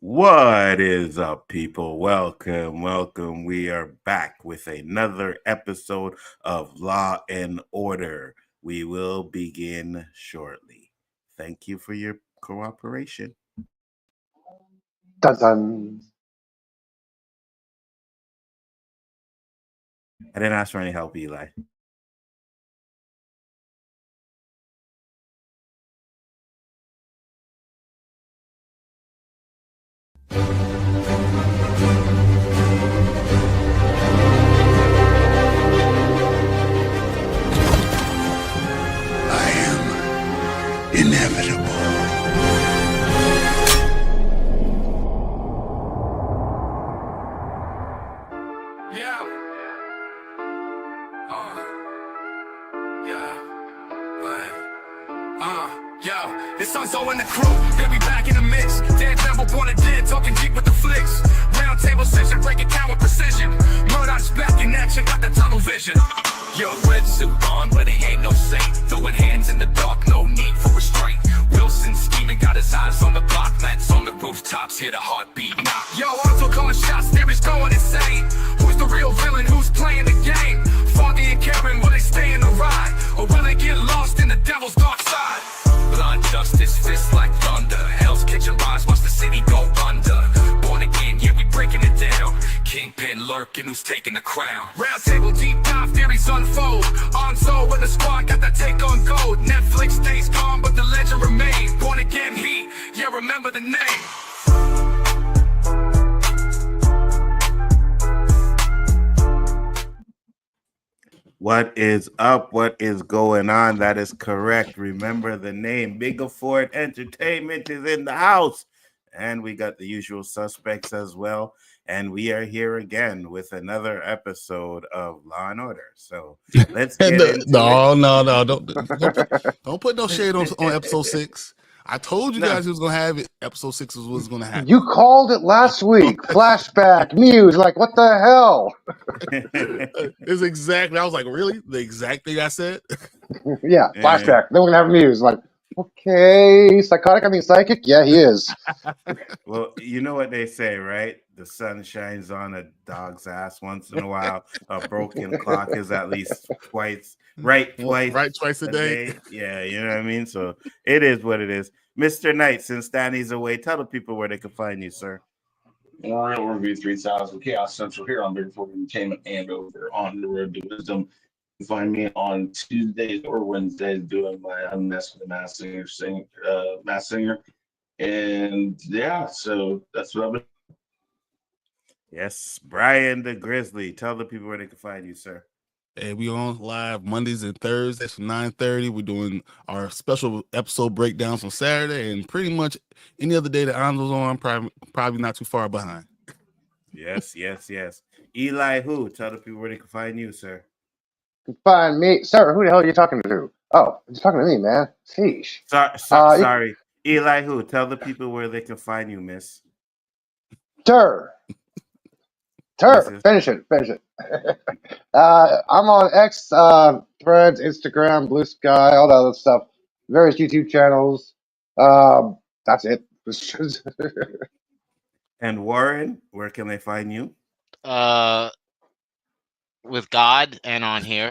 What is up, people? Welcome. We are back with another episode of Law and Order. We will begin shortly. Thank you for your cooperation. Dun-dun. I didn't ask for any help, Eli. Inevitable. It's Nzo and the crew, they'll be back in the mix. Daredevil born and dead, talking deep with the flicks. Round table session, breaking count with precision. Murdoch's back in action, got the tunnel vision. Yo, red suit on, but he ain't no saint. Throwing hands in the dark, no need for restraint. Wilson scheming, got his eyes on the block. Lance on the rooftops, hear the heartbeat knock. Yo, Otto calling shots, theories going insane. Who's the real villain, who's playing the game? Foggy and Karen, will they stay in the ride? Or will they get lost in the devil's dark side? Blind justice, fists like thunder. Hell's Kitchen rise, watch the city go under. Born again, yeah, we breaking it down. Kingpin lurking, who's taking the crown? Round table deep dive, theories unfold. Nzo with the squad, got that take on gold. Netflix stays calm, but the legend remains. Born again heat, yeah, remember the name. What is up? What is going on? That is correct. Remember the name. Big Ford Entertainment is in the house. And we got the usual suspects as well. And we are here again with another episode of Law and Order. So let's get into it. No, don't put no shade on episode 6. I told you guys it was gonna have it. Episode 6 was gonna happen. You called it last week. Flashback, Muse, like what the hell? It's exactly. I was like, really? The exact thing I said? Yeah, flashback. Then we're gonna have Muse. Like, okay, psychotic. I mean, psychic. Yeah, he is. Well, you know what they say, right? The sun shines on a dog's ass once in a while. A broken clock is at least twice twice a day. Yeah, you know what I mean? So it is what it is. Mr. Knight, since Danny's away, tell the people where they can find you, sir. Real Review 3000 Chaos Central here on Big Four Entertainment and over on the Road to Wisdom. You can find me on Tuesdays or Wednesdays doing my Unmasked with the Mass Singer. And yeah, so that's what I've been. Yes, Brian the Grizzly. Tell the people where they can find you, sir. And we on live Mondays and Thursdays from 9:30. We're doing our special episode breakdowns on Saturday, and pretty much any other day that Nzo's on, probably not too far behind. Yes. Elihu, tell the people where they can find you, sir. You can find me, sir. Who the hell are you talking to? Oh, you're talking to me, man. Sheesh. Sorry. Elihu, tell the people where they can find you, miss. Sir. Finish it. I'm on X, Threads, Instagram, Blue Sky, all that other stuff. Various YouTube channels. That's it. And Warren, where can they find you? With God and on here.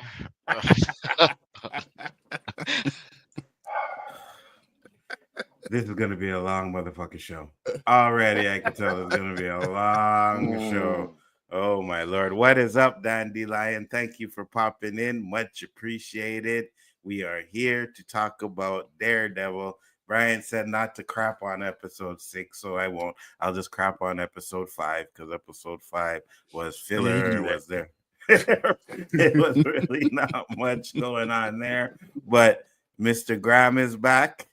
This is going to be a long motherfucking show. Already, I can tell it's going to be a long show. Oh, my Lord. What is up, Dandelion? Thank you for popping in. Much appreciated. We are here to talk about Daredevil. Brian said not to crap on episode 6, so I won't. I'll just crap on episode 5 because episode 5 was filler. It was there. It was really not much going on there. But Mr. Graham is back.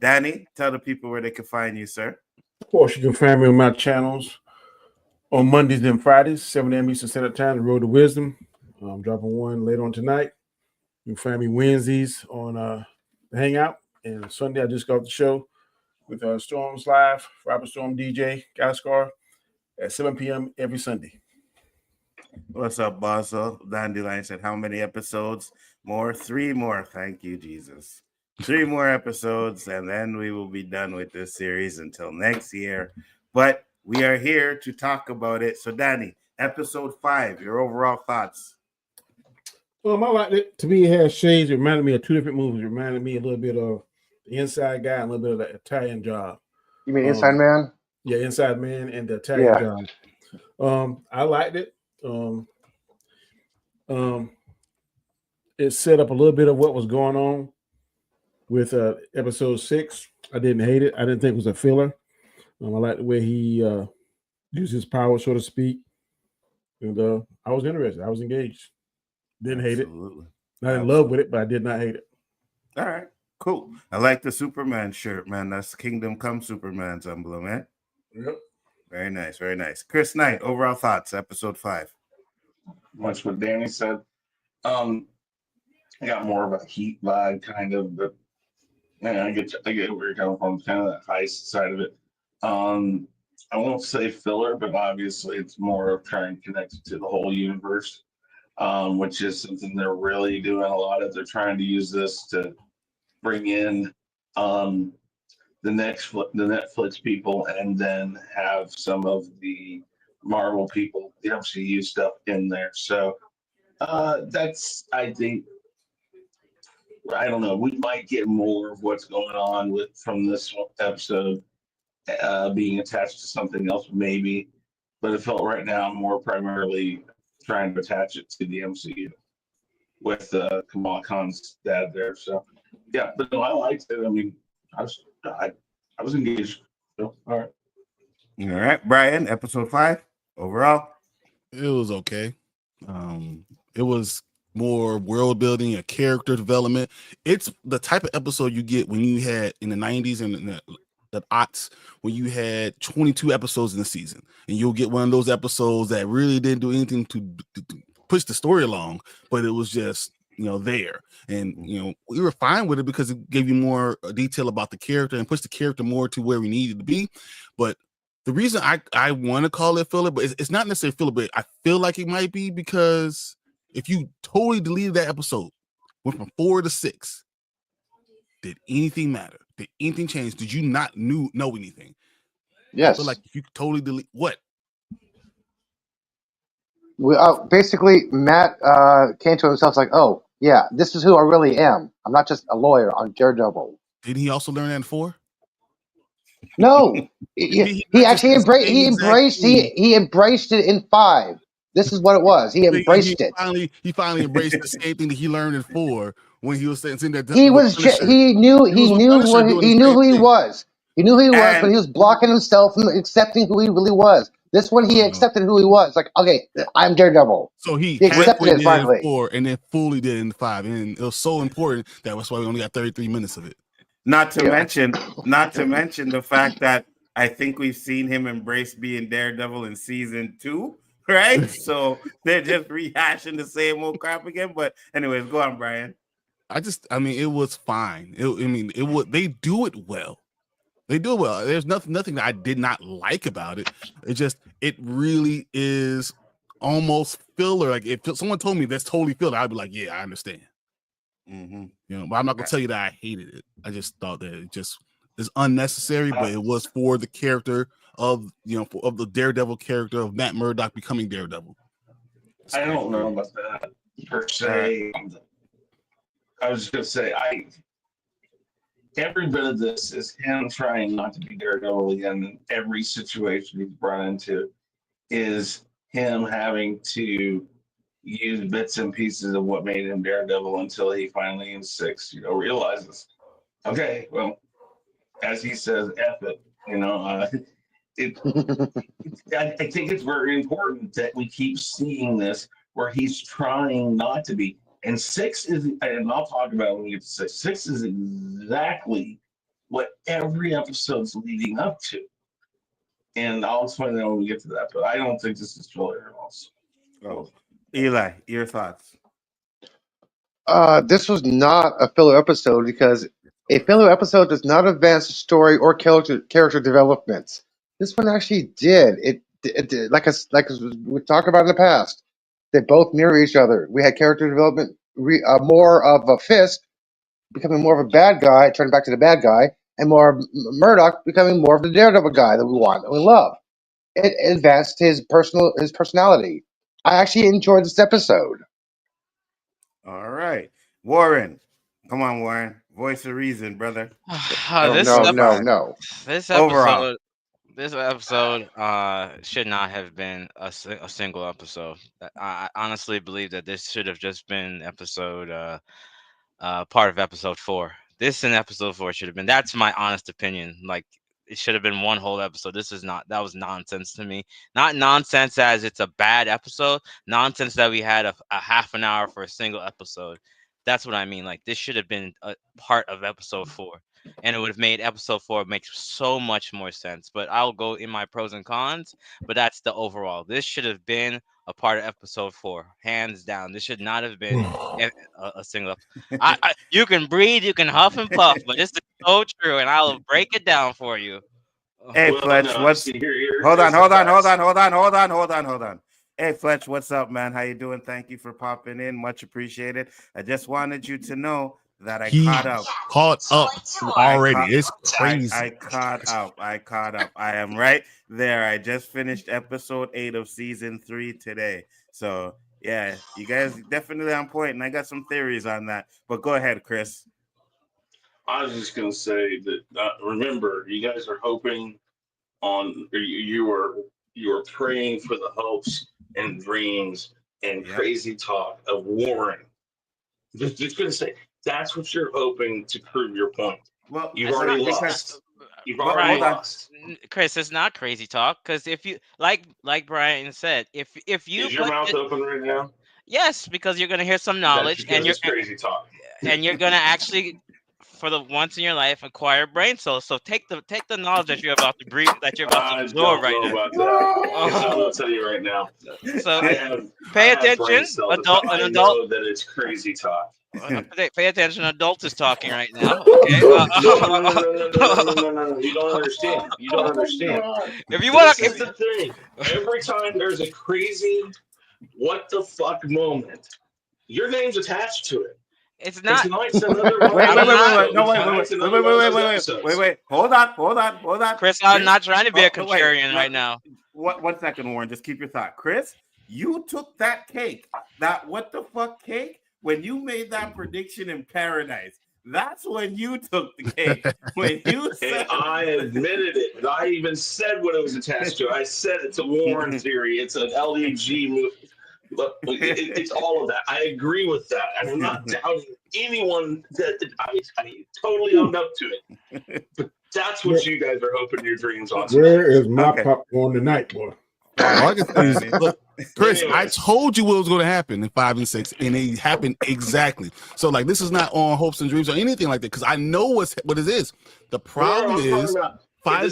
Danny, tell the people where they can find you, sir. Of course, you can find me on my channels on Mondays and Fridays, 7 a.m. Eastern Standard Time, The Road to Wisdom. I'm dropping one later on tonight. You can find me Wednesdays on the Hangout. And Sunday, I just got the show with Storms Live, Robert Storm DJ, Gascar, at 7 p.m. every Sunday. What's up, Bosso? Dandelion said, how many episodes more? 3 more. Thank you, Jesus. 3 more episodes, and then we will be done with this series until next year. but we are here to talk about it. So, Danny, episode 5, your overall thoughts. I liked it. To me, it has shades. It reminded me of 2 different movies. It reminded me a little bit of The Inside Guy and a little bit of The Italian Job. You mean Inside Man? Yeah, Inside Man and The Italian Job. I liked it. It set up a little bit of what was going on with episode 6. I didn't hate it. I didn't think it was a filler. I liked the way he used his power, so to speak. And I was interested. I was engaged. Didn't hate it. Not in love with it, but I did not hate it. All right, cool. I like the Superman shirt, man. That's Kingdom Come Superman's emblem, man. Yep. Very nice, very nice. Chris Knight, overall thoughts, episode 5. Much what Danny said. I got more of a heat vibe, kind of, but man, I get where you're coming from, kind of that heist side of it. I won't say filler, but obviously it's more of trying to connect it to the whole universe, which is something they're really doing a lot of. They're trying to use this to bring in the Netflix people, and then have some of the Marvel people, the MCU stuff in there. So that's, I think, I don't know. We might get more of what's going on from this episode being attached to something else, maybe. But it felt right now more primarily trying to attach it to the MCU with Kamala Khan's dad there. So yeah, but no, I liked it. I mean, I was engaged. So, all right. All right, Brian, episode 5, overall. It was okay. It was more world building, a character development. It's the type of episode you get when you had in the 90s and the aughts, when you had 22 episodes in the season, and you'll get one of those episodes that really didn't do anything to push the story along, but it was just, there. And, we were fine with it because it gave you more detail about the character and pushed the character more to where we needed to be. But the reason I want to call it filler, but it's not necessarily filler, but I feel like it might be because if you totally deleted that episode, went from 4 to 6, did anything matter? Did anything change? Did you not know anything? Yes. I feel like if you totally delete what? Basically, Matt came to himself like, oh, yeah, this is who I really am. I'm not just a lawyer. I'm Daredevil. Didn't he also learn that in 4? No. he actually embraced it in 5. This is what it was. He embraced it. He finally embraced the same thing that he learned in 4 when he was saying that he knew who he was. He knew who he was, but he was blocking himself from accepting who he really was. This one, he accepted who he was. Like, okay, I'm Daredevil. So he accepted it finally. In 4 and then fully did it in 5, and it was so important that's why we only got 33 minutes of it. Not to mention the fact that I think we've seen him embrace being Daredevil in season 2. Right, so they're just rehashing the same old crap again. But anyways, go on, Brian. It was fine. They do it well. They do it well. There's nothing that I did not like about it. It really is almost filler. Like if someone told me that's totally filler, I'd be like, yeah, I understand. Mm-hmm. But I'm not gonna tell you that I hated it. I just thought that it just is unnecessary, but it was for the character of the Daredevil character of Matt Murdock becoming Daredevil. I don't know about that per se. I was just gonna say every bit of this is him trying not to be Daredevil again. And every situation he's brought into is him having to use bits and pieces of what made him Daredevil until he finally in 6, realizes, okay, well, as he says, F it, I think it's very important that we keep seeing this where he's trying not to be. And 6 is, and I'll talk about it when we get to 6. 6 is exactly what every episode's leading up to. And I'll explain that when we get to that. But I don't think this is filler also. Oh, Eli, your thoughts? This was not a filler episode because a filler episode does not advance the story or character development. This one actually did. It did. Like we talked about in the past, they both mirror each other. We had character development, more of a Fisk becoming more of a bad guy, turning back to the bad guy, and more of Murdoch becoming more of the Daredevil guy that we want and we love. It advanced his personality. I actually enjoyed this episode. All right, Warren. Come on, Warren. Voice of reason, brother. No, this no, Episode no, five. no. this Overall. episode should not have been a single episode. I honestly believe that this should have just been episode part of episode 4. This in episode 4 should have been. That's my honest opinion. Like it should have been one whole episode. This is not. That was nonsense to me. Not nonsense as it's a bad episode. Nonsense that we had a half an hour for a single episode. That's what I mean. Like this should have been a part of episode 4, and it would have made episode 4 make so much more sense. But I'll go in my pros and cons. But that's the overall. This should have been a part of episode 4, hands down. This should not have been a single episode. You can breathe, you can huff and puff, but this is so true, and I'll break it down for you. Hey, Well, Fletch, no, what's... see, Hold on. here's Hold on. Hey, Fletch, what's up, man? How you doing? Thank you for popping in. Much appreciated. I just wanted you to know that I He caught up. Caught up already. It's crazy. I caught up. I am right there. I just finished episode 8 of season 3 today. So yeah, you guys definitely on point, and I got some theories on that. But go ahead, Chris. I was just going to say that remember, you guys are hoping on, you are praying for the hopes and dreams and crazy talk of Warren. Just going to say, that's what you're hoping to prove your point. Well, You've already lost. You've already Right. lost. Chris, it's not crazy talk because if you like Brian said, if you Is your mouth open right now? yes, because you're gonna hear some knowledge That's and you're it's crazy talk. and you're gonna actually for the once in your life acquire brain cells. So take the knowledge that you're about to breathe, that you're about to absorb right now. About that. I'm gonna tell you right now. So I pay have attention, brain cells. an I adult. know that it's crazy talk. Pay attention, adult is talking right now. Okay. No. You don't understand. You don't understand. If you want, This is the thing. Every time there's a crazy, what the fuck moment, your name's attached to it. it's not. Tonight's another one. Wait. Hold on. Chris, I'm not trying to be a contrarian right now. 1 second, Warren. Just keep your thought. Chris, you took that cake, that what the fuck cake, when you made that prediction in Paradise. That's when you took the cake. When you said, And I admitted it. I even said what it was attached to. I said it's a Warren theory. It's an LEG movie. Look, it's all of that. I agree with that. And I'm not doubting anyone that I totally owned up to it. But that's what you guys are hoping your dreams on. Where is my popcorn tonight, boy? All I can say is, look, Chris, I told you what was going to happen in 5 and 6, and it happened exactly. So, like, this is not on hopes and dreams or anything like that, because I know what it is. The problem is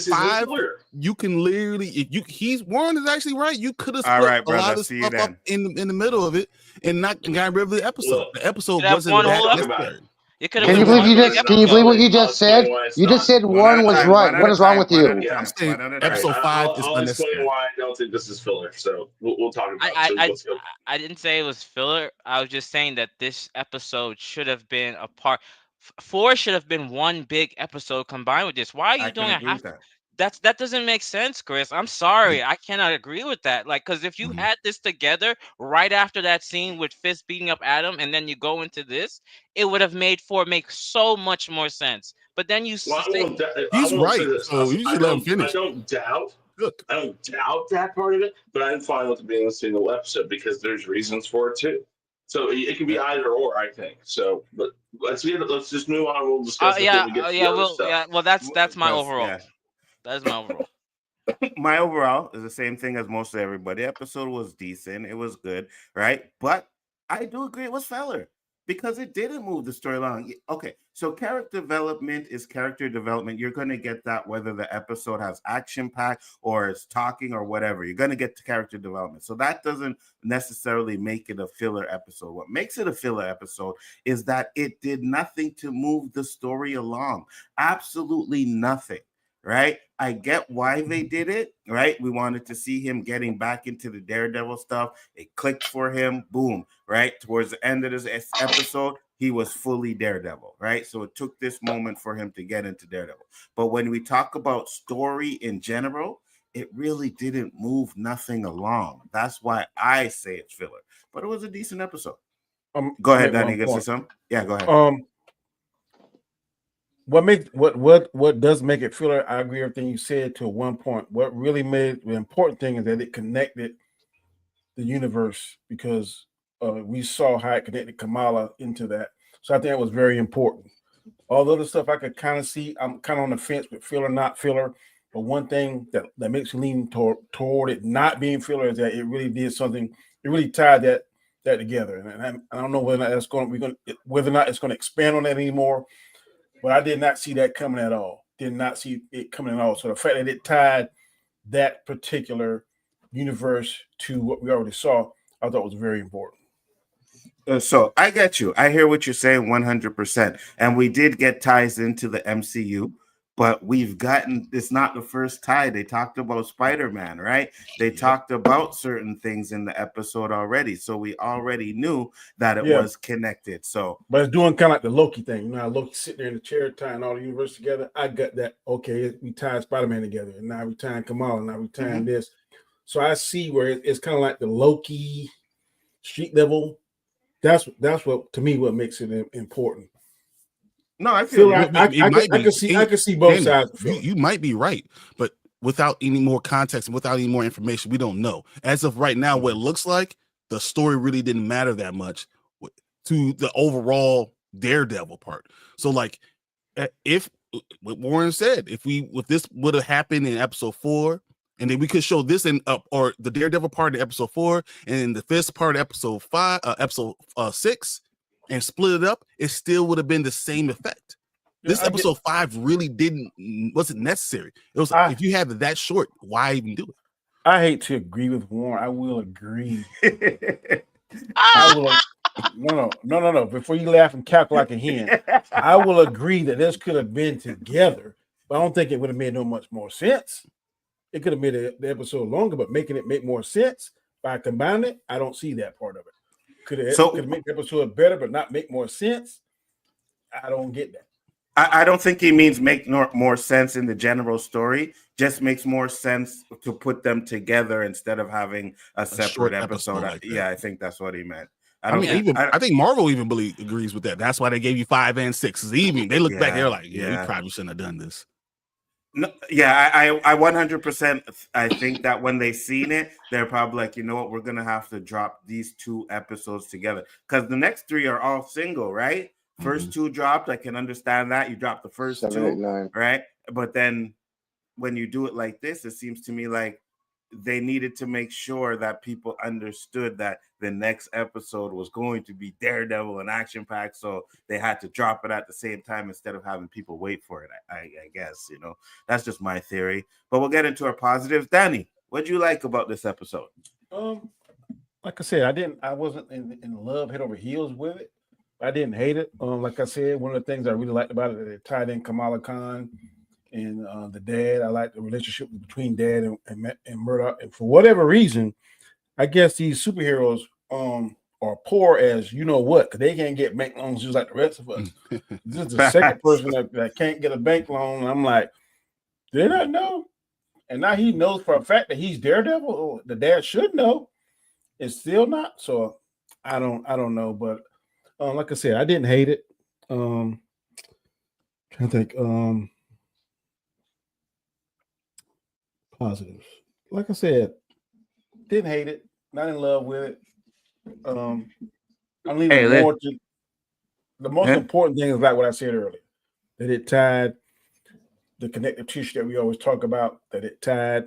5, you can literally, if Warren is actually right. You could have split a lot of stuff up in the middle of it and not got rid of the episode. The episode wasn't that necessary. Can you believe what you just said? You just said Warren was right. What is wrong with you? I'm saying episode 5 is I'll unnecessary. explain why I don't think this is filler. So we'll talk about it. So I didn't say it was filler. I was just saying that this episode should have been a part. 4 should have been one big episode combined with this. Why are you doing a half? That doesn't make sense, Chris. I'm sorry. I cannot agree with that. Like, because if you had this together right after that scene with Fist beating up Adam, and then you go into this, it would have made 4 make so much more sense. But then you say he's right. So you should let him finish. I don't doubt that part of it, but I'm fine with it being a single episode because there's reasons for it too. So it could be either or, I think. So, but let's just move on. We'll discuss. Well, that's my overall. Yeah. That is my overall. My overall is the same thing as most of everybody. Episode was decent. It was good, right? But I do agree it was filler because it didn't move the story along. Okay, so character development is character development. You're going to get that whether the episode has action pack or it's talking or whatever. You're going to get to character development. So that doesn't necessarily make it a filler episode. What makes it a filler episode is that it did nothing to move the story along. Absolutely nothing. Right? I get why they did it, right? We wanted to see him getting back into the Daredevil stuff. It clicked for him. Boom. Right? Towards the end of this episode, he was fully Daredevil, right? So it took this moment for him to get into Daredevil. But when we talk about story in general, it really didn't move nothing along. That's why I say it's filler. But it was a decent episode. Go ahead, Danny. You can say something? Yeah, go ahead. What does make it filler? I agree with everything you said to one point. What really made the important thing is that it connected the universe, because we saw how it connected Kamala into that. So I think that was very important. All the other stuff I could kind of see. I'm kind of on the fence with filler, not filler. But one thing that makes me lean toward it not being filler is that it really did something. It really tied that together. And I don't know whether or not whether or not it's going to expand on that anymore. But I did not see that coming at all. Did not see it coming at all. So the fact that it tied that particular universe to what we already saw, I thought was very important. So I get you. I hear what you're saying 100%. And we did get ties into the MCU, but it's not the first tie. They talked about Spider-Man, right? They talked about certain things in the episode already. So we already knew that it was connected. So, but it's doing kind of like the Loki thing. You know how Loki sitting there in the chair tying all the universe together? I got that. Okay, we tied Spider-Man together, and now we tying Kamala, now we tying this. So I see where it's kind of like the Loki street level. That's what to me what makes it important. No, I feel I can see both sides. You might be right, but without any more context and without any more information, we don't know. As of right now, what it looks like, the story really didn't matter that much to the overall Daredevil part. So, like, if what Warren said, if this would have happened in episode 4, and then we could show this in or the Daredevil part in episode 4, and the fifth part of episode 5, episode 6, and split it up, it still would have been the same effect. This episode 5 really wasn't necessary. It was if you have it that short, why even do it? I hate to agree with Warren. I will agree. I will. No. Before you laugh and cackle like a hen, I will agree that this could have been together, but I don't think it would have made no much more sense. It could have made the episode longer, but making it make more sense by combining it, I don't see that part of it. Could it make the episode better, but not make more sense? I don't get that. I don't think he means make more sense in the general story. Just makes more sense to put them together instead of having a separate episode. Like I think that's what he meant. I think Marvel even agrees with that. That's why they gave you 5 and 6. They look back, they're like, we probably shouldn't have done this. No, I 100%. I think that when they seen it, they're probably like, you know what, we're gonna have to drop these 2 episodes together because the next 3 are all single, right? First 2 dropped. I can understand that you dropped the first 7, 2, 8, 9. right? But then when you do it like this, it seems to me like they needed to make sure that people understood that the next episode was going to be Daredevil and action packed, so they had to drop it at the same time instead of having people wait for it. I guess, you know, that's just my theory. But we'll get into our positives. Danny, what do you like about this episode? Like I said, I wasn't in love head over heels with it. I didn't hate it. Like I said, one of the things I really liked about it is it tied in Kamala Khan and the dad. I like the relationship between dad and Murdoch. And for whatever reason, I guess these superheroes are poor as you know what, because they can't get bank loans just like the rest of us. This is the second person that can't get a bank loan. And I'm like, did I know? And now he knows for a fact that he's Daredevil. The dad should know. It's still not. So I don't know. But like I said, I didn't hate it. Trying to think. Positives. Like I said, didn't hate it. Not in love with it. I'm leaning more to the most important thing is like what I said earlier. That it tied the connective tissue that we always talk about, that it tied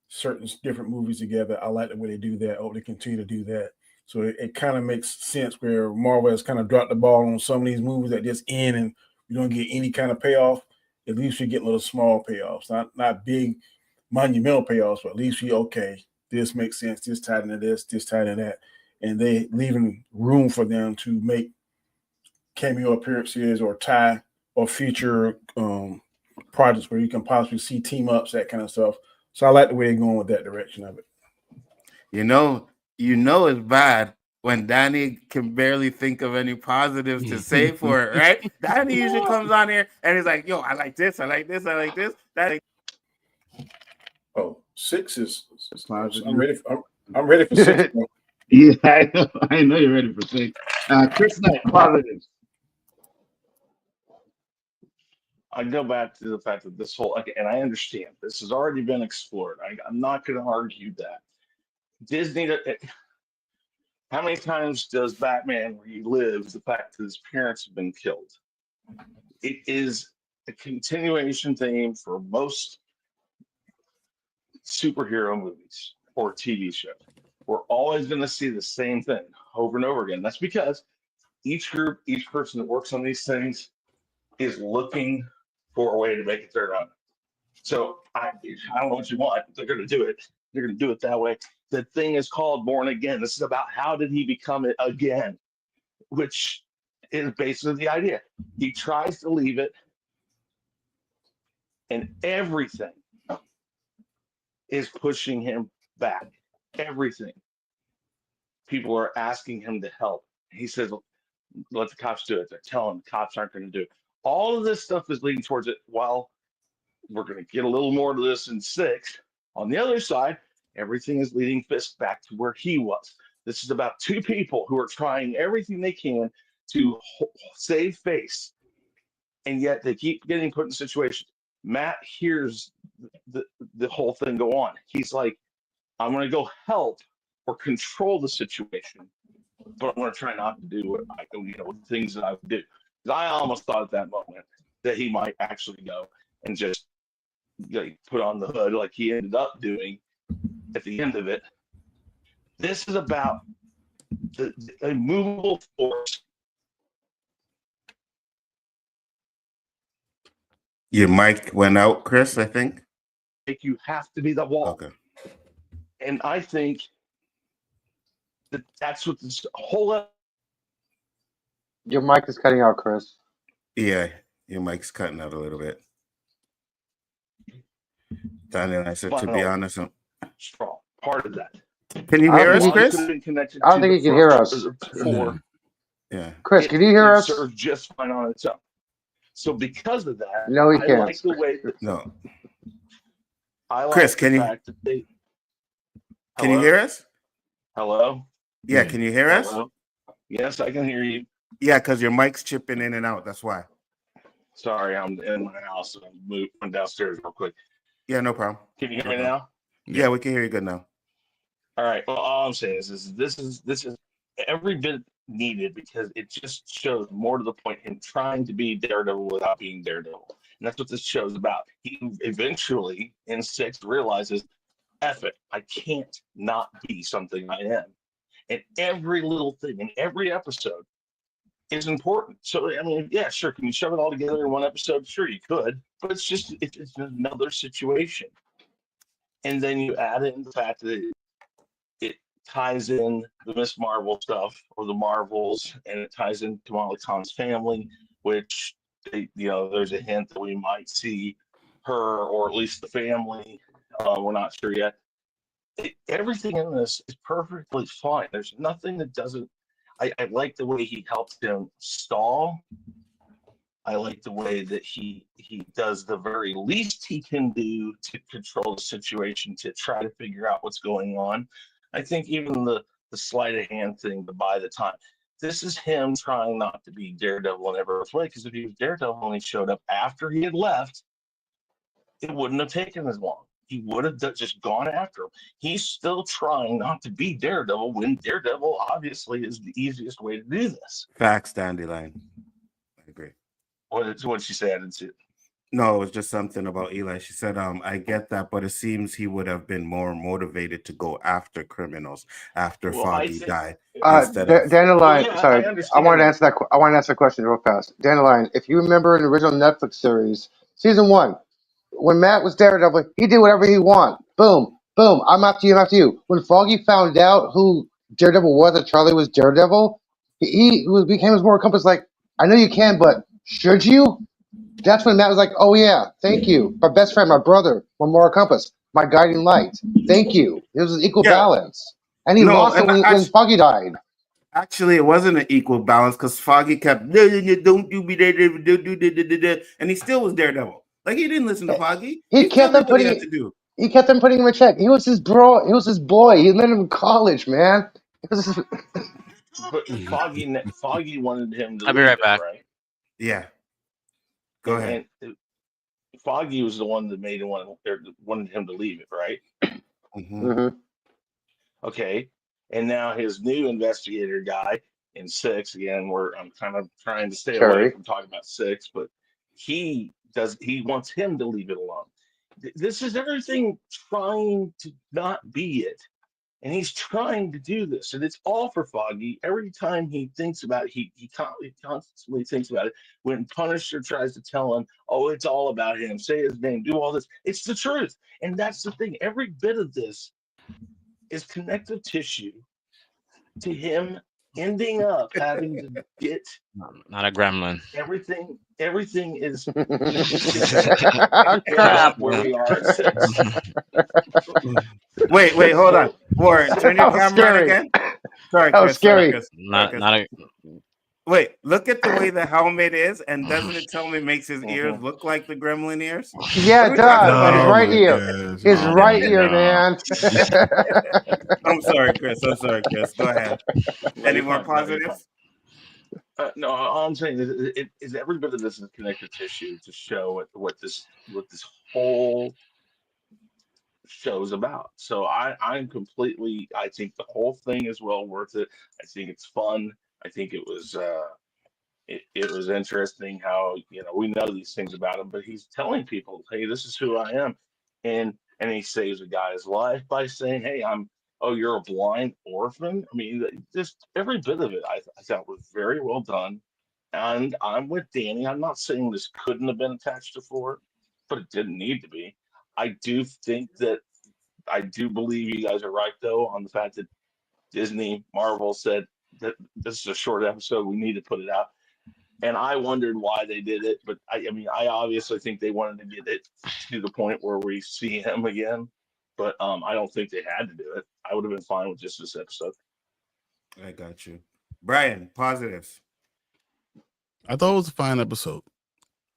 certain different movies together. I like the way they do that. I hope they continue to do that. So it kind of makes sense where Marvel has kind of dropped the ball on some of these movies that just end and you don't get any kind of payoff. At least you get little small payoffs, not big monumental payoffs, but at least this makes sense. This tied into this tied into that. And they leaving room for them to make cameo appearances or tie or feature projects where you can possibly see team ups, that kind of stuff. So I like the way they're going with that direction of it. You know it's bad when Danny can barely think of any positives to say for it, right? Danny usually comes on here and he's like, "Yo, I like this, I like this, I like this." Oh, 6 is. I'm ready. I'm ready for 6. Bro. Yeah, I know you're ready for 6. Chris Knight, positives. I go back to the fact that this whole, and I understand this has already been explored. I'm not going to argue that. Disney, how many times does Batman relive the fact that his parents have been killed? It is a continuation theme for most superhero movies or TV shows. We're always going to see the same thing over and over again. That's because each group, each person that works on these things is looking for a way to make it their own. So I don't know what you want. They're going to do it. They're going to do it that way. The thing is called Born Again. This is about how did he become it again, which is basically the idea. He tries to leave it, and everything is pushing him back. Everything. People are asking him to help. He says, let the cops do it. They're telling him the cops aren't going to do it. All of this stuff is leading towards it. Well, we're going to get a little more to this in 6. On the other side, everything is leading Fisk back to where he was. This is about 2 people who are trying everything they can to save face, and yet they keep getting put in situations. Matt hears the whole thing go on. He's like, I'm going to go help or control the situation, but I'm going to try not to do things that I would do. I almost thought at that moment that he might actually go and just put on the hood like he ended up doing at the end of it. This is about the immovable force. Your mic went out, Chris, I think. You have to be the wall. Okay. And I think that's what this whole... Your mic is cutting out, Chris. Yeah, your mic's cutting out a little bit. Daniel, I said, to be honest, strong part of that. Can you hear us, Chris? I don't think he can hear us. Yeah. Chris, can you hear us? It served just fine on its own. So because of that, no, he can't. I like the way that, no. I like Chris, can you hear us? Hello? Yeah, can you hear us? Yes, I can hear you. Yeah, because your mic's chipping in and out. That's why. Sorry, I'm in my house. I'm downstairs real quick. Yeah, no problem. Can you hear me now? Yeah, we can hear you good now. All right. Well, all I'm saying is this is every bit needed because it just shows more to the point him trying to be Daredevil without being Daredevil. And that's what this show's about. He eventually, in 6, realizes, F it, I can't not be something I am. And every little thing in every episode is important. So, I mean, yeah, sure. Can you shove it all together in one episode? Sure, you could. But it's another situation. And then you add in the fact that it ties in the Miss Marvel stuff or the Marvels, and it ties in Kamala Khan's family, which there's a hint that we might see her or at least the family. We're not sure yet. Everything in this is perfectly fine. There's nothing that doesn't. I like the way he helps him stall. I like the way that he does the very least he can do to control the situation, to try to figure out what's going on. I think even the sleight of hand thing to buy the time. This is him trying not to be Daredevil in every way, because if he was Daredevil and he showed up after he had left, it wouldn't have taken as long. He would have just gone after him. He's still trying not to be Daredevil when Daredevil obviously is the easiest way to do this. Facts, Dandelion. I agree. What did she say? I didn't see it. No, it was just something about Eli. She said, I get that, but it seems he would have been more motivated to go after criminals after Foggy died. Dandelion, sorry, I wanted to answer that. I want to answer the question real fast. Dandelion, if you remember in the original Netflix series, season 1, when Matt was Daredevil, he did whatever he wanted. Boom, boom. I'm after you. I'm after you. When Foggy found out who Daredevil was, that Charlie was Daredevil, he became his moral compass. Like, I know you can, but should you? That's when Matt was like, oh, yeah, thank you. My best friend, my brother, my moral compass, my guiding light. Thank you. It was an equal balance. And he lost it when Foggy died. Actually, it wasn't an equal balance because Foggy kept don't do me that, and he still was Daredevil. Like he didn't listen to Foggy. He He still kept did on what he had putting. to do. He kept on putting him in check. He was his bro. He was his boy. He met him in college, man. It was his, But Foggy wanted him to I'll be leave right it, back. right? Yeah. Go ahead. And Foggy was the one that wanted him to leave it, right? Mhm. Okay. And now his new investigator guy in 6, again, where I'm kind of trying to stay away Cherry. from talking about 6, but he wants him to leave it alone. This is everything trying to not be it. And he's trying to do this, and it's all for Foggy. Every time he thinks about it, he constantly thinks about it. When Punisher tries to tell him, "Oh, it's all about him. Say his name. Do all this." It's the truth, and that's the thing. Every bit of this is connective tissue to him ending up having to get Not a gremlin. everything. Everything is Crap. where we are at 6. Wait, hold on. Warren, turn your That was camera on scary. again. Sorry, That was Chris. Sorry, scary. Chris. Not a Wait, look at the way the helmet is, and doesn't it tell me makes his ears look like the gremlin ears? Yeah, What are it we does. talking On his about? Oh right my ear. gosh. His Oh right my ear, God. man. I'm sorry, Chris. Go ahead. Any more positives? No, all I'm saying is every bit of this is connective tissue to show what this whole show's about. So I think the whole thing is well worth it. I think it's fun. I think it was it was interesting how we know these things about him, but he's telling people, hey, this is who I am, and he saves a guy's life by saying, hey, you're a blind orphan. I mean, just every bit of it I thought was very well done. And I'm with Danny. I'm not saying this couldn't have been attached to 4, but it didn't need to be. I do believe you guys are right, though, on the fact that Marvel said that this is a short episode. We need to put it out. And I wondered why they did it. But I mean, I obviously think they wanted to get it to the point where we see him again. But I don't think they had to do it. I would have been fine with just this episode. I got you. Brian, positives. I thought it was a fine episode.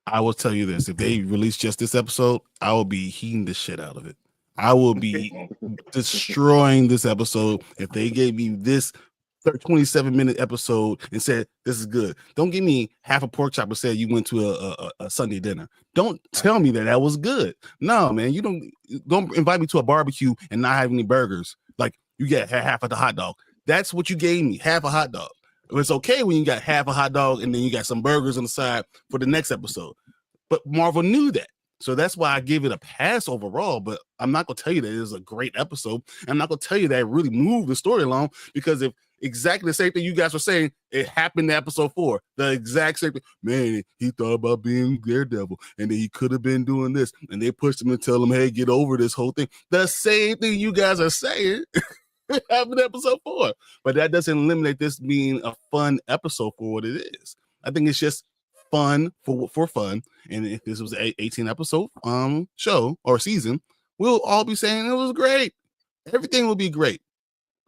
I will tell you this: if they release just this episode, I will be heating the shit out of it. I will be destroying this episode if they gave me this 27-minute episode and said this is good. Don't give me half a pork chop and say you went to a Sunday dinner. Don't tell me that was good. No, man, you don't invite me to a barbecue and not have any burgers. Like you get half of the hot dog. That's what you gave me, half a hot dog. It's okay when you got half a hot dog and then you got some burgers on the side for the next episode. But Marvel knew that. So that's why I give it a pass overall. But I'm not going to tell you that it was a great episode. I'm not going to tell you that it really moved the story along, because if exactly the same thing you guys were saying, it happened in episode 4. The exact same thing. Man, he thought about being Daredevil and then he could have been doing this. And they pushed him and tell him, hey, get over this whole thing. The same thing you guys are saying. Happened in episode 4, but that doesn't eliminate this being a fun episode for what it is. I think it's just fun for fun. And if this was an 18 episode show or season, we'll all be saying it was great. Everything will be great.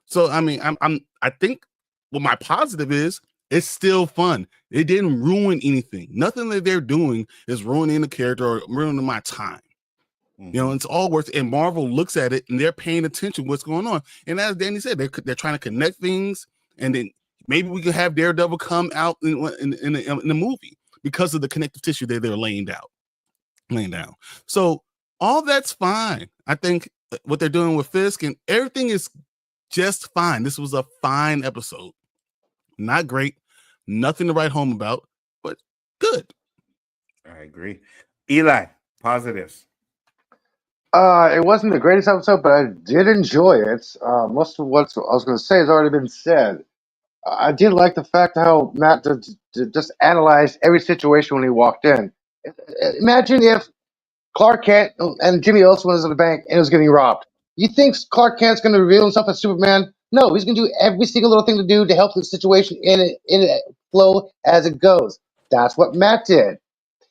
So I mean, I think what my positive is, it's still fun. It didn't ruin anything. Nothing that they're doing is ruining the character or ruining my time. It's all worth it. And Marvel looks at it and they're paying attention to what's going on. And as Danny said, they're trying to connect things. And then maybe we can have Daredevil come out in the movie because of the connective tissue that they're laying down. So all that's fine. I think what they're doing with Fisk and everything is just fine. This was a fine episode. Not great. Nothing to write home about, but good. I agree. Eli, positives. It wasn't the greatest episode, but I did enjoy it. Most of what I was going to say has already been said. I did like the fact how Matt just analyzed every situation when he walked in. Imagine if Clark Kent and Jimmy Olsen was in the bank and was getting robbed. You think Clark Kent's going to reveal himself as Superman? No, he's going to do every single little thing to do to help the situation in it flow as it goes. That's what Matt did.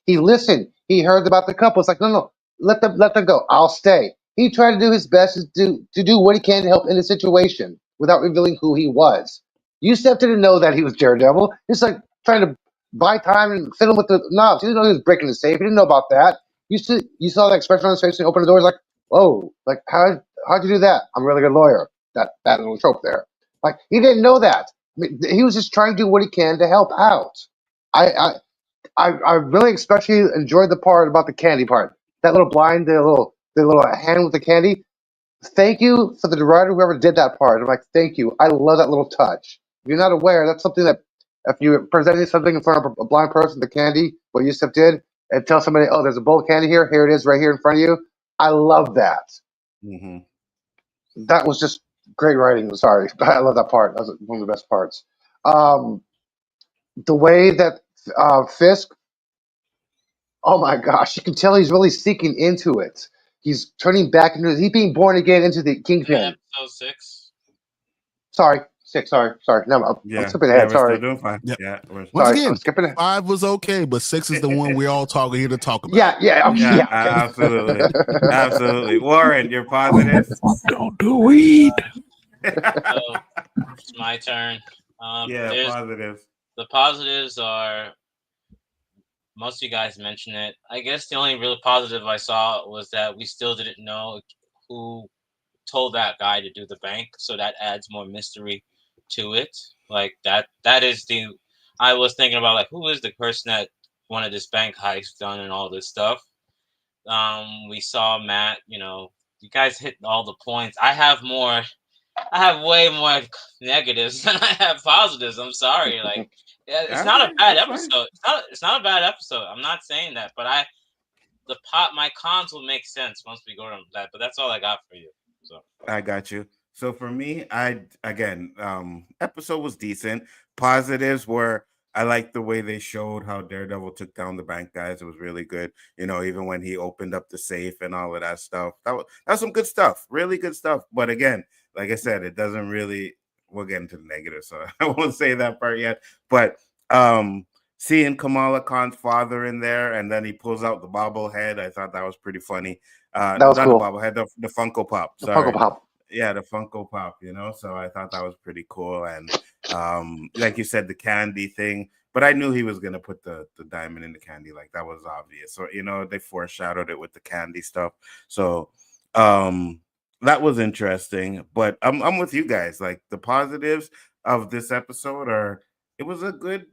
He listened. He heard about the couple. It's like, no, let them go. I'll stay. He tried to do his best to do what he can to help in the situation without revealing who he was. Yusef didn't know that he was Daredevil. He's like trying to buy time and fiddle with the knobs. He didn't know he was breaking the safe. He didn't know about that. You saw that expression on his face when he opened the door. He's like, "Whoa! Like how'd you do that? I'm a really good lawyer." That little trope there. Like he didn't know that. I mean, he was just trying to do what he can to help out. I I really especially enjoyed the part about the candy part. That little blind, the little hand with the candy. Thank you for the writer, whoever did that part. I'm like, thank you. I love that little touch. If you're not aware, that's something that if you're presenting something in front of a blind person, the candy, what Yusuf did, and tell somebody, oh, there's a bowl of candy here. Here it is, right here in front of you. I love that. Mm-hmm. That was just great writing. I'm sorry, I love that part. That was one of the best parts. The way that Fisk, oh my gosh, you can tell he's really seeking into it. He's turning back into. He's being born again into the Kingpin. Episode 6. Sorry, six. Sorry. No, I'm Yeah, skipping yeah, ahead. we're still Sorry. doing fine. Yep. Yeah, we're Once Sorry, again, I'm skipping ahead. 5 was okay, but 6 is the one we're all here to talk about. Yeah, okay, yeah, okay. absolutely, absolutely. Warren, you're positive. Don't do weed. So it's my turn. Yeah, positive. The positives are, most of you guys mentioned it. I guess the only real positive I saw was that we still didn't know who told that guy to do the bank, so that adds more mystery to it. Like that is the I was thinking about, like, who is the person that wanted this bank heist done and all this stuff. We saw Matt, you guys hit all the points. I have way more negatives than I have positives. I'm sorry. Like, yeah, it's not a bad episode. It's not a bad episode. I'm not saying that, but my cons will make sense once we go to that. But that's all I got for you. So I got you. So for me, episode was decent. Positives were I liked the way they showed how Daredevil took down the bank guys. It was really good. Even when he opened up the safe and all of that stuff. That's some good stuff. Really good stuff. But again, like I said, it doesn't really. We'll get into the negative, so I won't say that part yet. But seeing Kamala Khan's father in there, and then he pulls out the bobblehead. I thought that was pretty funny. That was not cool. the bobblehead, the Funko Pop. The Sorry. Funko Pop. Yeah, the Funko Pop. So I thought that was pretty cool. And like you said, the candy thing. But I knew he was gonna put the diamond in the candy. Like that was obvious. So they foreshadowed it with the candy stuff. So that was interesting. But I'm with you guys. Like the positives of this episode it was a good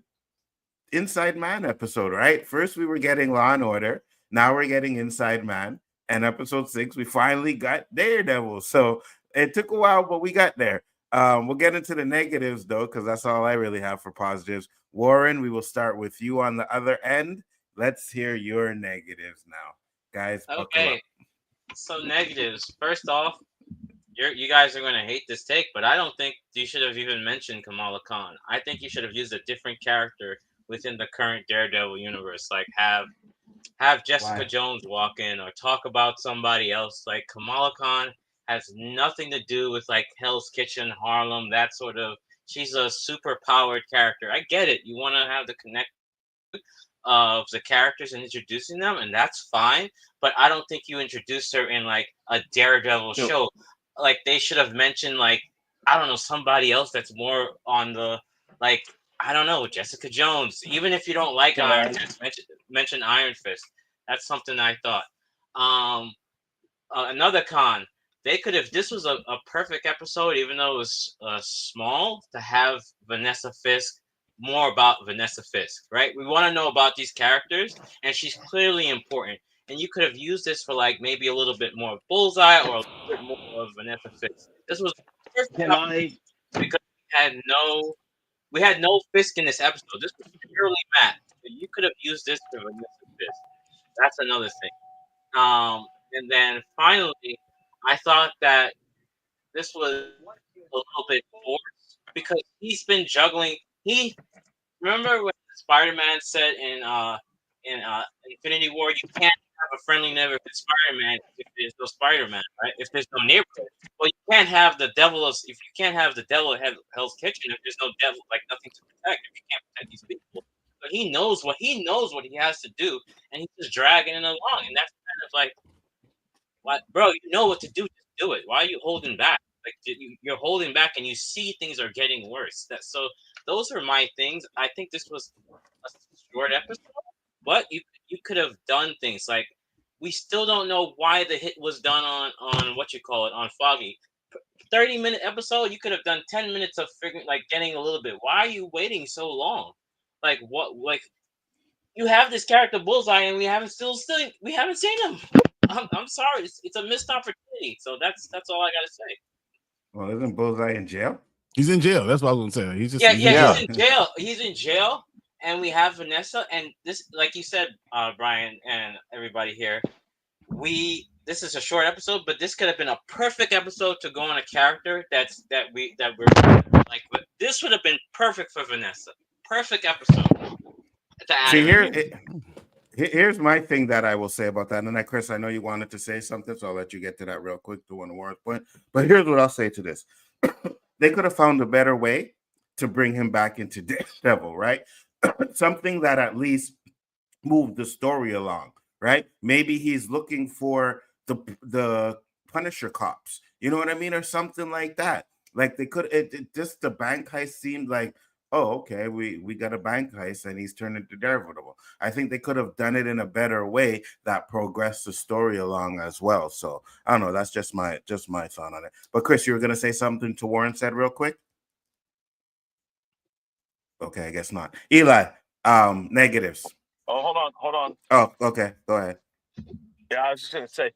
Inside Man episode, right? First we were getting Law and Order. Now we're getting Inside Man. And episode 6, we finally got Daredevil. So it took a while, but we got there. We'll get into the negatives, though, because that's all I really have for positives. Warren, we will start with you on the other end. Let's hear your negatives now. Guys, buckle up. So negatives. First off, you guys are going to hate this take, but I don't think you should have even mentioned Kamala Khan. I think you should have used a different character within the current Daredevil universe. Like have Jessica Jones walk in or talk about somebody else. Like Kamala Khan has nothing to do with like Hell's Kitchen, Harlem, that sort of. She's a super powered character. I get it. You want to have the connect of the characters and introducing them, and that's fine. But I don't think you introduced her in like a Daredevil show. Like they should have mentioned like, I don't know, somebody else that's more on the like, I don't know, Jessica Jones. Even if you don't like Iron Fist, mention Iron Fist. That's something I thought. Another con. They could have. This was a perfect episode, even though it was small, to have Vanessa Fisk. More about Vanessa Fisk, right? We want to know about these characters, and she's clearly important. And you could have used this for like maybe a little bit more of Bullseye or a little bit more of Vanessa Fisk. This was perfect because we had no Fisk in this episode. This was purely Matt. So you could have used this for Vanessa Fisk. That's another thing. And then finally, I thought that this was a little bit forced because he's been juggling. Remember when Spider-Man said in Infinity War, you can't have a friendly neighborhood Spider-Man if there's no Spider-Man, right? If there's no neighborhood. Well, you can't have the devil if you can't have the devil at Hell's Kitchen if there's no devil, like nothing to protect, if you can't protect these people. But he knows what he has to do, and he's just dragging it along, and that's kind of like, what, bro? You know what to do, just do it. Why are you holding back? Like you're holding back, and you see things are getting worse. So those are my things. I think this was a short episode, but you could have done things like we still don't know why the hit was done on what you call it on Foggy. 30-minute episode, you could have done 10 minutes of figuring like getting a little bit. Why are you waiting so long? Like what? Like you have this character Bullseye, and we haven't seen him. I'm sorry, it's a missed opportunity. So that's all I gotta say. Well, isn't Bullseye in jail? He's in jail. That's what I was gonna say. He's He's in jail. He's in jail, and we have Vanessa. And this, like you said, Brian and everybody here, this is a short episode, but this could have been a perfect episode to go on a character that we're like. This would have been perfect for Vanessa. Perfect episode. See, here's my thing that I will say about that. And Chris, I know you wanted to say something, so I'll let you get to that real quick to one Warren's point. But here's what I'll say to this. They could have found a better way to bring him back into Daredevil, right? Something that at least moved the story along, right? Maybe he's looking for the Punisher cops, you know what I mean? Or something like that. Like they could, just the bank heist seemed like, oh, okay, we got a bank heist and he's turned into Daredevil. I think they could have done it in a better way that progressed the story along as well. So I don't know. That's just my thought on it. But Chris, you were gonna say something to Warren said real quick. Okay, I guess not. Eli, negatives. Oh, hold on. Oh, okay, go ahead. Yeah, I was just gonna say,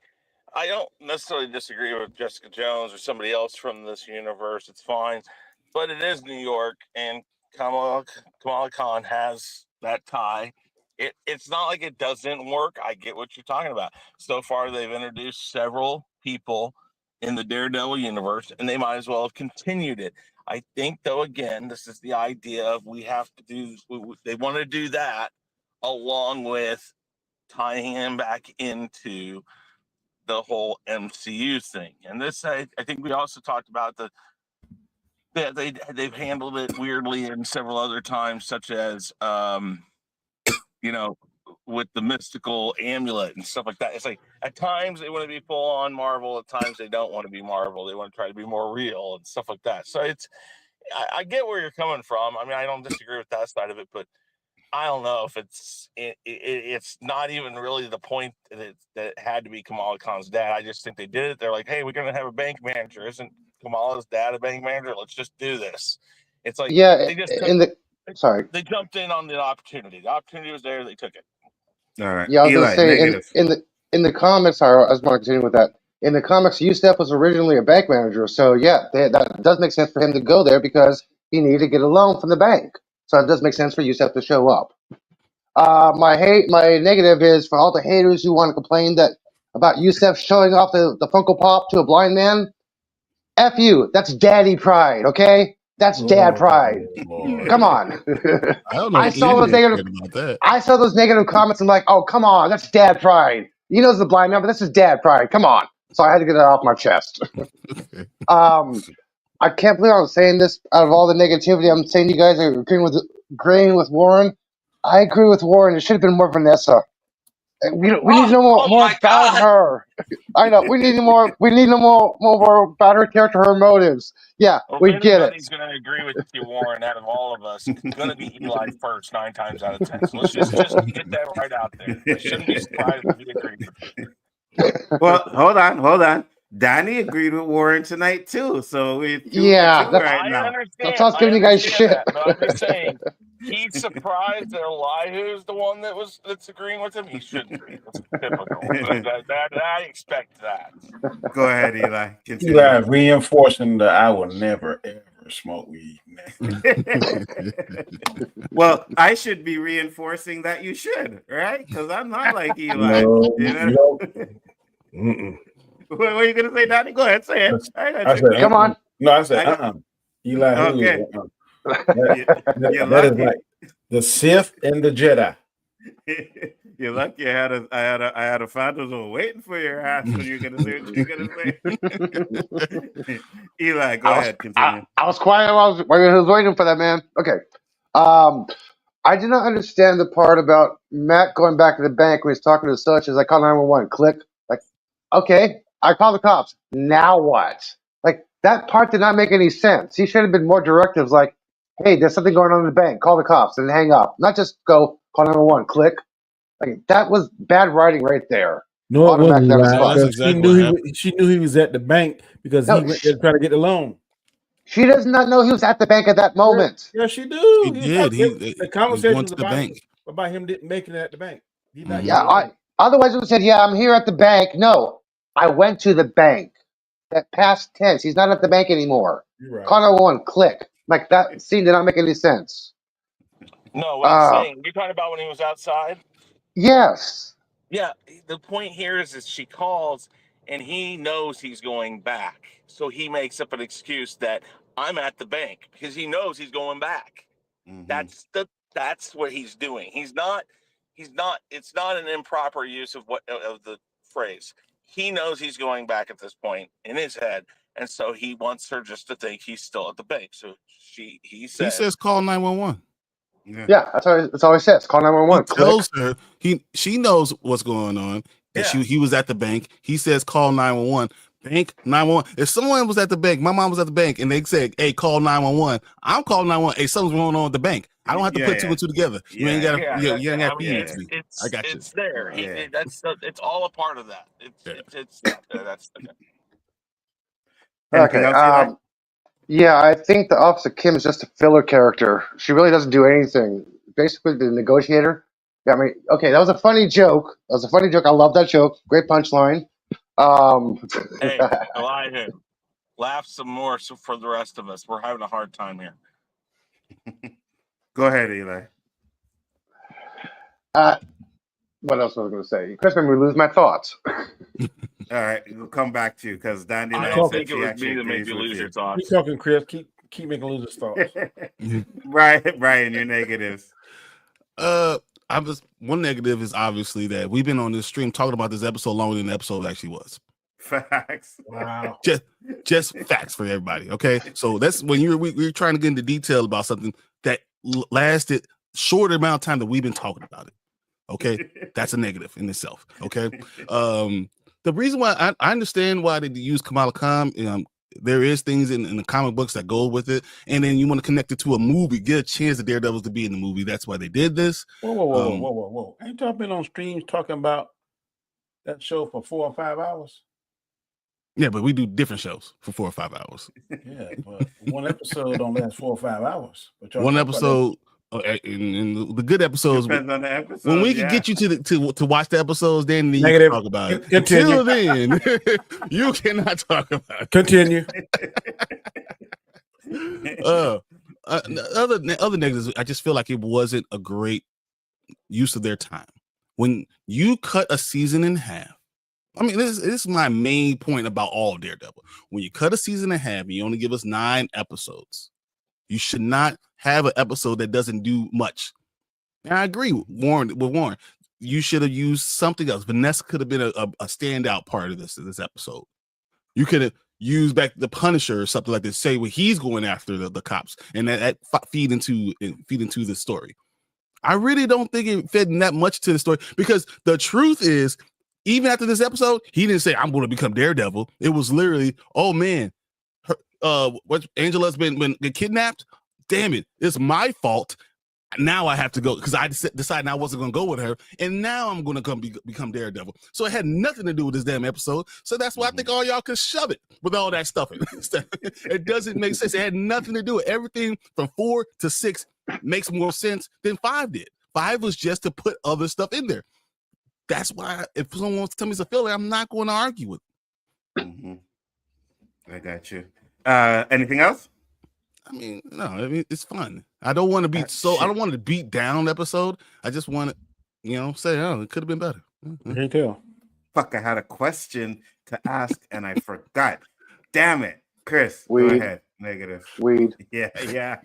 I don't necessarily disagree with Jessica Jones or somebody else from this universe. It's fine, but it is New York, and Kamala Khan has that tie. It's not like it doesn't work. I get what you're talking about. So far, they've introduced several people in the Daredevil universe, and they might as well have continued it. I think, though, again, this is the idea of they want to do that along with tying him back into the whole MCU thing. And this, I think we also talked about that they've handled it weirdly in several other times, such as with the mystical amulet and stuff like that. It's like at times they want to be full on Marvel, at times they don't want to be Marvel. They want to try to be more real and stuff like that. So I get where you're coming from. I mean, I don't disagree with that side of it, but I don't know if it's not even really the point that it had to be Kamala Khan's dad. I just think they did it. They're like, hey, we're going to have a bank manager. Isn't Kamala's dad a bank manager? Let's just do this. It's like they just they jumped in on the opportunity. The opportunity was there. They took it. All right. Yeah, I was Eli, going to say in the comics, I was going to continue with that. In the comics, Yusef was originally a bank manager, so yeah, that does make sense for him to go there because he needed to get a loan from the bank. So it does make sense for Yusef to show up. My negative is for all the haters who want to complain about Yusef showing off the Funko Pop to a blind man. F you, that's daddy pride, okay? That's dad pride. Come on. I don't know. I saw those negative comments and like, oh, come on, that's dad pride. He knows the blind man, but this is dad pride. Come on. So I had to get that off my chest. I can't believe I'm saying this out of all the negativity. I'm saying you guys are agreeing with Warren. I agree with Warren. It should have been more Vanessa. We need to know more about her. I know. We need to know more about her character, her motives. Yeah, we get it. He's going to agree with you, Warren. Out of all of us, it's going to be Eli first 9 times out of 10. So let's just get that right out there. I shouldn't be surprised if he agrees. Well, hold on. Danny agreed with Warren tonight too. So I understand. That's how I was giving you guys shit. That, but I'm just saying. He's surprised that Elihu's the one that's agreeing with him. He shouldn't be. That's typical. I expect that. Go ahead, Eli. Continue. Eli reinforcing that I will never ever smoke weed. Well, I should be reinforcing that you should, right? Because I'm not like Eli. No. What are you gonna say, Donnie? Go ahead, say it. I said, come on. No, I said, Eli. Okay. That is like the Sith and the Jedi. You're lucky I had a phantom waiting for your ass when you're gonna say what you're gonna say. Eli, go ahead, continue. I was quiet while I was waiting for that, man. Okay. I did not understand the part about Matt going back to the bank when he's talking to such as I call 911. Click. Like, okay, I call the cops. Now what? Like, That part did not make any sense. He should have been more directives like, hey, there's something going on in the bank. Call the cops and hang up. Not just go call 911, click. Like that was bad writing right there. No, it Automatic wasn't on the right. Well, that's spot. Because exactly what happened. she knew he was at the bank because he No, went there to try to get the loan. she does not know he was at the bank at that moment. Yeah, she do. He did. The He conversation went was to the bank. about him making it at the bank. He not Mhm. Yeah, otherwise it would have said, yeah, I'm here at the bank. No, I went to the bank. That past tense. He's not at the bank anymore. You're right. Call 911, click. Like that scene did not make any sense. No, what he's saying, you're talking about when he was outside? Yes. Yeah, the point here is she calls and he knows he's going back. So he makes up an excuse that I'm at the bank because he knows he's going back. Mhm. That's what he's doing. It's not an improper use of the phrase. He knows he's going back at this point in his head, and so he wants her just to think he's still at the bank. So he says call 911. Yeah, that's all he says. Call 911. He tells her she knows what's going on. That he was at the bank. He says call 911. Bank 911. If someone was at the bank, my mom was at the bank, and they said, "Hey, call 911." I'm calling 911. Hey, something's going on at the bank. I don't have to put two and two together. You ain't got to. You ain't got to feed it to me. I got you. It's there. It's all a part of that. That's okay. Anything else, Eli? Yeah, I think the Officer Kim is just a filler character. She really doesn't do anything. Basically, the negotiator. Yeah, I mean, okay, that was a funny joke. I love that joke. Great punchline. Hey, Elihu, laugh some more for the rest of us. We're having a hard time here. Go ahead, Eli. What else was I going to say? Chris made me lose my thoughts. All right, we'll come back to you because Dandy. I don't think it was me that made you lose your thoughts. Keep talking, Chris. Keep making lose his thoughts. Brian, your negatives. One negative is obviously that we've been on this stream talking about this episode longer than the episode actually was. Facts. Wow. Just facts for everybody. Okay, so that's when we're trying to get into detail about something that lasted shorter amount of time that we've been talking about it. Okay, that's a negative in itself. Okay, the reason why I understand why they use Kamala Khan. There is things in the comic books that go with it, and then you want to connect it to a movie, get a chance of Daredevils to be in the movie. That's why they did this. Whoa. Ain't y'all been on streams talking about that show for 4 or 5 hours? Yeah, but we do different shows for 4 or 5 hours. Yeah, but one episode don't last 4 or 5 hours. But one episode, in the good episodes, depends on the episode. When we can get you to watch the episodes, then you Negative. can talk about it. Continue. Until then, you cannot talk about it. Continue. Other negatives, I just feel like it wasn't a great use of their time. When you cut a season in half, I mean, this is my main point about all Daredevil. When you cut a season in half and you only give us 9 episodes, you should not have an episode that doesn't do much. And I agree with Warren. You should have used something else. Vanessa could have been a standout part of this episode. You could have used back the Punisher or something like this. Say when he's going after the cops, and that feed into the story. I really don't think it fed that much to the story because the truth is, even after this episode, he didn't say I'm going to become Daredevil. It was literally, oh man, Angela's been kidnapped. Damn it, it's my fault. Now I have to go because I decided I wasn't going to go with her, and now I'm going to become Daredevil. So it had nothing to do with this damn episode. So that's why I think all y'all could shove it with all that stuff. It doesn't make sense. It had nothing to do with everything from 4 to 6 makes more sense than 5 did. 5 was just to put other stuff in there. That's why if someone wants to tell me it's a filler, I'm not going to argue with it. Mm-hmm. I got you. Anything else? I mean, no. I mean, it's fun. I don't want to beat I don't want to beat down the episode. I just want to, say, oh, it could have been better. You can't tell. Fuck, I had a question to ask and I forgot. Damn it, Chris. Go ahead. Negative. Weed. Yeah.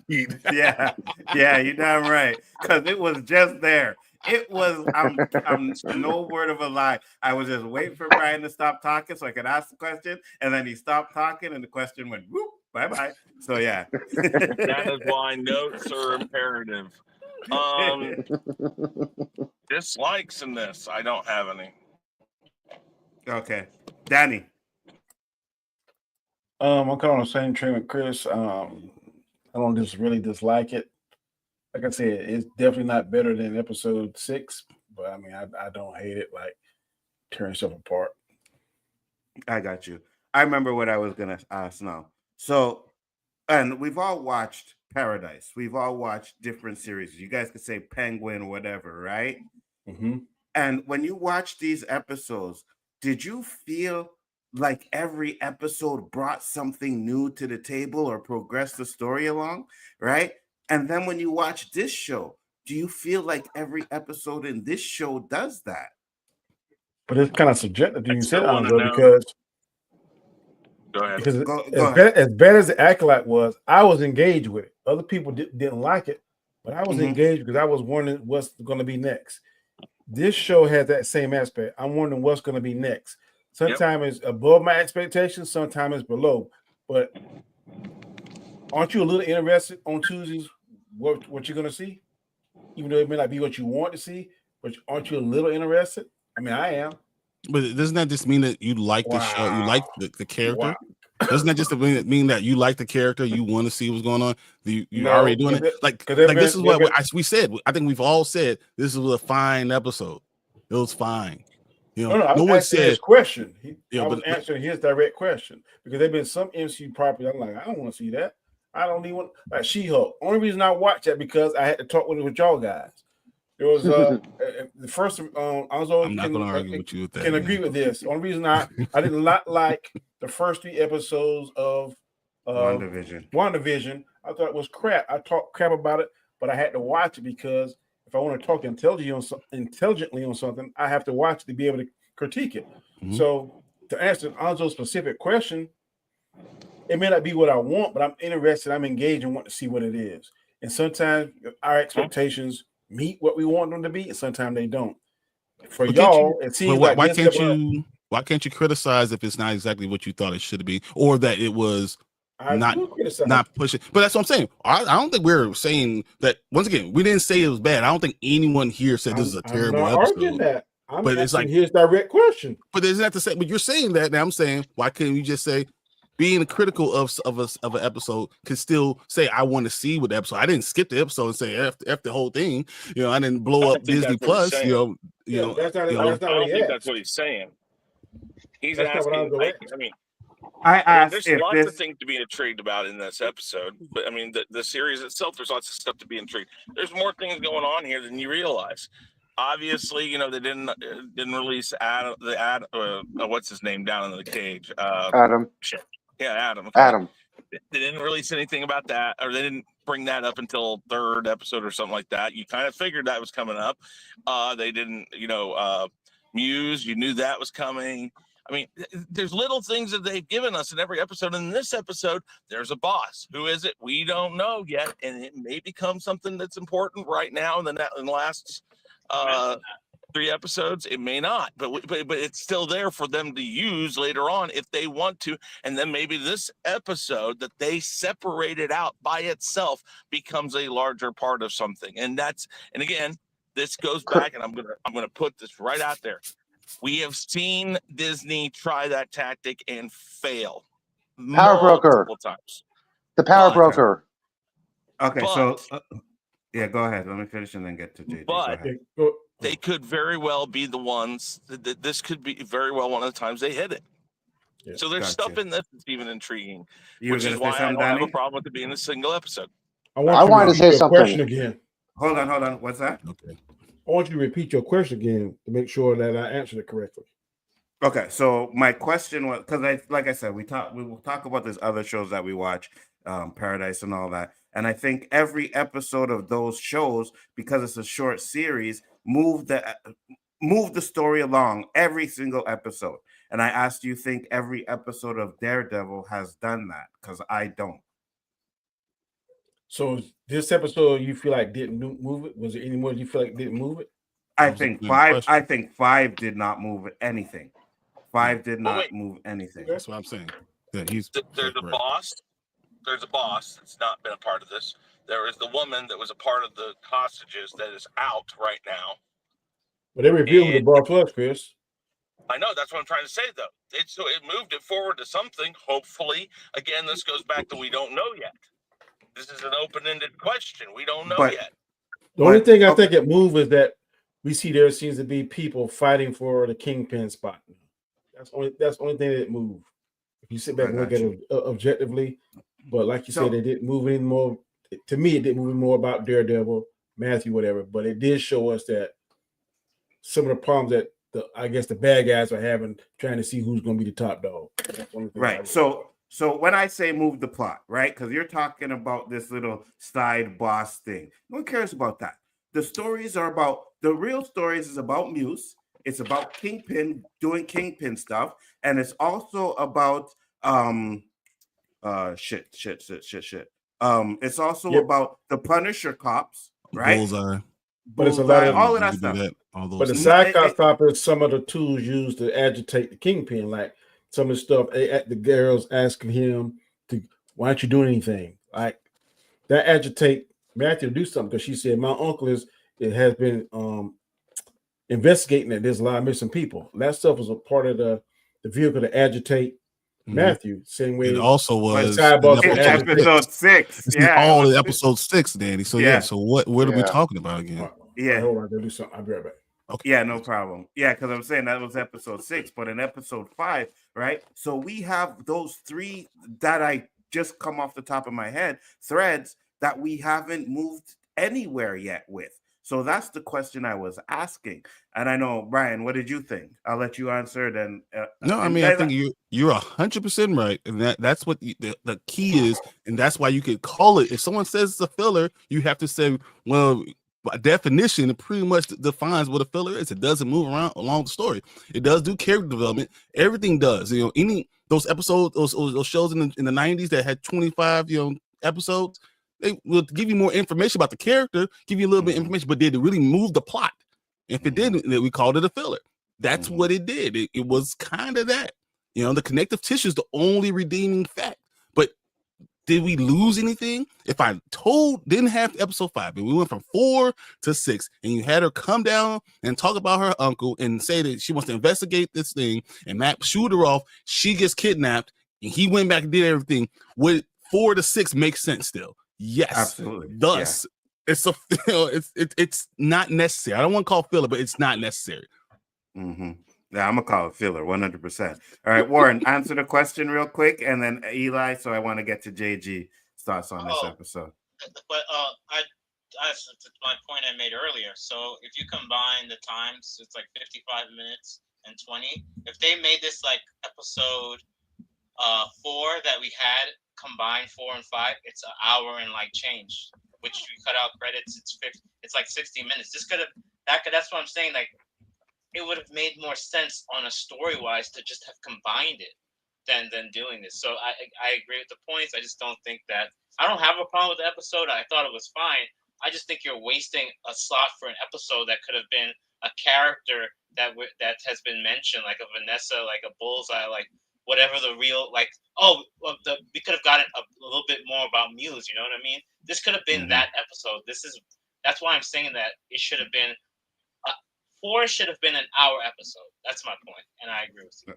You're damn right. Because it was just there. It was, I'm no word of a lie. I was just waiting for Brian to stop talking so I could ask the question, and then he stopped talking, and the question went, whoop, bye-bye. So, yeah. That is why notes are imperative. Dislikes in this, I don't have any. Okay. Danny. I'm kind of on the same train with Chris. I don't just really dislike it. Like I said, it's definitely not better than episode 6, but I mean, I don't hate it. Like tearing stuff apart. I got you. I remember what I was gonna ask now. So, and we've all watched Paradise. We've all watched different series. You guys could say Penguin, whatever, right? Mm-hmm. And when you watch these episodes, did you feel like every episode brought something new to the table or progressed the story along, right? And then when you watch this show, do you feel like every episode in this show does that? But it's kind of subjective. You said still wanna Anzo know. because Go ahead. as bad as the Acolyte was, I was engaged with it. Other people didn't like it, but I was engaged because I was wondering what's going to be next. This show has that same aspect. I'm wondering what's going to be next. Sometimes it's above my expectations, sometimes it's below. But aren't you a little interested on Tuesdays what you're going to see? Even though it may not be what you want to see, but aren't you a little interested? I mean, I am. But doesn't that just mean that you like the show? You like the character? Doesn't that just mean that you like the character? You want to see what's going on? You already doing it? Like this is what we said. I think we've all said this was a fine episode. It was fine. You know, no one said his question. I was but answering his direct question because there've been some MCU properties. I'm like, I don't want to see that. I don't even want like She-Hulk. Only reason I watched that because I had to talk with y'all guys. There was the first. Anzo I'm not going to argue with you with that. Can agree with this. Only reason I did not like the first 3 episodes of WandaVision. I thought it was crap. I talked crap about it, but I had to watch it because if I want to talk intelligently on something, I have to watch it to be able to critique it. Mm-hmm. So to answer Anzo's specific question, it may not be what I want, but I'm interested. I'm engaged and want to see what it is. And sometimes our expectations meet what we want them to be, and sometimes they don't. For y'all, it seems like why can't you criticize if it's not exactly what you thought it should be, or that it was not pushing? But that's what I'm saying. I don't think we're saying that. Once again, we didn't say it was bad. I don't think anyone here said this is a terrible episode. But it's like his direct question. But isn't that to say? But you're saying that, and I'm saying, why couldn't you just say? Being critical of an episode can still say I want to see what the episode. I didn't skip the episode and say F the whole thing. You know, I didn't blow up Disney Plus. I don't think that's what he's saying. He's asking. There's lots of things to be intrigued about in this episode, but I mean the series itself. There's lots of stuff to be intrigued. There's more things going on here than you realize. Obviously, you know they didn't release what's his name down in the cage. Adam. Shit. Yeah, Adam. Okay. Adam. They didn't release anything about that, or they didn't bring that up until 3rd episode or something like that. You kind of figured that was coming up. They didn't, Muse. You knew that was coming. I mean, there's little things that they've given us in every episode. In this episode, there's a boss. Who is it? We don't know yet, and it may become something that's important right now in the last 3 episodes. It may not, but it's still there for them to use later on if they want to. And then maybe this episode that they separated out by itself becomes a larger part of something. And again, this goes back, and I'm gonna put this right out there. We have seen Disney try that tactic and fail multiple times. The power broker. Okay, so go ahead. Let me finish and then get to JJ. But they could very well be the ones that this could be very well one of the times they hit it. Yeah, so there's stuff in this that's even intriguing, which is why I don't have a problem with it being a single episode. I wanted to say something again. Hold on. What's that? Okay. I want you to repeat your question again to make sure that I answered it correctly. Okay, so my question was because like I said, we will talk about these other shows that we watch, Paradise and all that. And I think every episode of those shows, because it's a short series, move the story along every single episode. And I asked, do you think every episode of Daredevil has done that? Because I don't. So this episode, you feel like didn't move it? Was there any more you feel like didn't move it? I think 5 did not move anything. 5 did not move anything. That's what I'm saying. Yeah, there's a boss. There's a boss that's not been a part of this. There is the woman that was a part of the hostages that is out right now. But they revealed who the boss was, Chris. I know, that's what I'm trying to say, though. So it moved it forward to something. Hopefully, again, this goes back to we don't know yet. This is an open-ended question. We don't know But yet. The only thing I okay. think it moved is that we see there seems to be people fighting for the kingpin spot. That's the only thing that moved. If you sit back and look at it objectively, but like you said, it didn't move any more. To me, it didn't move any more about Daredevil, Matthew, whatever. But it did show us that some of the problems that I guess the bad guys are having trying to see who's going to be the top dog. Right. So when I say move the plot, right? Because you're talking about this little side boss thing. No one cares about that. The stories are about the real stories is about Muse. It's about Kingpin doing Kingpin stuff, and it's also about shit. It's also about the Punisher cops, right? Bullseye. But it's a lot of all of that stuff. But the side cop is some of the tools used to agitate the Kingpin, like some of the stuff the girls asking him to, why aren't you doing anything? Like that agitate Matthew to do something because she said my uncle has been investigating that there's a lot of missing people. That stuff was a part of the vehicle to agitate Matthew. Same way it also was episode 6. It's yeah, all in episode 6, Danny. So so what are we talking about again? Yeah, hold on, I'll do something. I'll be right back. Okay. Yeah, no problem. Yeah, because I'm saying that was episode 6, but in episode 5, right? So we have those 3 that I just come off the top of my head threads that we haven't moved anywhere yet with. So that's the question I was asking. And I know, Brian, what did you think? I'll let you answer then. No, I mean, I think you're 100% right, and that's what the key is, and that's why you could call it. If someone says it's a filler, you have to say, well, by definition, it pretty much defines what a filler is. It doesn't move around along the story. It does do character development. Everything does. You know, any those episodes, those shows in the 90s that had 25 episodes, they will give you more information about the character, give you a little bit of information, but did it really move the plot? If it didn't, then we called it a filler. That's what it did. It was kind of that. You know, the connective tissue is the only redeeming fact. But did we lose anything? If I didn't have episode 5, and we went from 4 to 6, and you had her come down and talk about her uncle and say that she wants to investigate this thing, and Matt shoot her off, she gets kidnapped, and he went back and did everything. Would 4 to 6 make sense still? Yes, absolutely. Thus, it's it's not necessary. I don't want to call it filler, but it's not necessary. Yeah, I'm gonna call it filler 100%. All right, Warren, answer the question real quick, and then Eli. So I want to get to JG thoughts on this episode. But to my point I made earlier. So if you combine the times, it's like 55 minutes and 20. If they made this like episode 4 that we had combined 4 and 5, it's an hour and like change. Which you cut out credits, it's like 60 minutes. That's what I'm saying. Like, it would have made more sense on a story-wise to just have combined it than doing this. So I agree with the points. I just don't think that I don't have a problem with the episode. I thought it was fine. I just think you're wasting a slot for an episode that could have been a character that has been mentioned, like a Vanessa, like a Bullseye, like whatever the real we could have gotten a little bit more about Muse. You know what I mean? This could have been that episode. That's why I'm saying that it should have been 4 should have been an hour episode. That's my point, and I agree with you.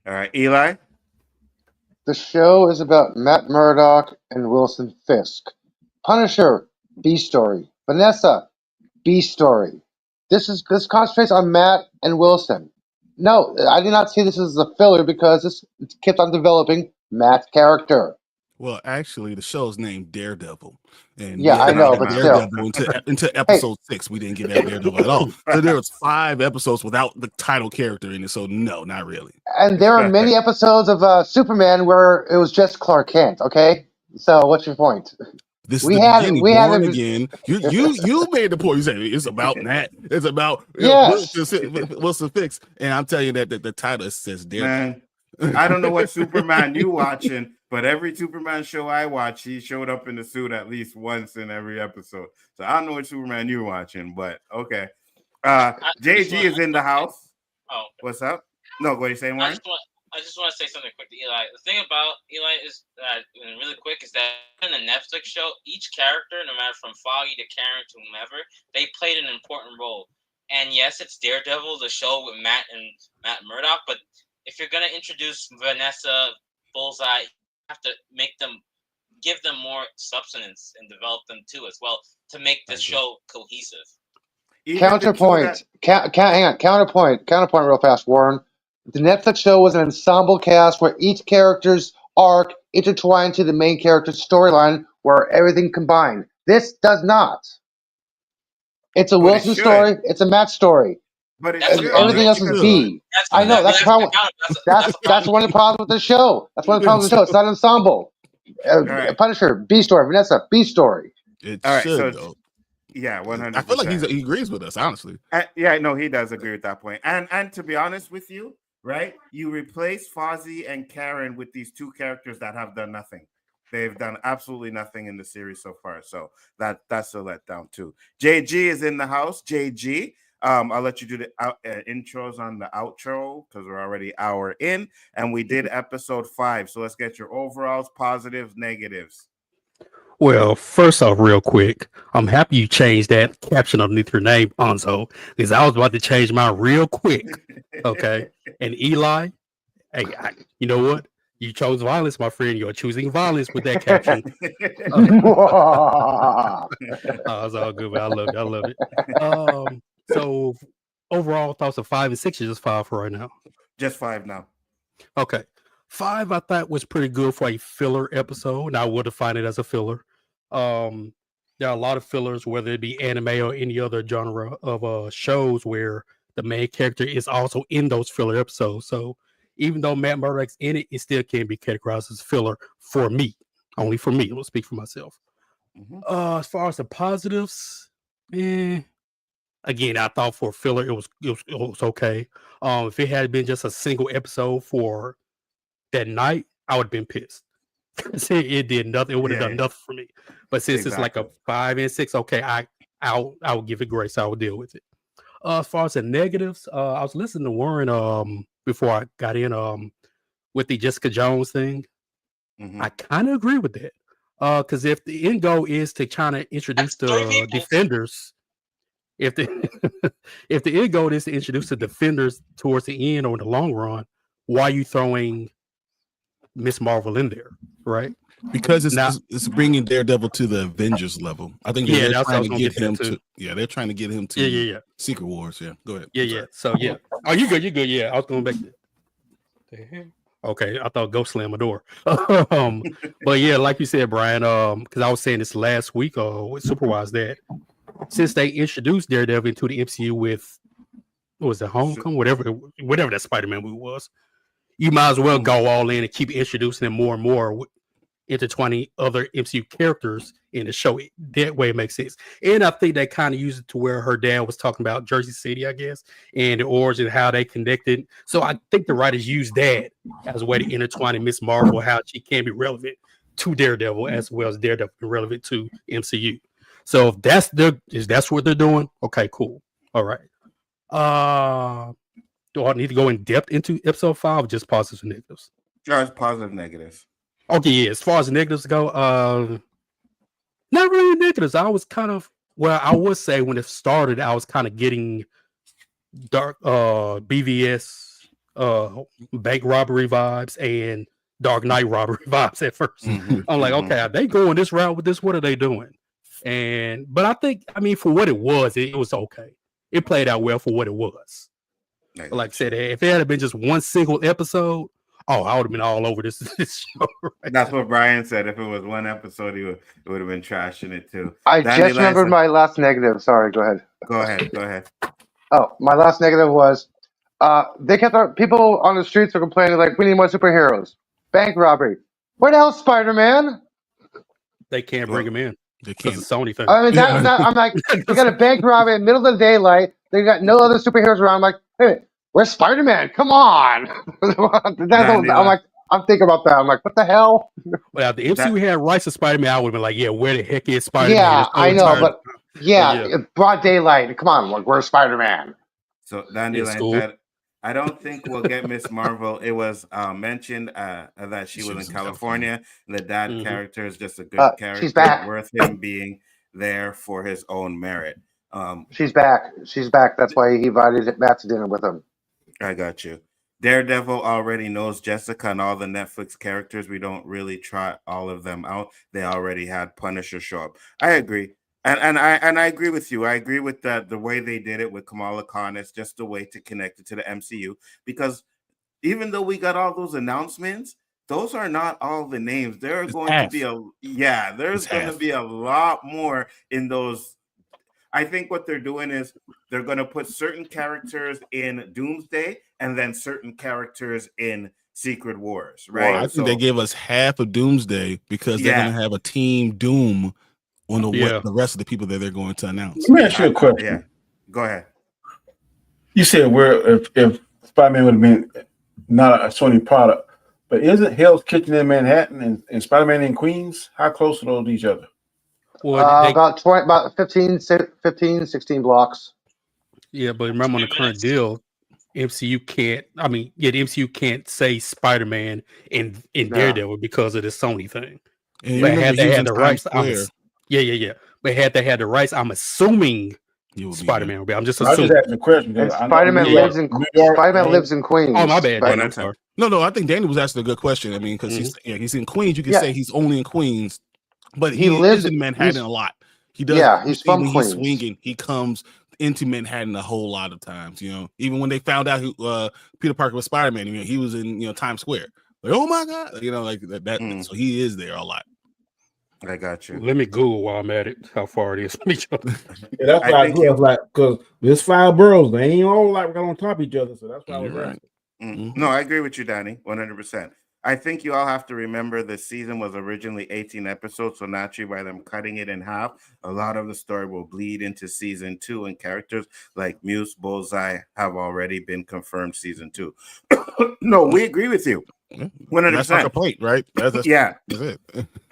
All right, Eli. The show is about Matt Murdock and Wilson Fisk. Punisher, B story. Vanessa, B story. This concentrates on Matt and Wilson. No, I did not see this as a filler because this kept on developing Matt's character. Well, actually, the show's named Daredevil, and yeah, I know, but Daredevil into episode 6, we didn't get that Daredevil at all. So there was 5 episodes without the title character in it. So no, not really. And there are many episodes of Superman where it was just Clark Kent. Okay, so what's your point? This is the beginning. Born again. You made the point. You said it's about Matt. It's about Wilson Fisk, and I'm telling you that the title says Daredevil. Man, I don't know what Superman you watching, but every Superman show I watch, he showed up in the suit at least once in every episode. So I don't know what Superman you're watching, but okay. JG is in the house. Oh, what's up? No, what are you saying, Warren? I just want to say something quick to Eli. The thing about Eli is that, really quick, is that in the Netflix show, each character, no matter from Foggy to Karen to whomever, they played an important role. And yes, it's Daredevil, the show with Matt Murdock. But if you're gonna introduce Vanessa, Bullseye, you have to give them more substance and develop them too as well to make this show cohesive. Counterpoint. Hang on. Counterpoint real fast, Warren. The Netflix show was an ensemble cast where each character's arc intertwined to the main character's storyline where everything combined. This does not. It's a Wilson story. It's a Matt story. But everything else is B. I know that's the problem. That's one of the problems with the show. That's one of the problems with the show. It's not an ensemble. Punisher, B story. Vanessa, B story. It All right, should, so though. Yeah, 100%. I feel like he agrees with us, honestly. Yeah, no, he does agree with that point. And to be honest with you, right? You replace Fozzie and Karen with these two characters that have done nothing. They've done absolutely nothing in the series so far. So that's a letdown too. JG is in the house. JG, I'll let you do the intros on the outro because we're already hour in, and we did episode 5. So let's get your overalls, positives, negatives. Well, first off, real quick, I'm happy you changed that caption underneath your name, Nzo, because I was about to change mine real quick. Okay. And Eli, hey, you know what? You chose violence, my friend. You're choosing violence with that caption. It's all good, but I love it. So overall thoughts of 5 and 6 is just 5 for right now. Just 5 now. Okay. 5 I thought was pretty good for a filler episode, and I would define it as a filler. There are a lot of fillers, whether it be anime or any other genre of shows where the main character is also in those filler episodes. So even though Matt Murdock's in it, it still can be categorized as filler for me. Only for me. I'll speak for myself. As far as the positives, again, I thought for filler it was okay. If it had been just a single episode for that night, I would have been pissed. It did nothing. It would have done nothing for me. But since it's like a 5 and 6, okay, I will give it grace. I will deal with it. As far as the negatives, I was listening to Warren before I got in with the Jessica Jones thing. I kind of agree with that. Because if the end goal is to try to introduce the defenders, if the end goal is to introduce the defenders towards the end or in the long run, why are you throwing Miss Marvel in there, right? Because it's bringing Daredevil to the Avengers level. I think they're trying to get him to. Yeah, they're trying to get him to. Secret Wars. Yeah, go ahead. Yeah. So yeah. Oh, you good? You good? Yeah, I was going back to. Okay, I thought Ghost slammed my door. But yeah, like you said, Brian. Because I was saying this last week with Superwise that since they introduced Daredevil into the MCU with what was it, Homecoming, whatever that Spider-Man movie was. You might as well go all in and keep introducing them more and more, intertwining other MCU characters in the show. That way it makes sense. And I think they kind of used it to where her dad was talking about Jersey City, I guess, and the origin, how they connected. So I think the writers used that as a way to intertwine Miss Marvel, how she can be relevant to Daredevil as well as Daredevil be relevant to MCU. So if that's what they're doing, okay, cool. All right. Do I need to go in depth into episode 5 or just positives and negatives? Just positive, negatives. Okay, yeah. As far as the negatives go, not really negatives. I was kind of I would say when it started, I was kind of getting dark BVS bank robbery vibes and Dark Knight robbery vibes at first. I'm like, okay, are they going this route with this? What are they doing? But I think, for what it was okay. It played out well for what it was. Like I said, if it had been just one single episode, I would have been all over this show. Right? That's what Brian said. If it was one episode, it would have been trashing it too. I just remembered my last negative. Sorry, go ahead. Go ahead. Oh, my last negative was they kept people on the streets were complaining like, we need more superheroes. Bank robbery. Where the hell's Spider-Man? They can't bring him in. They can't. It's a Sony thing. I'm like, they got a bank robbery in the middle of the daylight. They got no other superheroes around. I'm like, hey, where's Spider-Man? Come on. I'm thinking about that. I'm like, what the hell? Well, if the MCU had rights to Spider-Man, I would have been like, yeah, where the heck is Spider-Man? Yeah, I know, but broad daylight. Come on, like, where's Spider-Man? So Dandelion said, I don't think we'll get Miss Marvel. It was mentioned that she was in California. That character is just a good character, worth him being there for his own merit. She's back. She's back. That's why he invited Matt to dinner with him. I got you. Daredevil already knows Jessica and all the Netflix characters. We don't really try all of them out. They already had Punisher show up. I agree. And I agree with you. I agree with the way they did it with Kamala Khan. It's just a way to connect it to the MCU, because even though we got all those announcements, those are not all the names. There are going to be there's going to be a lot more in those. I think what they're doing is they're going to put certain characters in Doomsday and then certain characters in Secret Wars, right? I think they gave us half of Doomsday because they're going to have a Team Doom on the rest of the people that they're going to announce. Let me ask you a question. Yeah, go ahead. You said if Spider-Man would have been not a Sony product, but isn't Hell's Kitchen in Manhattan and Spider-Man in Queens? How close are those to each other? Well, about 15, 16 blocks. Yeah, but remember on the current deal, MCU can't. I mean, the MCU can't say Spider-Man in Daredevil because of the Sony thing. And but had they had the rights, But had they had the rights, I'm assuming Spider-Man would be. I'm just assuming. I just asking a question. And Spider-Man lives in Queens. Oh, my bad. I'm sorry. No. I think Danny was asking a good question. I mean, because he's in Queens. You can say he's only in Queens, but he lives in Manhattan a lot. He does. Yeah, he's from when Queens. He's swinging. He comes into Manhattan a whole lot of times. You know, even when they found out who Peter Parker was Spider-Man, you know, he was in Times Square. Like, oh my God, you know, like that. So he is there a lot. I got you. Let me Google while I'm at it. How far it is from each other. Yeah, that's why I was like, because there's 5 boroughs, they ain't all like on top of each other. So that's why I was right. No, I agree with you, Danny, 100%. I think you all have to remember the season was originally 18 episodes, so naturally by them cutting it in half, a lot of the story will bleed into season 2, and characters like Muse, Bullseye have already been confirmed season 2. No, we agree with you. 100%. That's not a complaint, right? That's it.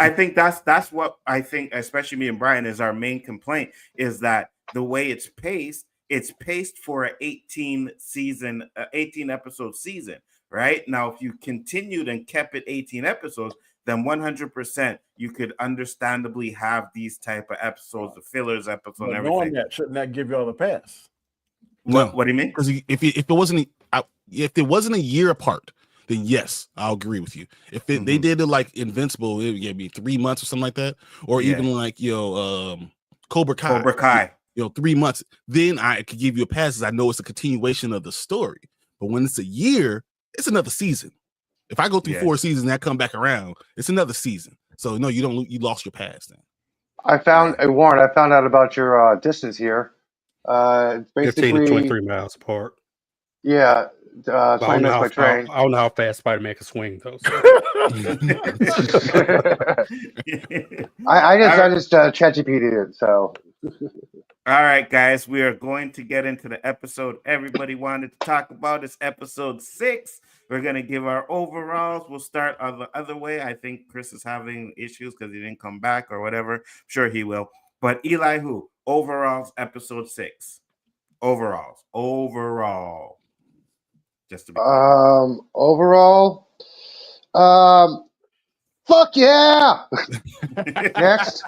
I think that's what I think, especially me and Brian, is our main complaint, is that the way it's paced for an 18 episode season. Right now, if you continued and kept it 18 episodes, then 100% you could understandably have these type of episodes, the fillers episodes, and everything. Knowing that, shouldn't that give you all the pass? No. What do you mean? Because if it wasn't a year apart, then yes, I'll agree with you. If they did it like Invincible, it would be 3 months or something like that, or even like Cobra Kai, 3 months, then I could give you a pass, as I know it's a continuation of the story. But when it's a year, it's another season. If I go through 4 seasons and I come back around, it's another season. So no, you lost your pass then. Warren, I found out about your distance here. Basically 15 to 23 miles apart. Yeah, 20 minutes by train. I don't know how fast Spider-Man can swing though. So. I just ChatGPT'd it, so. All right, guys, we are going to get into the episode everybody wanted to talk about. It's episode 6. We're going to give our overalls. We'll start on the other way. I think Chris is having issues because he didn't come back or whatever. Sure, he will. But Elihu, overalls, episode 6. Overall. Just to be clear. Overall, fuck yeah! Next.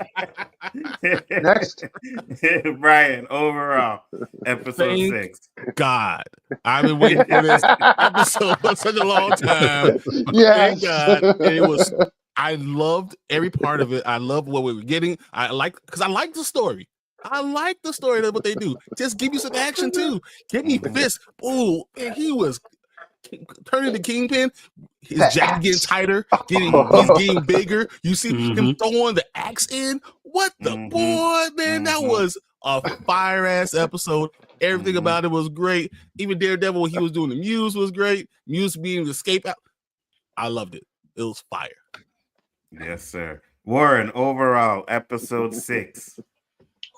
Brian, overall, episode 6. God, I've been waiting for this episode for such a long time. Yes. Thank God. I loved every part of it. I loved what we were getting. Because I like the story. I like the story of what they do. Just give you some action too. Give me fists. Ooh, and he was turning the Kingpin. His jacket getting tighter, he's getting bigger. You see him throwing the axe in. What the boy, man? That was a fire ass episode. Everything about it was great. Even Daredevil, when he was doing the Muse, was great. Muse being the escape out. I loved it. It was fire. Yes, sir. Warren, overall, episode 6.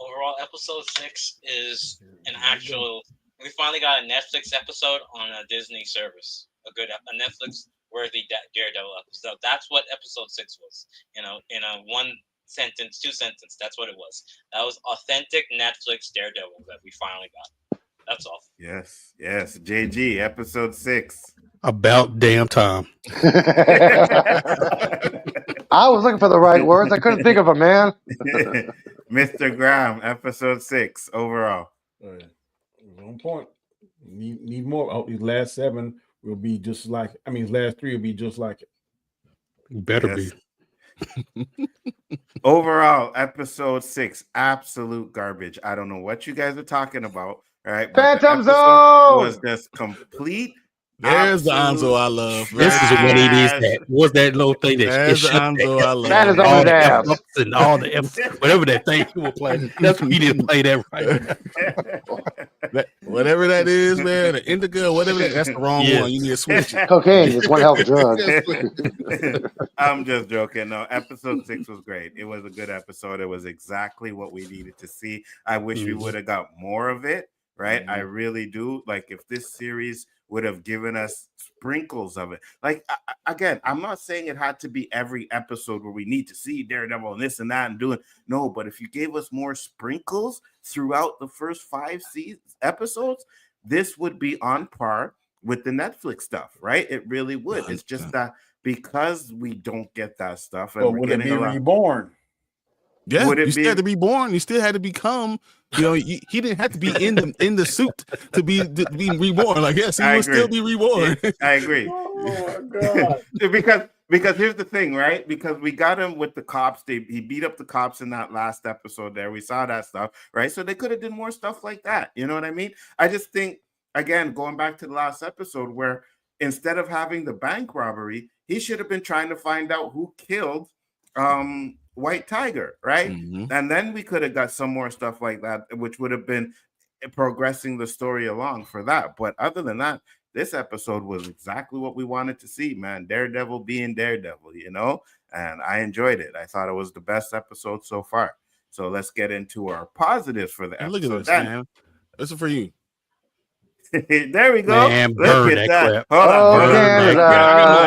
Overall, episode 6 is an actual. We finally got a Netflix episode on a Disney service. A Netflix worthy Daredevil episode. That's what episode 6 was. In a 1 sentence, 2 sentence. That's what it was. That was authentic Netflix Daredevil that we finally got. That's all. Yes. JG, episode 6. About damn time. I was looking for the right words. I couldn't think of a man. Mr. Graham, episode 6 overall. On point. Need more. I hope these last 7 will be just like. I mean, his last 3 will be just like it. Better be. Overall, episode 6, absolute garbage. I don't know what you guys are talking about. All right, Phantom Zone was just complete. There's the Nzo I love. This is what he needs. That what's that little thing that There's the Nzo I love. That is on all his the ass. F-ups and all the F, whatever that thing he will play. That's what he need to play that right. Whatever that is, man, the indica, whatever that's the wrong one. You need to switch it. Cocaine is one hell of a drug. I'm just joking. No, episode 6 was great. It was a good episode. It was exactly what we needed to see. I wish we would have got more of it, right? I really do. Like, if this series would have given us sprinkles of it. Like, again, I'm not saying it had to be every episode where we need to see Daredevil and this and that and doing. No, but if you gave us more sprinkles throughout the first 5 episodes, this would be on par with the Netflix stuff, right? It really would. It's just that because we don't get that stuff, and we're would it getting be reborn? Yeah, Would it you still had to be born. You still had to become. You know, he didn't have to be in the suit to be reborn. Like, yes, he would still be reborn. I agree. Oh my god! because here's the thing, right? Because we got him with the cops. He beat up the cops in that last episode. There, we saw that stuff, right? So they could have done more stuff like that. You know what I mean? I just think, again, going back to the last episode, where instead of having the bank robbery, he should have been trying to find out who killed White Tiger, right? And then we could have got some more stuff like that, which would have been progressing the story along for that. But other than that, this episode was exactly what we wanted to see, man. Daredevil being Daredevil, you know, and I enjoyed it. I thought it was the best episode so far. So let's get into our positives for the episode. Look at this, man. This is for you. There we go. Man, Look at that. Hold on.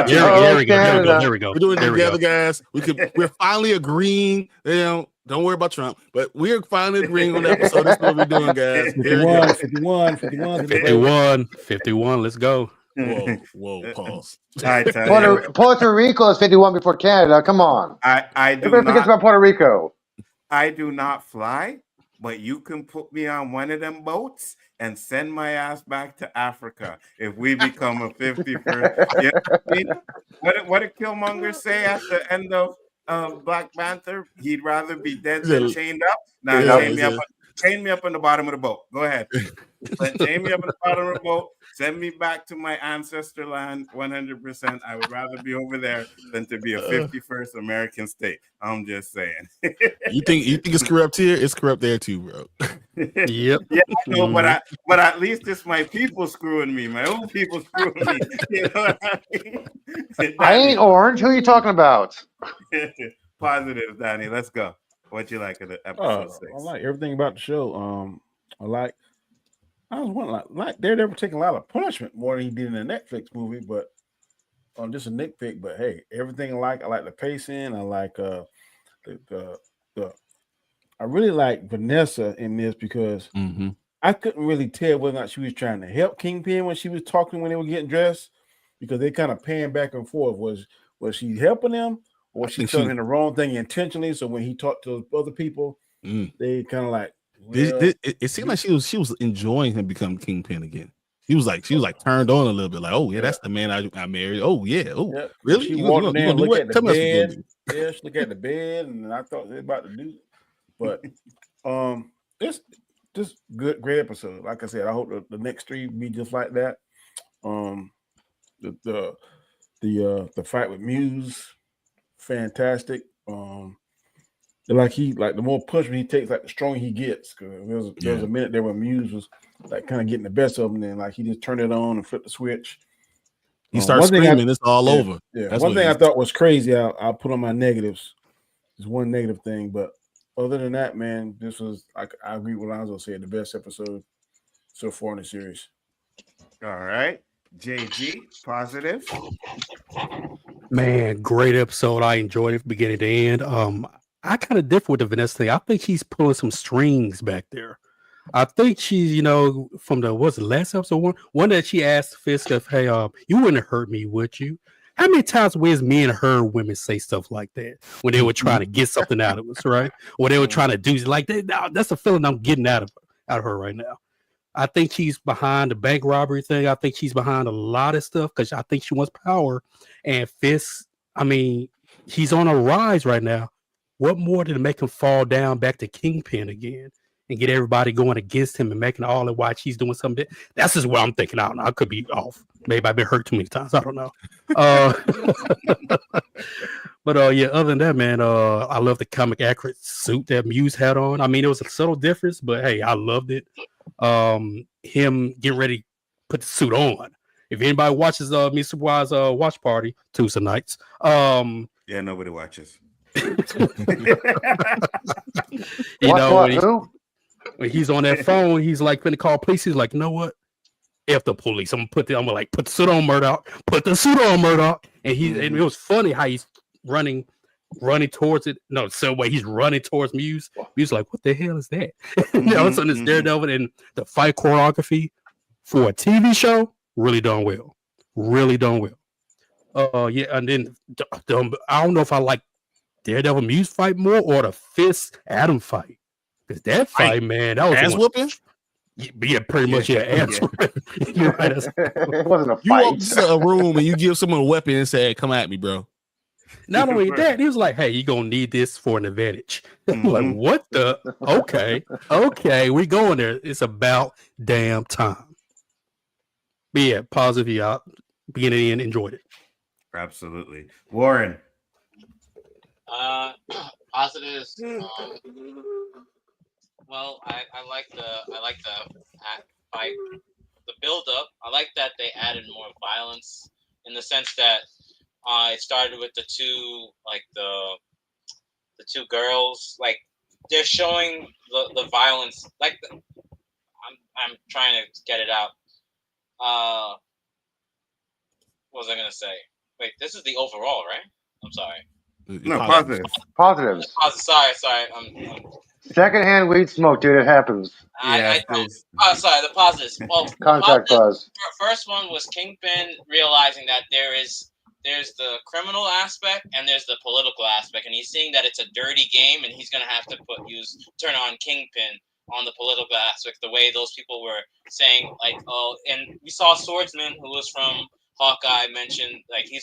There we go. We're doing it together, guys. We're finally agreeing. You know, don't worry about Trump, but we're finally agreeing on the episode. That's what we're doing, guys. 51. Let's go. Whoa, pause. Puerto Rico is 51 before Canada. Come on. Everybody forgets about Puerto Rico. I do not fly, but you can put me on one of them boats and send my ass back to Africa if we become a 51st. You know what I mean? What did Killmonger say at the end of Black Panther? He'd rather be dead than chained up. Now chain me up on the bottom of the boat. Go ahead. Chain me up on the bottom of the boat. Send me back to my ancestor land 100%. I would rather be over there than to be a 51st American state. I'm just saying. You think it's corrupt here? It's corrupt there too, bro. Yep. Yeah, I know, but at least it's my people screwing me. My own people screwing me. You know what I mean? I ain't orange. Who are you talking about? Positive, Danny. Let's go. What you like of the episode 6? I like everything about the show. I was wondering, like Daredevil taking a lot of punishment more than he did in the Netflix movie, but just a nitpick. But hey, everything I like the pacing. I like I really like Vanessa in this because I couldn't really tell whether or not she was trying to help Kingpin when she was talking when they were getting dressed, because they kind of pan back and forth. Was she helping them, or was she telling him the wrong thing intentionally? So when he talked to other people, they kind of like. It seemed like she was enjoying him become Kingpin again. She was like turned on a little bit, like, oh yeah, that's the man I married. Oh yeah, really? She walked in there and looked at the bed. Yeah, she looked at the bed, and I thought they were about to do it. But it's just great episode. Like I said, I hope the next 3 be just like that. The fight with Muse, fantastic. The more punishment he takes, like the stronger he gets. Because there was a minute there when Muse was like kind of getting the best of him, and then like he just turned it on and flipped the switch. He starts screaming, it's all over. Yeah, that's one thing I thought was crazy. I'll put on my negatives. There's one negative thing, but other than that, man, this was I agree with Lonzo said, the best episode so far in the series. All right, JG, positive. Man, great episode. I enjoyed it from beginning to end. I kind of differ with the Vanessa thing. I think she's pulling some strings back there. I think she's, from the last episode one that she asked Fisk if, hey, you wouldn't hurt me, would you? How many times was me and her women say stuff like that when they were trying to get something out of us, right? Or they were trying to do like that. That's a feeling I'm getting out of her right now. I think she's behind the bank robbery thing. I think she's behind a lot of stuff because I think she wants power. And Fisk, I mean, he's on a rise right now. What more to make him fall down back to Kingpin again and get everybody going against him and making all the watch he's doing something? That's just what I'm thinking. I don't know. I could be off. Maybe I've been hurt too many times. I don't know. But yeah, other than that, man, I love the comic accurate suit that Muse had on. I mean, it was a subtle difference, but hey, I loved it. Him getting ready to put the suit on. If anybody watches Mr. Wise watch party Tuesday nights, yeah, nobody watches. When he's on that phone, he's like, when they call police, he's like, you know what? F the police. I'm gonna put the suit on Murdoch. Put the suit on Murdoch. And and it was funny how he's running towards it. No, so way he's running towards Muse. Muse like, what the hell is that? It's on this Daredevil, and the fight choreography for a TV show really done well. Really done well. Yeah, and then I don't know if I like Daredevil Muse fight more or the Fisk Adam fight. Because that fight, man, that was ass whooping. Yeah, pretty much. Yeah, ass whooping. You're right. It wasn't a fight. You walk into a room and you give someone a weapon and say, hey, "Come at me, bro." Not only that, he was like, "Hey, you're gonna need this for an advantage." Like, what the? Okay, we going there. It's about damn time. But yeah, positive out. Beginning and enjoyed it. Absolutely, Warren. Positives. Well, I like the fight, the build up. I like that they added more violence in the sense that it started with the two two girls. Like they're showing the violence. Like I'm trying to get it out. What was I gonna say? Wait, this is the overall, right? I'm sorry. No, positives. Positives. Sorry. Secondhand weed smoke, dude. It happens. Sorry, the positives. Well, Contact buzz. First one was Kingpin realizing that there's the criminal aspect and there's the political aspect, and he's seeing that it's a dirty game, and he's gonna have to turn on Kingpin on the political aspect. The way those people were saying, like, oh, and we saw Swordsman, who was from Hawkeye, mentioned like he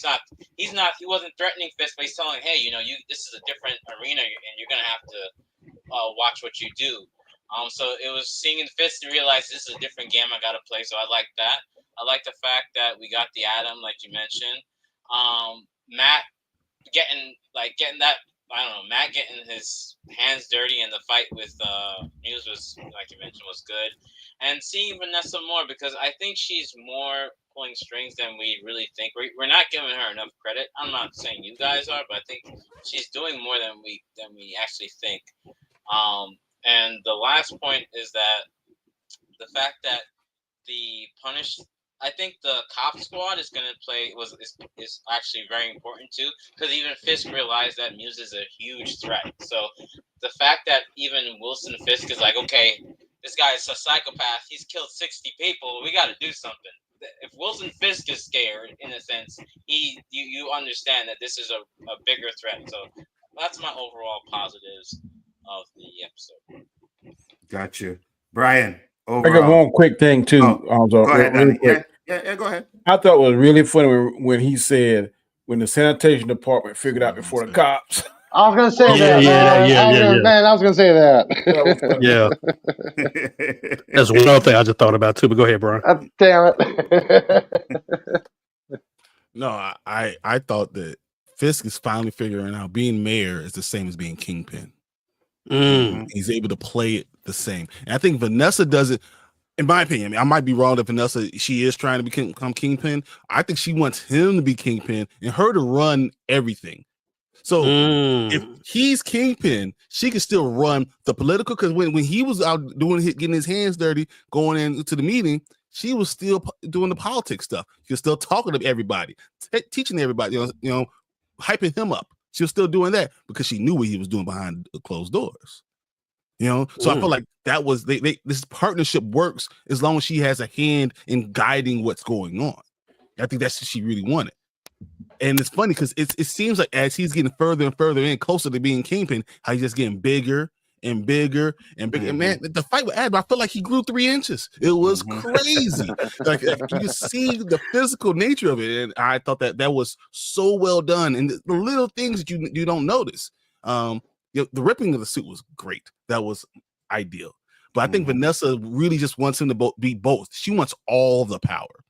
wasn't threatening Fisk, but he's telling, hey, this is a different arena, and you're gonna have to watch what you do. So it was seeing Fisk to realize this is a different game I gotta play. So I like that. I like the fact that we got the Atom, like you mentioned. Matt getting that. I don't know. Matt getting his hands dirty in the fight with Muse was, like you mentioned, was good. And seeing Vanessa more, because I think she's more pulling strings than we really think. We're not giving her enough credit. I'm not saying you guys are, but I think she's doing more than we actually think. And the last point is that the fact that the I think the cop squad is going to play is actually very important too, because even Fisk realized that Muse is a huge threat. So the fact that even Wilson Fisk is like, okay, this guy is a psychopath. He's killed 60 people. We got to do something. If Wilson Fisk is scared, in a sense, you understand that this is a bigger threat. So that's my overall positives of the episode. Got you, Brian. Overall. I got one quick thing too. Go ahead, really quick. Yeah, go ahead. I thought it was really funny when he said when the sanitation department figured out before the cops. I was gonna say that. Man, I was gonna say that. Yeah. That's one other thing I just thought about too. But go ahead, Brian. Damn it. No, I thought that Fisk is finally figuring out being mayor is the same as being Kingpin. He's able to play it the same. And I think Vanessa does it, in my opinion. I might be wrong that Vanessa, she is trying to become Kingpin. I think she wants him to be Kingpin and her to run everything. So if he's Kingpin, she can still run the political, because when he was out getting his hands dirty, going into the meeting, she was still doing the politics stuff. She was still talking to everybody, teaching everybody, hyping him up. She was still doing that because she knew what he was doing behind the closed doors. So I feel like that was this partnership works as long as she has a hand in guiding what's going on. I think that's what she really wanted. And it's funny because it seems like as he's getting further and further in, closer to being Kingpin, how he's just getting bigger and bigger and bigger. And man, the fight with Adam, I felt like he grew 3 inches. It was crazy. like you can see the physical nature of it, and I thought that was so well done. And the little things that you don't notice. The ripping of the suit was great. That was ideal. But I think Vanessa really just wants him to be both. She wants all the power.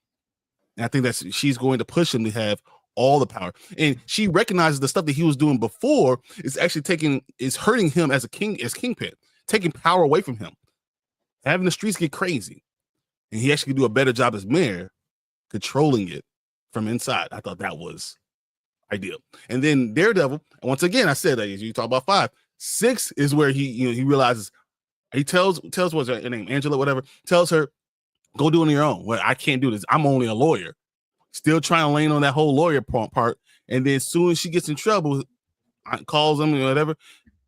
And I think she's going to push him to have all the power. And she recognizes the stuff that he was doing before is actually hurting him as Kingpin, taking power away from him, having the streets get crazy. And he actually could do a better job as mayor, controlling it from inside. I thought that was ideal. And then Daredevil, once again, I said that you talk about 5. 6 is where he realizes, he tells what's her name, Angela, whatever, tells her, go do it on your own. Well, I can't do this. I'm only a lawyer. Still trying to lean on that whole lawyer part. And then as soon as she gets in trouble, calls him or whatever,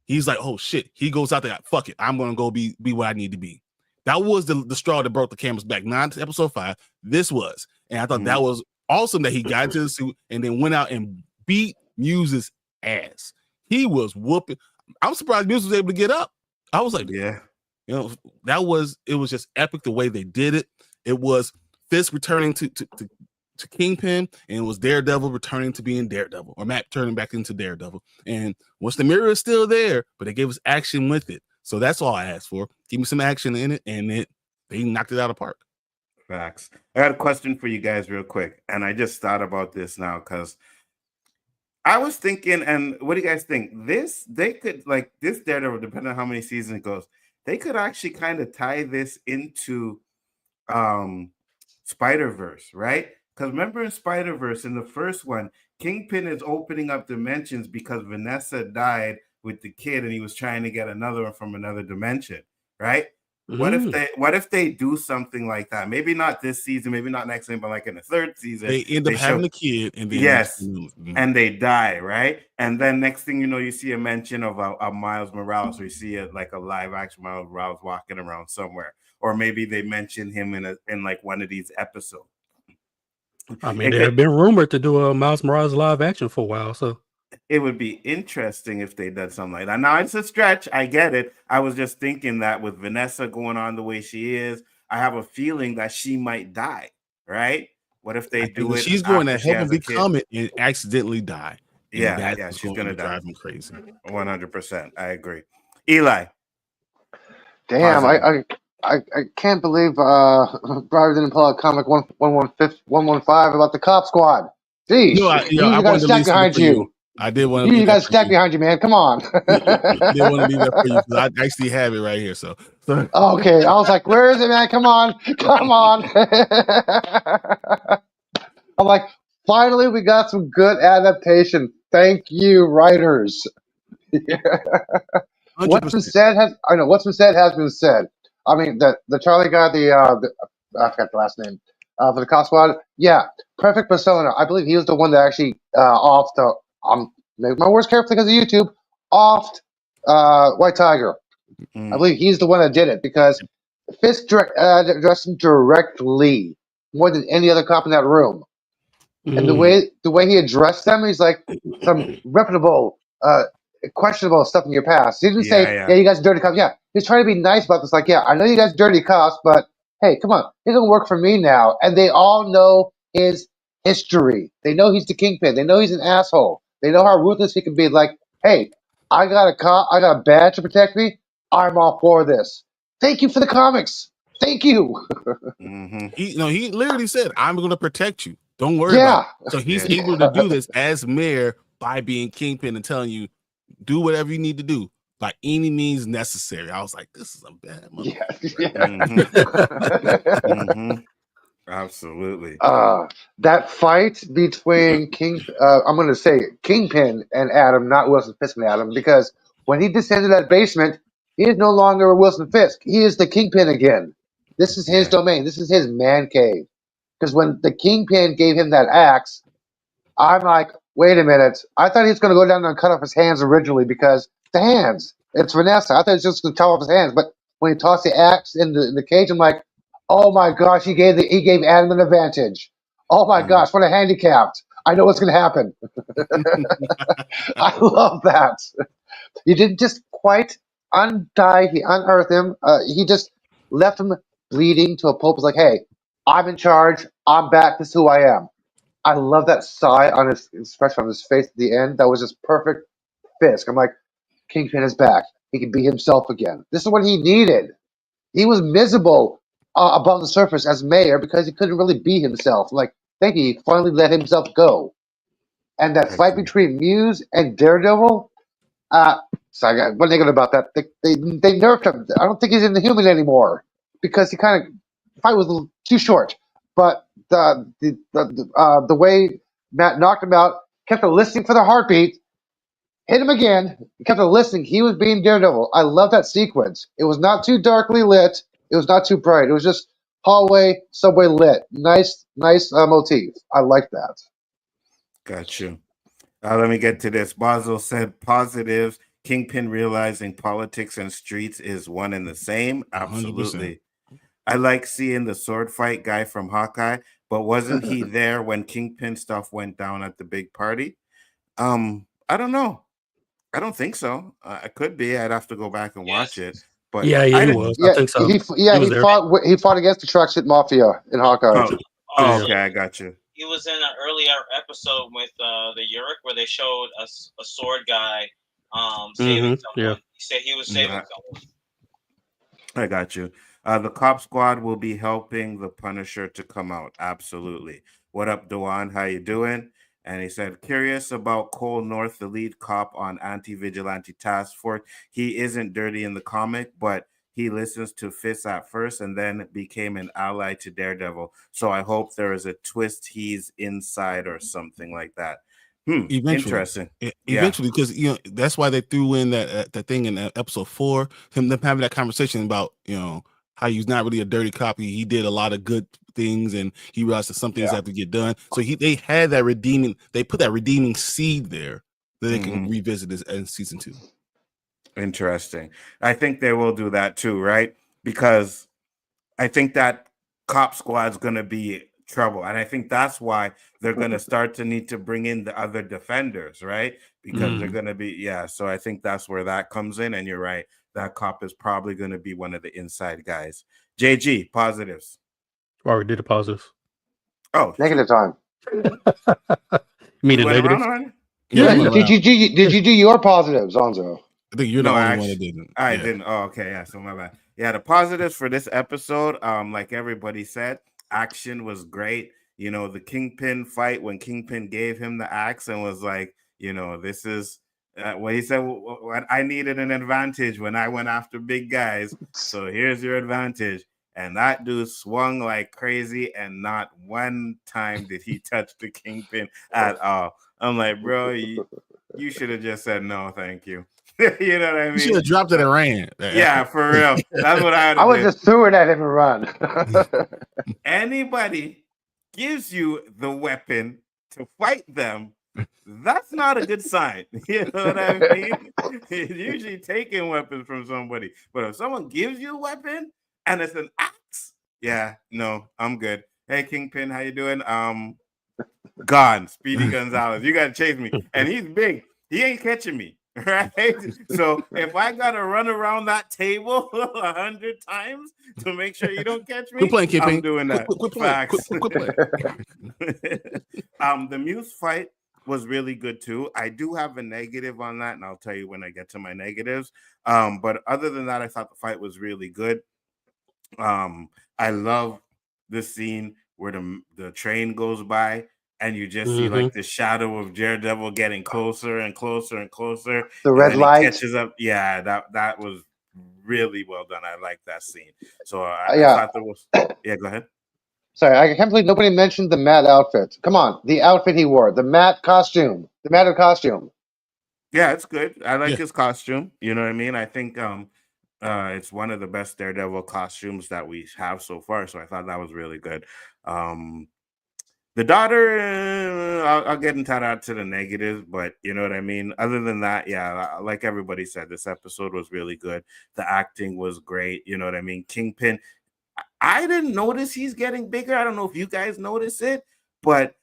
he's like, oh shit. He goes out there, fuck it. I'm gonna go be what I need to be. That was the straw that broke the camel's back. Not episode 5. This was. And I thought that was awesome that he got into the suit and then went out and beat Muse's ass. He was whooping. I'm surprised Muse was able to get up. I was like, yeah. It was just epic the way they did it. It was Fisk returning to Kingpin, and it was Daredevil returning to being Daredevil, or Matt turning back into Daredevil. And once the mirror is still there, but they gave us action with it. So that's all I asked for. Give me some action in it, and they knocked it out of the park. Facts. I got a question for you guys real quick, and I just thought about this now because I was thinking, and what do you guys think? They could, like, this Daredevil, depending on how many seasons it goes, they could actually kind of tie this into Spider-Verse, right? Because remember in Spider-Verse, in the first one, Kingpin is opening up dimensions because Vanessa died with the kid and he was trying to get another one from another dimension, right? What if they do something like that? Maybe not this season, maybe not next season, but like in the 3rd season, they end up having a kid, and then and they die, right? And then next thing you know, you see a mention of a Miles Morales, or you see like a live action Miles Morales walking around somewhere, or maybe they mention him in like one of these episodes. I mean, there have been rumored to do a Miles Morales live action for a while, so it would be interesting if they did something like that. Now, it's a stretch. I get it. I was just thinking that with Vanessa going on the way she is, I have a feeling that she might die, right? What if they do it? She's going to heaven, become it, and accidentally die. Yeah, she's going to drive me crazy. 100%. I agree. Eli. Damn, I can't believe Brian didn't pull out comic 115 about the Cop Squad. Jeez, you got a stack behind you. I did want to. You got a stack behind you, man. Come on. I didn't want to leave that for you because I actually have it right here. So. Okay, I was like, "Where is it, man? Come on, come on!" I'm like, finally, we got some good adaptation. Thank you, writers. What's been said has been said. I mean, the Charlie guy, I forgot the last name for the Cop Squad. Yeah, perfect persona. I believe he was the one that actually make my words carefully because of YouTube, offed White Tiger. I believe he's the one that did it because Fisk addressed him directly more than any other cop in that room. And the way he addressed them, he's like some reputable, questionable stuff in your past. He didn't say, yeah, you guys are dirty cops. Yeah, he's trying to be nice about this. Like, yeah, I know you guys are dirty cops, but hey, come on, it doesn't work for me now. And they all know his history. They know he's the Kingpin. They know he's an asshole. They know how ruthless he can be. Like, hey, I got a badge to protect me. I'm all for this. Thank you for the comics. Thank you. He literally said, I'm going to protect you. Don't worry about it. So he's able to do this as mayor by being Kingpin and telling you, do whatever you need to do by any means necessary. I was like, this is a bad motherfucker. Absolutely. That fight between I'm going to say Kingpin and Adam, not Wilson Fisk and Adam, because when he descended that basement, he is no longer Wilson Fisk. He is the Kingpin again. This is his domain. This is his man cave. Because when the Kingpin gave him that axe, I'm like, wait a minute. I thought he was going to go down there and cut off his hands originally because the hands. It's Vanessa. I thought he was just going to cut off his hands. But when he tossed the axe in the cage, I'm like, oh my gosh, he gave Adam an advantage. Oh my gosh, what a handicapped. I know what's going to happen. I love that. He didn't just quite he unearthed him. He just left him bleeding to a pulp. Was like, hey, I'm in charge. I'm back. This is who I am. I love that sigh on his expression on his face at the end. That was just perfect. Fisk. I'm like, Kingpin is back. He can be himself again. This is what he needed. He was miserable above the surface as mayor because he couldn't really be himself. Like, thank you. He finally let himself go. And that fight between Muse and Daredevil, so I got one negative about that. They nerfed him. I don't think he's in the human anymore because he kind of fight was a little too short. But the way Matt knocked him out, kept him listening for the heartbeat, hit him again, kept him listening. He was being Daredevil. I love that sequence. It was not too darkly lit. It was not too bright. It was just hallway, subway lit. Nice motif. I like that. Got you. Let me get to this. Basil said positives. Kingpin realizing politics and streets is one and the same. Absolutely. 100%. I like seeing the sword fight guy from Hawkeye, but wasn't he there when Kingpin stuff went down at the big party? I don't know. I don't think so. It could be. I'd have to go back and watch it. But yeah, he was. I think so. He fought against the Truck Shit Mafia in Hawkeye. Okay, I got you. He was in an earlier episode with the Yurik where they showed a sword guy saving someone. Yeah. He said he was saving someone. I got you. The Cop Squad will be helping the Punisher to come out. Absolutely. What up, Dewan? How you doing? And he said, curious about Cole North, the lead cop on Anti-Vigilante Task Force. He isn't dirty in the comic, but he listens to Fist at first and then became an ally to Daredevil. So I hope there is a twist he's inside or something like that. Eventually. Interesting. Eventually, because that's why they threw in that thing in episode 4, them having that conversation about how he's not really a dirty cop. He did a lot of good things, and he realized that some things have to get done. So they had that they put that redeeming seed there that they can revisit this in season 2. Interesting. I think they will do that too, right? Because I think that Cop Squad's going to be trouble. And I think that's why they're going to start to need to bring in the other defenders, right? Because they're going to be, so I think that's where that comes in. And you're right. That cop is probably going to be one of the inside guys. JG, positives. Already did the positives. Oh, negative time. You mean the negatives? Yeah. Did you do your positives, Nzo? I think you're the only one that didn't. I didn't. Oh, okay. Yeah. So my bad. Yeah. The positives for this episode, like everybody said, action was great. The Kingpin fight when Kingpin gave him the axe and was like, this is what he said. I needed an advantage when I went after big guys. So here's your advantage. And that dude swung like crazy, and not one time did he touch the Kingpin at all. I'm like, bro, you should have just said no, thank you. You know what I mean? You should have dropped it and ran. Yeah, for real. That's what I would just threw it at him and run. Anybody gives you the weapon to fight them, that's not a good sign. You know what I mean? It's usually taking weapons from somebody. But if someone gives you a weapon and it's an axe, no, I'm good. Hey, Kingpin, how you doing? Gone. Speedy Gonzalez. You got to chase me. And he's big. He ain't catching me. Right? So if I gotta run around that table 100 times to make sure you don't catch me, I'm doing that. Quit playing. The Muse fight was really good too. I do have a negative on that, and I'll tell you when I get to my negatives. But other than that, I thought the fight was really good. I love the scene where the train goes by and you just see like the shadow of Daredevil getting closer and closer and closer. The red light catches up. Yeah, that was really well done. I like that scene. So I thought there was. Yeah, go ahead. Sorry, I can't believe nobody mentioned the Matt outfit. Come on, the outfit he wore, the Matt costume, the Matt costume. Yeah, it's good. I like his costume. You know what I mean? I think it's one of the best Daredevil costumes that we have so far. So I thought that was really good. The daughter, I'll get into that to the negatives, but you know what I mean? Other than that, like everybody said, this episode was really good. The acting was great. You know what I mean? Kingpin, I didn't notice he's getting bigger. I don't know if you guys notice it, but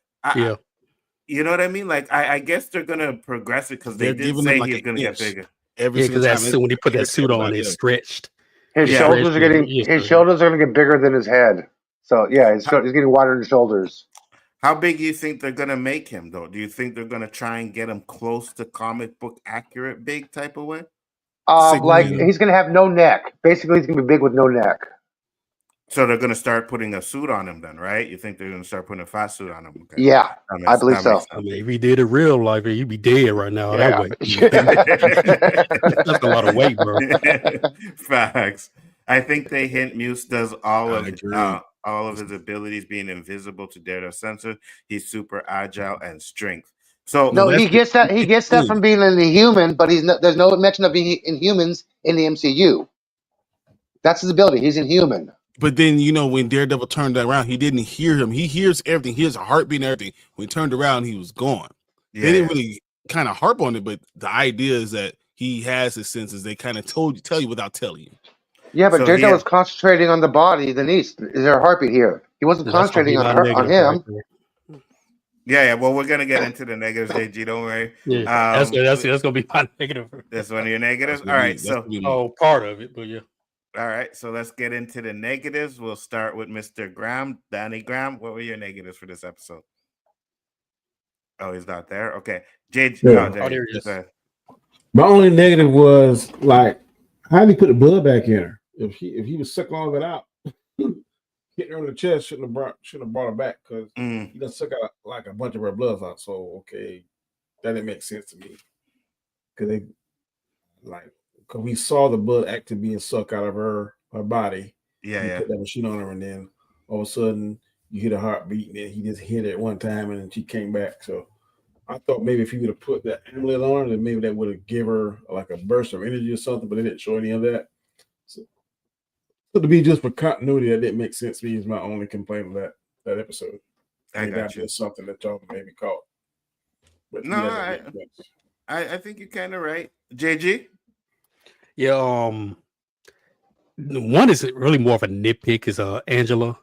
You know what I mean? Like I guess they're gonna progress it because they They're did giving say him like he's an gonna get inch bigger. every Yeah, single because time. when he put that suit on, everybody it's else. stretched. His Yeah. shoulders are getting Yes, his sir. shoulders are going to get bigger than his head. So yeah, he's getting wider in the shoulders. How big do you think they're gonna make him though? Do you think they're gonna try and get him close to comic book accurate big type of way? Like Signaling. he's going to have no neck. Basically, he's going to be big with no neck. So they're gonna start putting a suit on him then, right? You think they're gonna start putting a fat suit on him? Okay. Yeah, I believe that so. makes I sense. mean, if he did it real life, he'd be dead right now. Yeah. That way, that's a lot of weight, bro. Facts. I think they hint Muse does all I of agree. all of his abilities being invisible to Daredevil sensor. He's super agile and strength. So No, that's he gets that. He gets that from being an Inhuman, but there's no mention of being Inhumans in the MCU. That's his ability. He's Inhuman. But then when Daredevil turned around, he didn't hear him. He hears everything. He hears a heartbeat and everything. When he turned around, he was gone. They didn't really kind of harp on it, but the idea is that he has his senses. They kind of tell you without telling you. Yeah, but So Daredevil was concentrating on the body. Denise, is there a heartbeat here? He wasn't That's gonna be concentrating on my her, on negative right him. there. Yeah. Well, we're gonna get into the negatives, JG. Don't worry. Yeah, that's gonna be my negative. That's one of your negatives. All right. So part of it, but yeah. all right. So let's get into the negatives. We'll start with Mr. Graham, Danny Graham. What were your negatives for this episode? Oh, he's not there. Okay, JG. Yeah. Oh, there he is. My only negative was like, how did he put the blood back in her? If he was sucking all of it out, hitting her in the chest shouldn't have brought her back because he done suck out like a bunch of her blood out. So okay, that didn't make sense to me because we saw the blood actually being sucked out of her body. Yeah. Put that machine on her, and then all of a sudden you hear a heartbeat, and then he just hit it one time, and then she came back. So I thought maybe if he would have put that amulet on her, then maybe that would have given her like a burst of energy or something, but they didn't show any of that. So to be just for continuity, that didn't make sense to me. Is my only complaint with that episode. I got you. Something that y'all maybe caught. But no, I think you're kind of right. JG? Yeah, one is really more of a nitpick is Angela.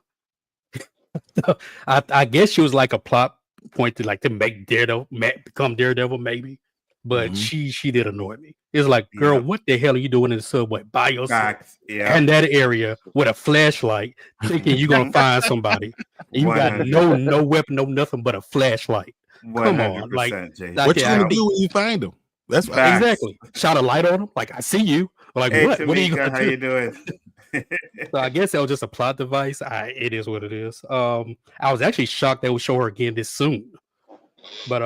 I guess she was like a plot point to make Daredevil become Daredevil, maybe. But she did annoy me. It's like, girl, what the hell are you doing in the subway by yourself in that area with a flashlight, thinking you're gonna find somebody? And you got no weapon, no nothing but a flashlight. Come on, like what you gonna do when you find them? That's exactly. Shot a light on them, like I see you. Like hey, what? Tamika, What are you gonna how do? you doing? So I guess that was just a plot device. It is what it is. I was actually shocked they would show her again this soon. But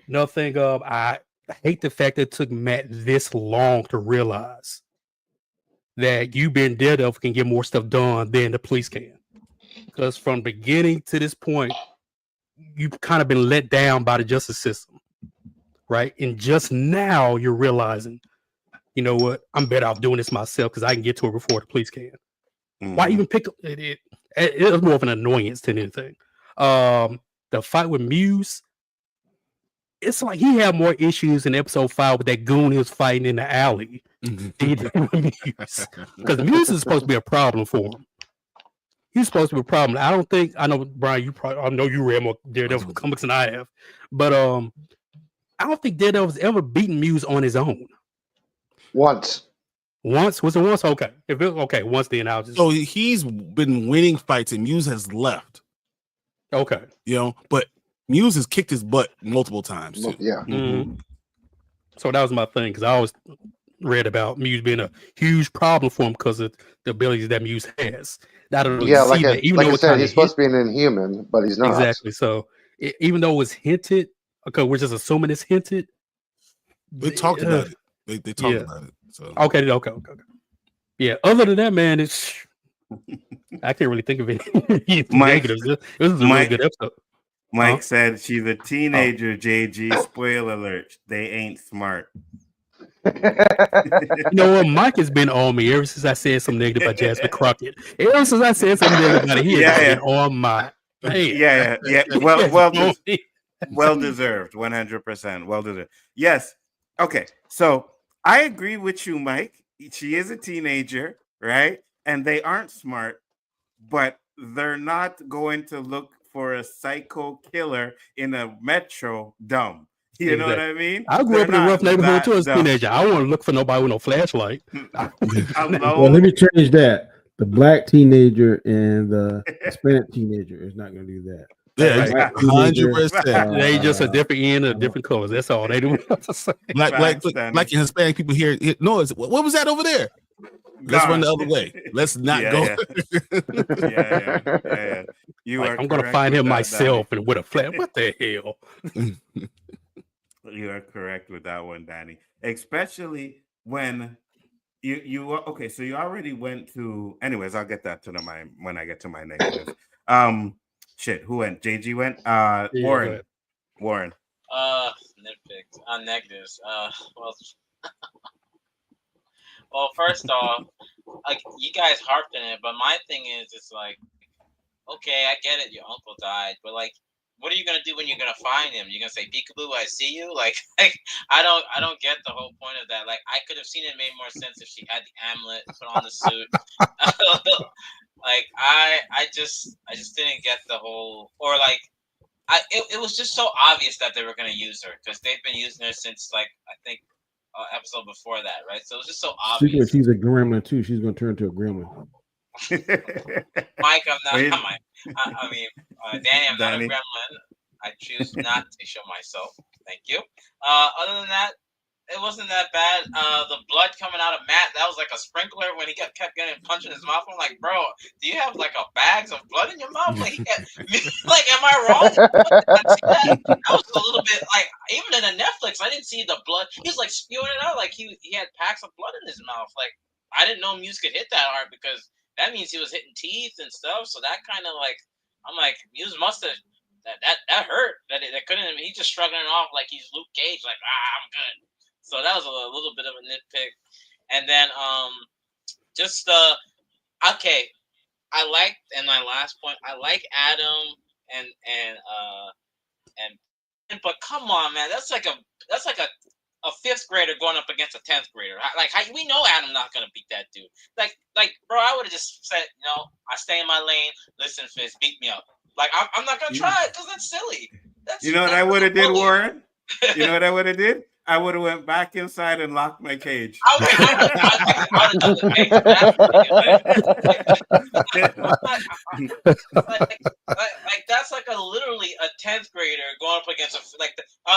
another thing, I hate the fact that it took Matt this long to realize that you being Daredevil can get more stuff done than the police can. Because from beginning to this point, you've kind of been let down by the justice system, right? And just now you're realizing, you know what? I'm better off doing this myself because I can get to it before the police can. Why even pick up? It was more of an annoyance than anything. The fight with Muse, it's like he had more issues in episode 5 with that goon he was fighting in the alley. Because Muse is supposed to be a problem for him. He's supposed to be a problem. I know, Brian, I know you read more Daredevil comics than I have, but I don't think Daredevil's ever beaten Muse on his own. Once was it once? Okay, if it okay, once then I'll just. So he's been winning fights, and Muse has left. Okay, but Muse has kicked his butt multiple times too. Yeah. Mm-hmm. So that was my thing because I always read about Muse being a huge problem for him because of the abilities that Muse has. I don't really see that. Even though I said, he's supposed to be an Inhuman, but he's not. Exactly. So even though it was hinted, okay, we're just assuming it's hinted. They talked about it. They talked about it. So okay. Yeah. Other than that, man, it's I can't really think of any negatives. This is a really good episode. Mike said she's a teenager. JG, spoiler alert. They ain't smart. You know what? Mike has been on me ever since I said something negative about Jasmine Crockett. Ever since I said something negative about it, he has been on my. Yeah. Well deserved. 100%. Well deserved. Yes. Okay. So I agree with you, Mike. She is a teenager, right? And they aren't smart, but they're not going to look for a psycho killer in a metro dumb. You know what I mean? I grew They're up in a rough not neighborhood too that as a dumb. teenager. I want to look for nobody with no flashlight. Well, Alone. let me change that. The black teenager and the Hispanic teenager is not going to do that. Yeah, Black teenager, 100%. They just a different end of different colors. That's all they do. Black and Hispanic people hear noise. What was that over there? Let's run the other way. Let's not go. Yeah. You like, are I'm gonna correct find with him that, myself Danny. and with a flat. What the hell? You are correct with that one, Danny. Especially when you okay. So you already went to. Anyways, I'll get that to my when I get to my negative. Shit. Who went? JG went. Yeah, go Warren. ahead. Warren. Nitpicks. Negatives. Well, first off, like you guys harped on it, but my thing is, it's like, okay, I get it, your uncle died, but like, what are you gonna do when you're gonna find him? You're gonna say, "Peekaboo, I see you." Like I don't get the whole point of that. Like, I could have seen it made more sense if she had the amulet, put on the suit. Like I just didn't get the whole, or like, it was just so obvious that they were gonna use her because they've been using her since like I think episode before that, right? So it was just so obvious. she's a gremlin too. She's going to turn into a gremlin. Mike, I'm not. I mean, Danny, I'm Danny. not a gremlin. I choose not to show myself. Thank you. Other than that, it wasn't that bad. The blood coming out of Matt, that was like a sprinkler when he kept getting punched in his mouth. I'm like, bro, do you have like a bags of blood in your mouth? Like, like, am I wrong? That was a little bit like, even in the Netflix, I didn't see the blood. He was like spewing it out like he had packs of blood in his mouth. Like, I didn't know Muse could hit that hard because that means he was hitting teeth and stuff. So that kind of like, I'm like, Muse must have that hurt. That couldn't. He's just shrugging it off like he's Luke Cage. Like, I'm good. So that was a little bit of a nitpick. And then just okay. I like, and my last point, I like Adam and but come on, man, that's like a fifth grader going up against a 10th grader. Like, we know Adam not gonna beat that dude. Like, bro, I would have just said, I stay in my lane. Listen, Fizz, beat me up. Like, I'm not gonna try it because that's silly. You know what I would have did, Warren? You know what I would have did? I would have went back inside and locked my cage. I would have done the cage. Like that's like literally a 10th grader going up against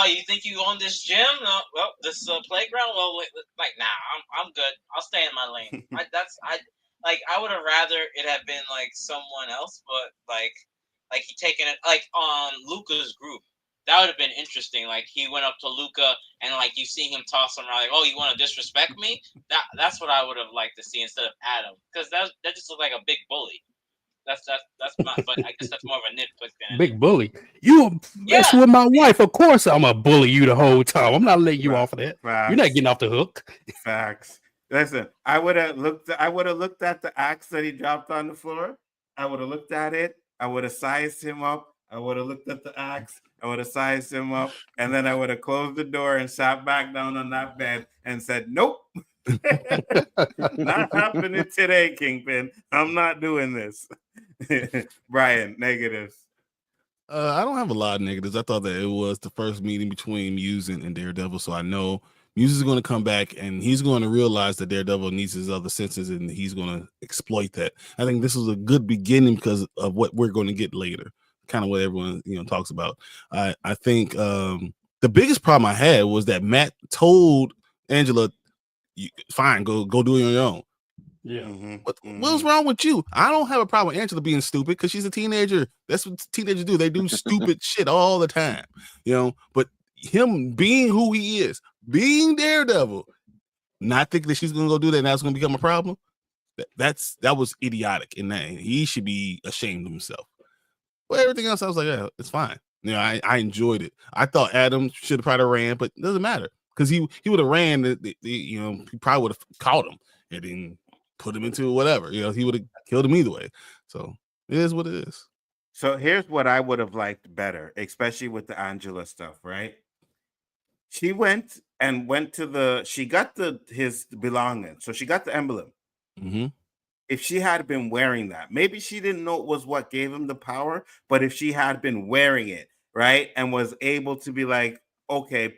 you think you own this gym? No, well, this playground. Well, I'm good. I'll stay in my lane. I would have rather it have been like someone else, but like he taking it like on Luca's group. That would have been interesting. Like, he went up to Luca and like you see him toss him around like, oh, you want to disrespect me? That's what I would have liked to see instead of Adam, because that just looked like a big bully. That's my, but I guess that's more of a nitpick than big bully. You mess with my wife. Of course, I'm a bully you the whole time. I'm not letting you off of that. Facts. You're not getting off the hook. Facts. Listen, I would have looked at the axe that he dropped on the floor. I would have looked at it. I would have sized him up. I would have looked at the axe. I would have sized him up, and then I would have closed the door and sat back down on that bed and said, "Nope, not happening today, Kingpin. I'm not doing this." Brian, negatives. I don't have a lot of negatives. I thought that it was the first meeting between Muse and Daredevil, so I know Muse is going to come back and he's going to realize that Daredevil needs his other senses and he's going to exploit that. I think this was a good beginning because of what we're going to get later. Kind of what everyone talks about. I think the biggest problem I had was that Matt told Angela, "Fine, go do it on your own." Yeah. What's wrong with you? I don't have a problem with Angela being stupid because she's a teenager. That's what teenagers do. They do stupid shit all the time, But him being who he is, being Daredevil, not thinking that she's gonna go do that, and that's gonna become a problem. That was idiotic, and he should be ashamed of himself. But everything else, I was like, yeah, it's fine. I enjoyed it. I thought Adam should have probably ran, but it doesn't matter because he would have ran. He probably would have caught him and then put him into whatever. He would have killed him either way. So it is what it is. So here's what I would have liked better, especially with the Angela stuff, right? She went to she got his belongings. So she got the emblem. Mm-hmm. if she had been wearing that, maybe she didn't know it was what gave him the power, but if she had been wearing it, right, and was able to be like, okay,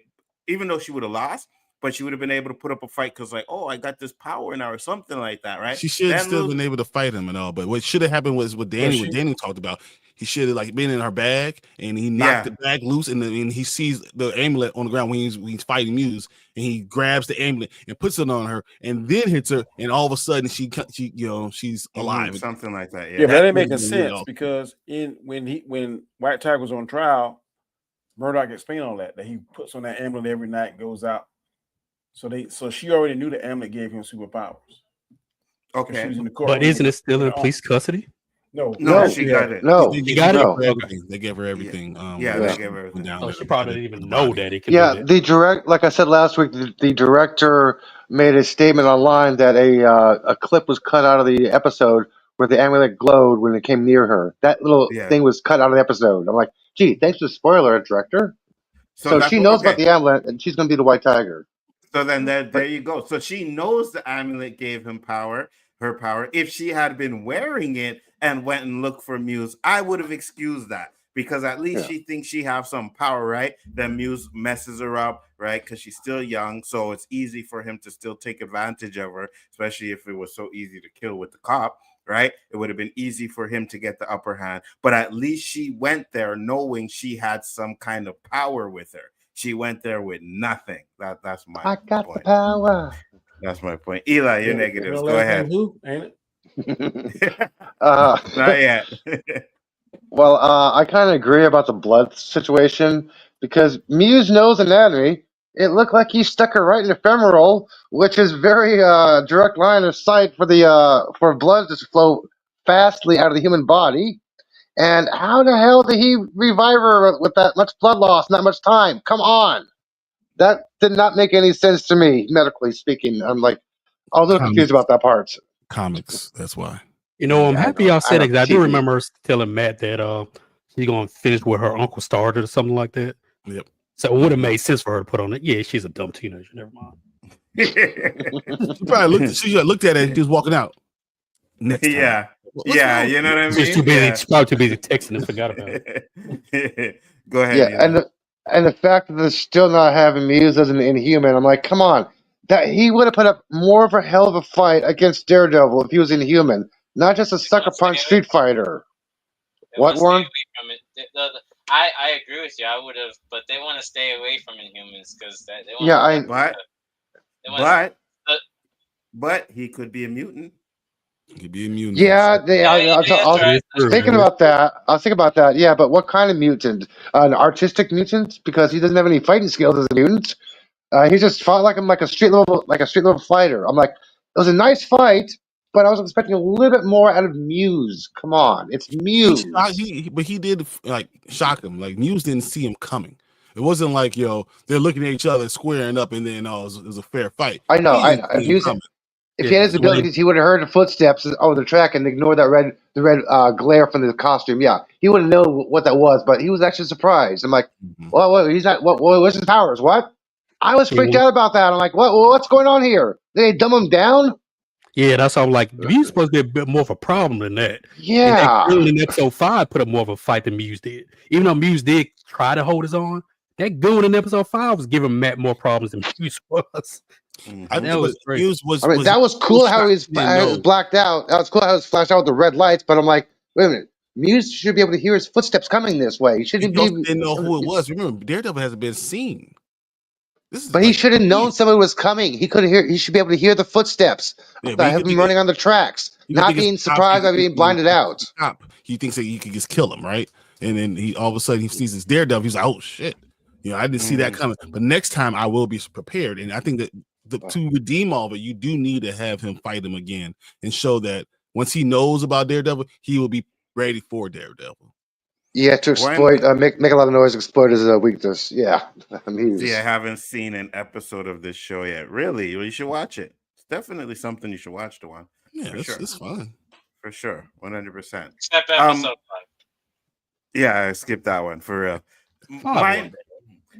even though she would have lost, but she would have been able to put up a fight because, like, oh, I got this power now or something like that, right? She should have Then still lose. been able to fight him and all, but what should have happened was what Danny talked about. He should have like been in her bag and he knocked the bag loose and he sees the amulet on the ground when he's fighting Muse and he grabs the amulet and puts it on her and then hits her and all of a sudden she she's alive. Something like that. Yeah, but that ain't making sense because when White Tiger was on trial, Murdoch explained all that he puts on that amulet every night and goes out. So she already knew the amulet gave him superpowers. Okay, she was in the court. But isn't it still in police custody? No, she got it. No, They got it. Everything. They gave her everything. They gave her everything. So she probably didn't even know that it could yeah, do that. the direct, like I said last week, the director made a statement online that a clip was cut out of the episode where the amulet glowed when it came near her. That little thing was cut out of the episode. I'm like, gee, thanks for the spoiler, director. So she knows about the amulet, and she's going to be the White Tiger. So then there you go. So she knows the amulet gave him power, her power. If she had been wearing it and went and looked for Muse, I would have excused that because at least she thinks she have some power, right? Then Muse messes her up, right? Because she's still young, so it's easy for him to still take advantage of her, especially if it was so easy to kill with the cop, right? It would have been easy for him to get the upper hand. But at least she went there knowing she had some kind of power with her. She went there with nothing. That's my I got point. the power. That's my point. Eli, you're negatives. Go ahead. Who ain't it? Not yet. Well, I kind of agree about the blood situation because Muse knows anatomy. It looked like he stuck her right in the femoral, which is very direct line of sight for blood to flow fastly out of the human body. And how the hell did he revive her with that much blood loss, not much time? Come on. That did not make any sense to me, medically speaking. I'm like, I was a little confused about that part. Comics, that's why. I'm happy y'all said it because I do remember her telling Matt that she's going to finish where her uncle started or something like that. Yep. So it would have made sense for her to put on it. Yeah, she's a dumb teenager. Never mind. She probably looked at it and she was walking out. Next time. Yeah, you know what I mean? She's probably too busy texting and forgot about it. Go ahead. Yeah, and the fact that they're still not having Muse as an Inhuman, I'm like, come on. That he would have put up more of a hell of a fight against Daredevil if he was Inhuman, not just a sucker punch Street Fighter. What, Warren? I agree with you. I would have, but they want to stay away from Inhumans because they want. But he could be a mutant. He could be a mutant. Yeah, I was thinking about that. Yeah, but what kind of mutant? An artistic mutant? Because he doesn't have any fighting skills as a mutant. He just fought like a street level fighter. I'm like, it was a nice fight, but I was expecting a little bit more out of Muse. Come on, it's Muse. But he did like shock him. Like Muse didn't see him coming. It wasn't like they're looking at each other, squaring up, and then it was a fair fight. I know. If he had his abilities, he would have heard the footsteps over the track and ignored the red glare from the costume. Yeah, he wouldn't know what that was, but he was actually surprised. I'm like, well, he's not. What's his powers? What? I was freaked out about that. I'm like, what's going on here? Did they dumb him down? Yeah, that's how I'm like, Muse supposed to be a bit more of a problem than that. Yeah. And in episode 5 put up more of a fight than Muse did. Even though Muse did try to hold his own, that goon in episode 5 was giving Matt more problems than Muse was. That was cool how he was blacked out. That was cool how he was flashed out with the red lights, but I'm like, wait a minute. Muse should be able to hear his footsteps coming this way. He shouldn't didn't know who it was. Remember, Daredevil hasn't been seen. But he should have known somebody was coming. He should be able to hear the footsteps. Have him running on the tracks, not being surprised by being blinded out. He thinks that he could just kill him, right? And then he all of a sudden he sees this Daredevil. He's like, oh shit. I didn't see that coming. But next time I will be prepared. And I think that to redeem all of it, you do need to have him fight him again and show that once he knows about Daredevil, he will be ready for Daredevil. Yeah, to exploit, make a lot of noise, exploit his weakness. Yeah. I haven't seen an episode of this show yet. Really? Well, you should watch it. It's definitely something you should watch, Dewan. Yeah, it's fun. For sure. 100%. Except episode 5. Yeah, I skipped that one for real.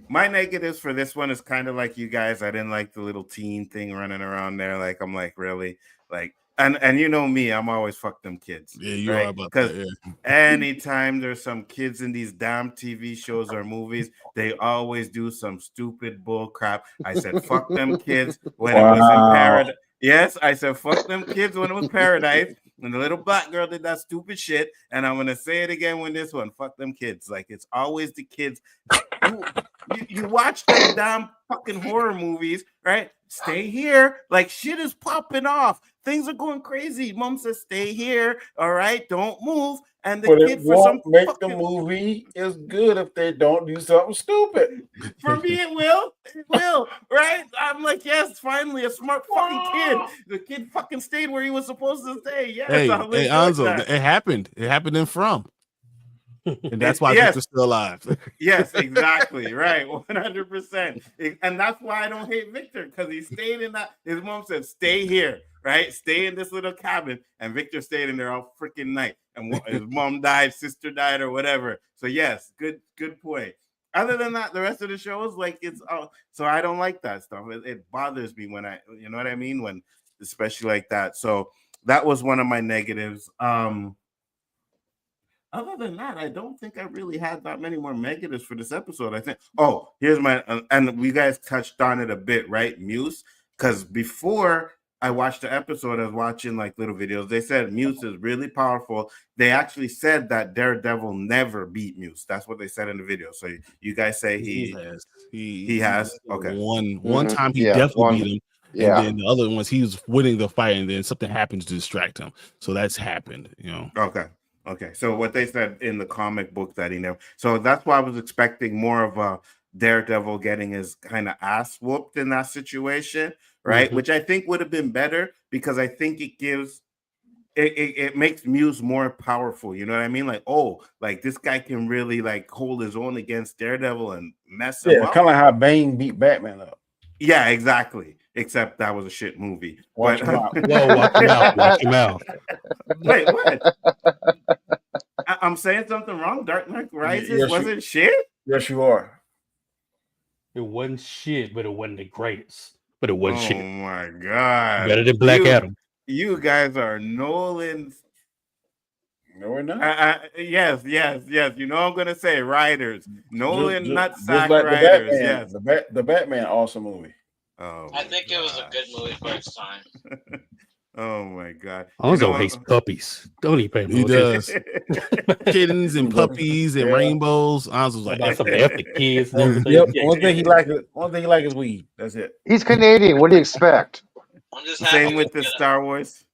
My negatives for this one is kind of like you guys. I didn't like the little teen thing running around there. Like, I'm like, really? Like, And you know me, I'm always fuck them kids. Yeah, you right? are about Because that. Yeah. anytime there's some kids in these damn TV shows or movies, they always do some stupid bull crap. I said fuck them kids when it was in Paradise. Yes, I said fuck them kids when it was Paradise. And the little black girl did that stupid shit. And I'm gonna say it again when this one. Fuck them kids. Like it's always the kids. You watch them damn fucking horror movies, right? Stay here. Like shit is popping off. Things are going crazy. Mom says, stay here. All right, don't move. And the But kid it for some won't make fucking... the movie as good if they don't do something stupid. For me, it will. It will, right? I'm like, yes, finally, a smart fucking kid. The kid fucking stayed where he was supposed to stay. Yes, Hey, I'll hey, endorse Nzo, that. it happened. It happened in From. And that's why Yes. Victor's still alive. Yes, exactly. Right. 100%. And that's why I don't hate Victor, because he stayed in that. His mom said, stay here, right? Stay in this little cabin. And Victor stayed in there all freaking night. And his mom died, sister died, or whatever. So, yes, good point. Other than that, the rest of the show is like it's so I don't like that stuff. It bothers me when you know what I mean? When especially like that. So that was one of my negatives. Other than that, I don't think I really had that many more negatives for this episode. I think, here's my, and we guys touched on it a bit, right? Muse, because before I watched the episode, I was watching like little videos. They said Muse is really powerful. They actually said that Daredevil never beat Muse. That's what they said in the video. So you guys say he has. He has. Okay. One time he definitely beat him. Yeah. And then the other ones, he was winning the fight, and then something happens to distract him. So that's happened, you know. Okay. So what they said in the comic book that he never. So that's why I was expecting more of a Daredevil getting his kind of ass whooped in that situation, right? Which I think would have been better because I think it gives. It makes Muse more powerful. You know what I mean? Like, like this guy can really like hold his own against Daredevil and mess him up. Kind of like how Bane beat Batman up. Yeah, exactly. Except that was a shit movie. Watch him out. Whoa, watch him out. Watch him out. Wait, what? I'm saying something wrong. Dark Knight Rises wasn't shit? Yes, you are. It wasn't shit, but it wasn't the greatest. But it wasn't shit. Oh my god. Better than Black Adam. You guys are Nolan's. No, we're not. Yes. You know I'm gonna say writers. Nolan nutsack like writers. Yes. The Batman awesome movie. Oh, I think it was a good movie for its time. Oh my god. Onzo hates puppies. Don't he pay He does. Kittens and puppies and rainbows. Onzo's like about some epic kids and everything. Yep. One thing he like is weed. That's it. He's Canadian. What do you expect? I'm just Same with the Star Wars.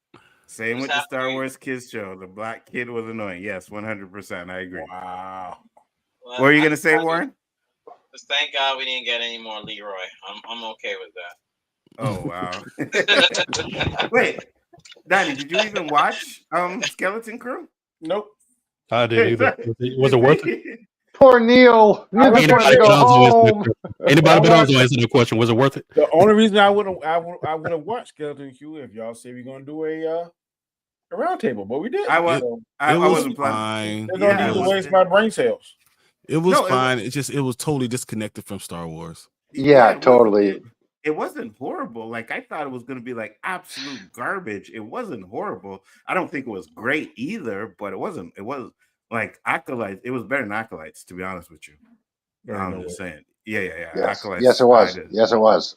Same with the Star Wars kids show. The black kid was annoying. Yes, 100%. I agree. Wow. Well, What are you gonna say, Warren? Just thank God we didn't get any more Leroy. I'm okay with that. Oh wow. Wait, Danny, did you even watch Skeleton Crew? Nope. I didn't either. Was it worth it? Poor Neil. Neil just wanted to go home. Anybody but Onzo answer the question. Was it worth it? The only reason I would have watched Skeleton Crew if y'all say we're gonna do a round table, but we did. I wasn't fine. There's no need to waste my brain cells. It was fine. It was totally disconnected from Star Wars. Yeah, totally. It wasn't horrible. Like I thought it was going to be like absolute garbage. It wasn't horrible. I don't think it was great either, but it wasn't. It was like Acolytes. It was better than Acolytes, to be honest with you. I'm just saying. Yeah. Yes. Acolytes. Yes, it was. Yes, it was.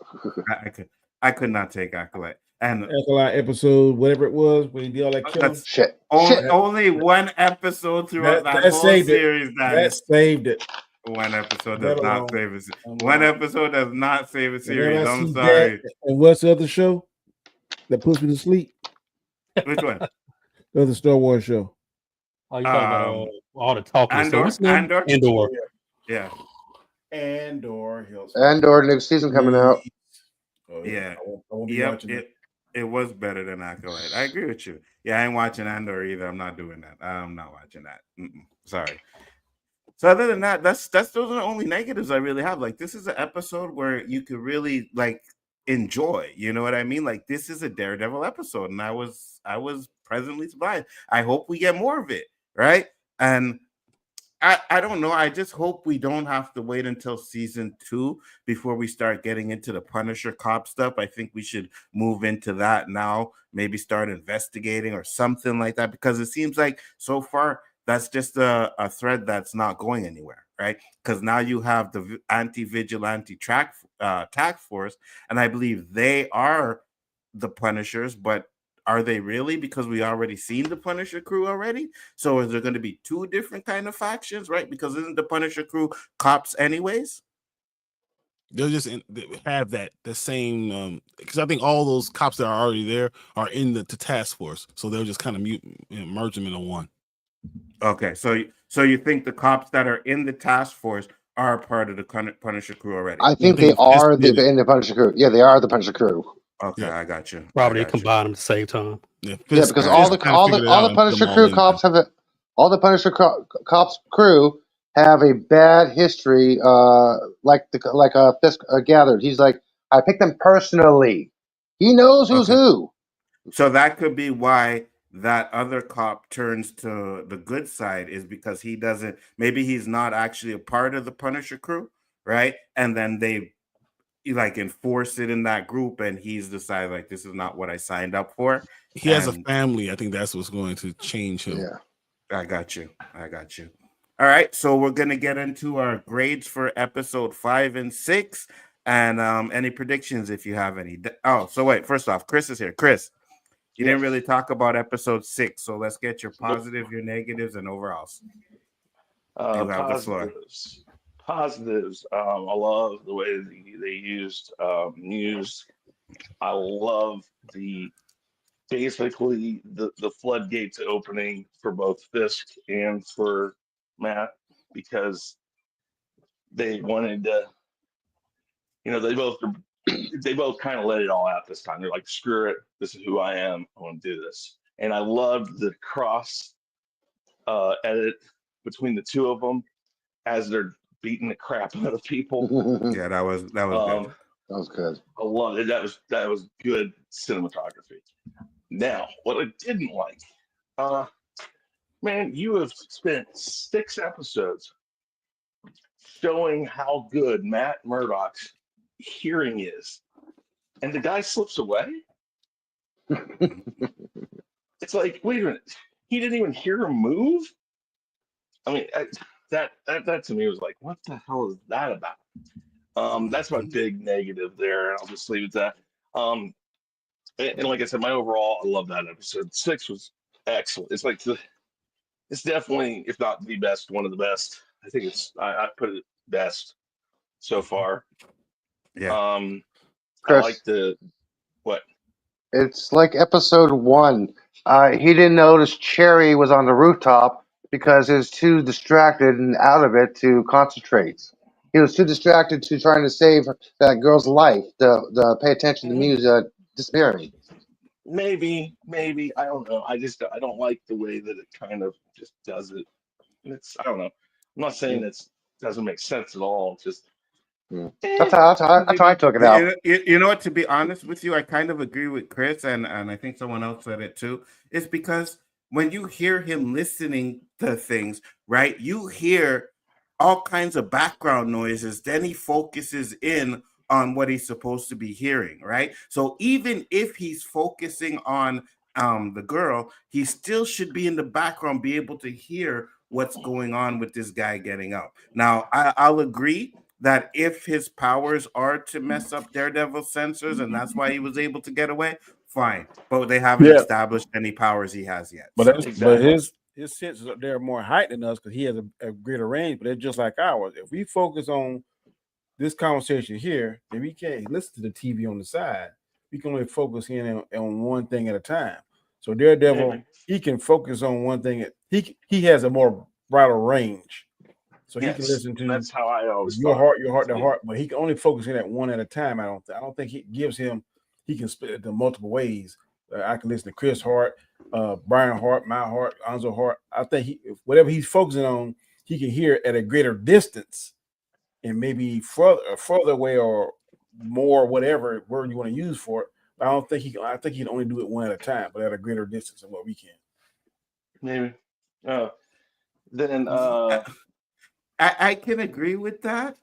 I could not take Acolyte. And Acolyte episode, whatever it was, when he did all that killing. Shit. Only one episode throughout that whole series. That saved it. One episode does not save it. One episode does not save a series. I'm sorry. That, and what's the other show that puts me to sleep? Which one? The other Star Wars show. Oh, you talking about all the talking Andor? Andor. Yeah. Andor next season coming out. Oh, yeah. I won't be watching it was better than Acolyte. I agree with you. Yeah, I ain't watching Andor either. I'm not doing that. I'm not watching that. Sorry. So other than that, those are the only negatives I really have. Like this is an episode where you could really like enjoy. You know what I mean? Like this is a Daredevil episode, and I was pleasantly surprised. I hope we get more of it, right? And I don't know. I just hope we don't have to wait until season 2 before we start getting into the Punisher cop stuff. I think we should move into that now, maybe start investigating or something like that, because it seems like so far that's just a thread that's not going anywhere, right? Because now you have the anti-vigilante task force, and I believe they are the Punishers, but are they really? Because we already seen the Punisher crew already. So is there going to be 2 different kind of factions, right? Because isn't the Punisher crew cops anyways? They'll just they have the same because I think all those cops that are already there are in the task force, so they'll just kind of merge them into one. Okay, so you think the cops that are in the task force are part of the Punisher crew already? I think they are in the Punisher crew. Yeah, they are the Punisher crew. Okay, yeah. I got you. Probably combine them at the same time. Yeah, because all the Punisher crew cops have all the Punisher cops crew have a bad history. Like Fisk gathered. He's like, I picked them personally. He knows who's who. So that could be why that other cop turns to the good side, is because he doesn't. Maybe he's not actually a part of the Punisher crew, right? And then they like enforce it in that group, and he's decided like this is not what I signed up for. He has a family. I think that's what's going to change him. Yeah, I got you. All right, so we're gonna get into our grades for episode 5 and 6, and any predictions if you have any. Oh, so wait, first off, Chris is here. Chris, you didn't really talk about episode 6, so let's get your positive, your negatives, and overalls. You have the floor. Positives. I love the way they used Muse. I love basically the floodgates opening for both Fisk and for Matt, because they wanted to, they both kind of let it all out this time. They're like, screw it, this is who I am, I want to do this. And I loved the cross edit between the two of them as they're beating the crap out of people. Yeah, that was good. That was good. I love it. That was good cinematography. Now, what I didn't like, man, you have spent 6 episodes showing how good Matt Murdock's hearing is, and the guy slips away. It's like, wait a minute, he didn't even hear him move. I mean, that to me was like, what the hell is that about? That's my big negative there. I'll just leave it at that. And like I said, my overall, I love that episode. 6 was excellent. It's like it's definitely, if not the best, one of the best. I think I put it best so far. Yeah. Chris, I like what? It's like episode 1. He didn't notice Cherry was on the rooftop because he was too distracted and out of it to concentrate. He was too distracted to trying to save that girl's life, to pay attention to Muse disappearing. Maybe I don't know. I don't like the way that it kind of just does it. I don't know. I'm not saying it doesn't make sense at all. It's just that's how I took it out. You know what? To be honest with you, I kind of agree with Chris, and I think someone else said it too. It's because when you hear him listening to things, right, you hear all kinds of background noises. Then he focuses in on what he's supposed to be hearing, right? So even if he's focusing on the girl, he still should be in the background, be able to hear what's going on with this guy getting up. Now, I'll agree that if his powers are to mess up Daredevil's sensors and that's why he was able to get away, fine. But they haven't established any powers he has yet. But his senses up there are more heightened than us because he has a greater range, but they're just like ours. If we focus on this conversation here, then we can't listen to the TV on the side. We can only focus in on one thing at a time. So Daredevil, he can focus on one thing. He has a more broader range. So he can listen to, that's how I always your heart to heart, but he can only focus in at one at a time. I don't think he can split it to multiple ways. I can listen to Chris Hart, Brian Hart, my heart, Nzo Hart. I think whatever he's focusing on, he can hear at a greater distance and maybe further away or more, whatever word you want to use for it. But I think he can only do it one at a time, but at a greater distance than what we can. Maybe. Then I can agree with that,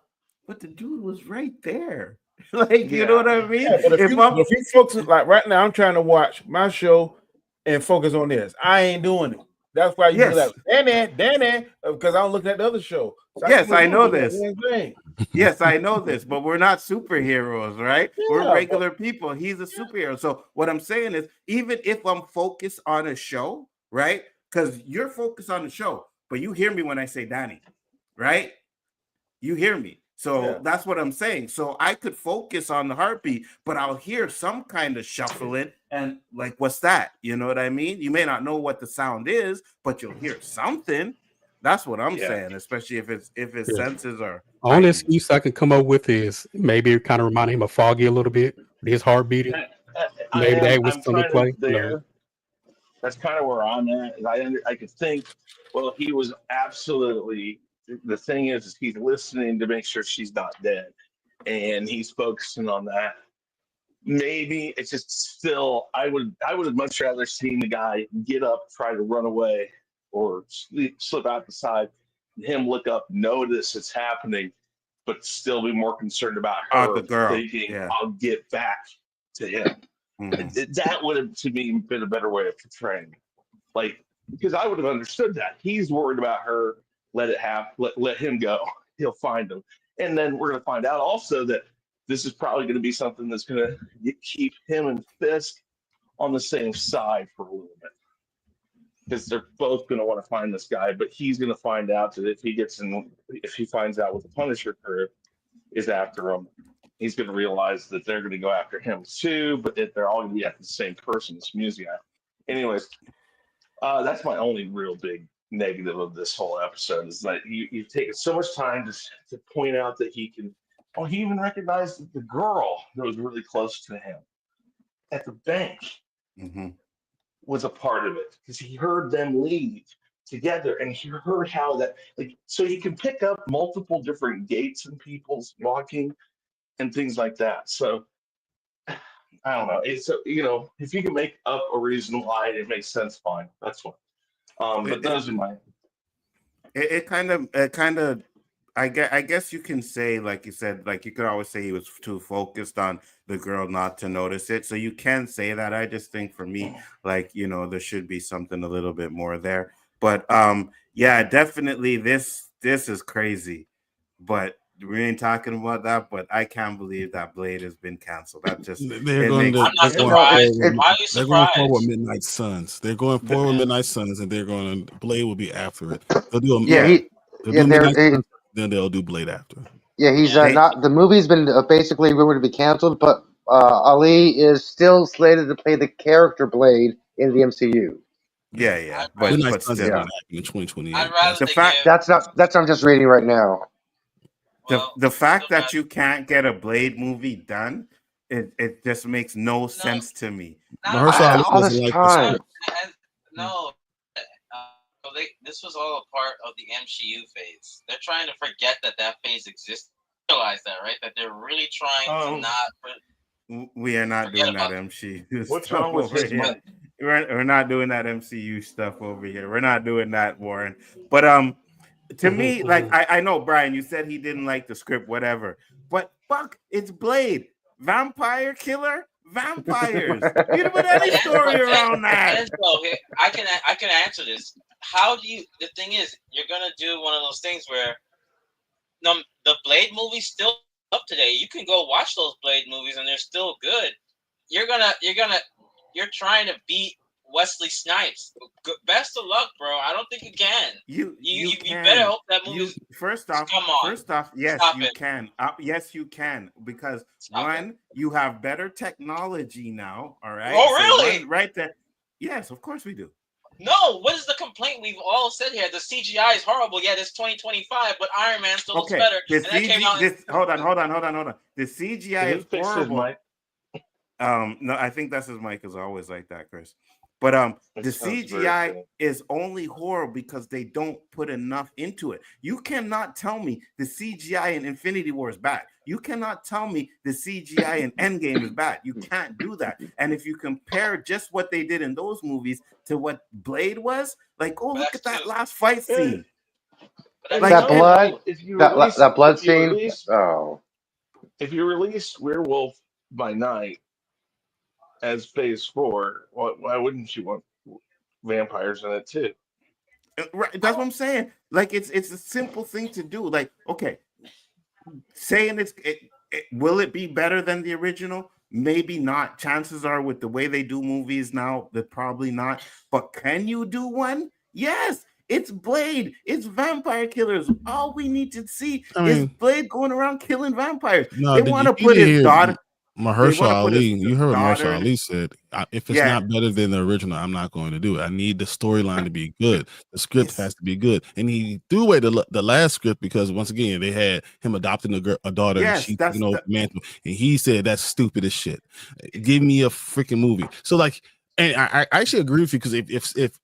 but the dude was right there. Like, you know what I mean? Yeah, but if If I'm you focus, like right now, I'm trying to watch my show and focus on this. I ain't doing it. That's why you be like, Danny, because I'm looking at the other show. So yes, I know doing this. that thing. Yes, I know this, but we're not superheroes, right? We're Yeah, regular people. He's a superhero. So what I'm saying is, even if I'm focused on a show, right? Because you're focused on the show, but you hear me when I say Danny, right? You hear me. So that's what I'm saying. So I could focus on the heartbeat, but I'll hear some kind of shuffling and like, what's that? You know what I mean? You may not know what the sound is, but you'll hear something. That's what I'm saying, especially if his senses are Only excuse I can come up with is maybe it kind of reminded him of Foggy a little bit, his heart beating. Maybe that was I'm something to kind play. of there. That's kind of where I'm at. I could think, well, he was absolutely. The thing is he's listening to make sure she's not dead, and he's focusing on that. Maybe it's just still. I would have much rather seen the guy get up, try to run away, or slip out the side. Him look up, notice it's happening, but still be more concerned about her the girl. thinking, "I'll get back to him." That would have, to me, been a better way of portraying it. Like, because I would have understood that. He's worried about her. Let it happen. Let him go. He'll find him. And then we're going to find out also that this is probably going to be something that's going to keep him and Fisk on the same side for a little bit. Because they're both going to want to find this guy, but he's going to find out that if he finds out what the Punisher crew is after him, he's going to realize that they're going to go after him too, but that they're all going to be after the same person, this music guy. Anyways, that's my only real big negative of this whole episode is that you've taken so much time to point out that he even recognized the girl that was really close to him at the bank was a part of it because he heard them leave together and he heard how that, like, so you can pick up multiple different gates and people's walking and things like that. So I don't know. It's if you can make up a reason why it makes sense, fine. That's fine. But those are my. It kind of. I guess you can say, like you said, like you could always say he was too focused on the girl not to notice it. So you can say that. I just think for me, like, there should be something a little bit more there. But yeah, definitely this is crazy. But we ain't talking about that, but I can't believe that Blade has been canceled. That just they're going forward with Midnight Suns. They're going forward with Midnight Suns, and they're going to Blade will be after it. They'll do Midnight Suns, then they'll do Blade after. Yeah, he's not. The movie's been basically rumored to be canceled, but Ali is still slated to play the character Blade in the MCU. Yeah, but still, in 2028. That's what I'm just reading right now. The fact that you can't get a Blade movie done, it just makes no sense to me. All this time. This was all a part of the MCU phase. They're trying to forget that phase exists. Realize that, right? That they're really trying to not. We are not doing that MCU. What's wrong with his money? We're not doing that MCU stuff over here. We're not doing that, Warren. But to me, like I know, Brian, you said he didn't like the script, whatever. But fuck, it's Blade, vampire killer, vampires. You put any story around that. I can answer this. How do you? The thing is, you're gonna do one of those things where the Blade movie's still up today. You can go watch those Blade movies and they're still good. You're trying to beat Wesley Snipes. Best of luck, bro. I don't think you can. You better hope that movie. First off, yes, you can. Yes, you can, because you have better technology now. All right. Oh, really? Right there. Yes, of course we do. No, what is the complaint we've all said here? The CGI is horrible. Yeah, it's 2025, but Iron Man still looks better. Hold on. The CGI is horrible. No, I think that's his mic is always like that, Chris. But the CGI is only horror because they don't put enough into it. You cannot tell me the CGI in Infinity War is bad. You cannot tell me the CGI in Endgame is bad. You can't do that. And if you compare just what they did in those movies to what Blade was, like, look at that last fight scene. And That you know, blood, if you that release, that blood if you scene. release, Oh, if you release Werewolf by Night as Phase 4, why wouldn't you want vampires in it too? Right, that's what I'm saying. Like it's a simple thing to do. Like, okay, saying will it be better than the original? Maybe not. Chances are, with the way they do movies now, that probably not. But can you do one? Yes. It's Blade. It's vampire killers. All we need to see I is mean, Blade going around killing vampires. no, They did want you, to you put didn't his hear daughter. They Mahershala want to put his Ali? You heard what daughter Mahershala in Ali it. said. If it's Yeah. not better than the original, I'm not going to do it. I need the storyline to be good. The script It's has to be good. And he threw away the last script because, once again, they had him adopting a daughter and yes. she That's taking over the the mantle. And he said, that's stupid as shit. Give me a freaking movie. So, like, and I actually agree with you, because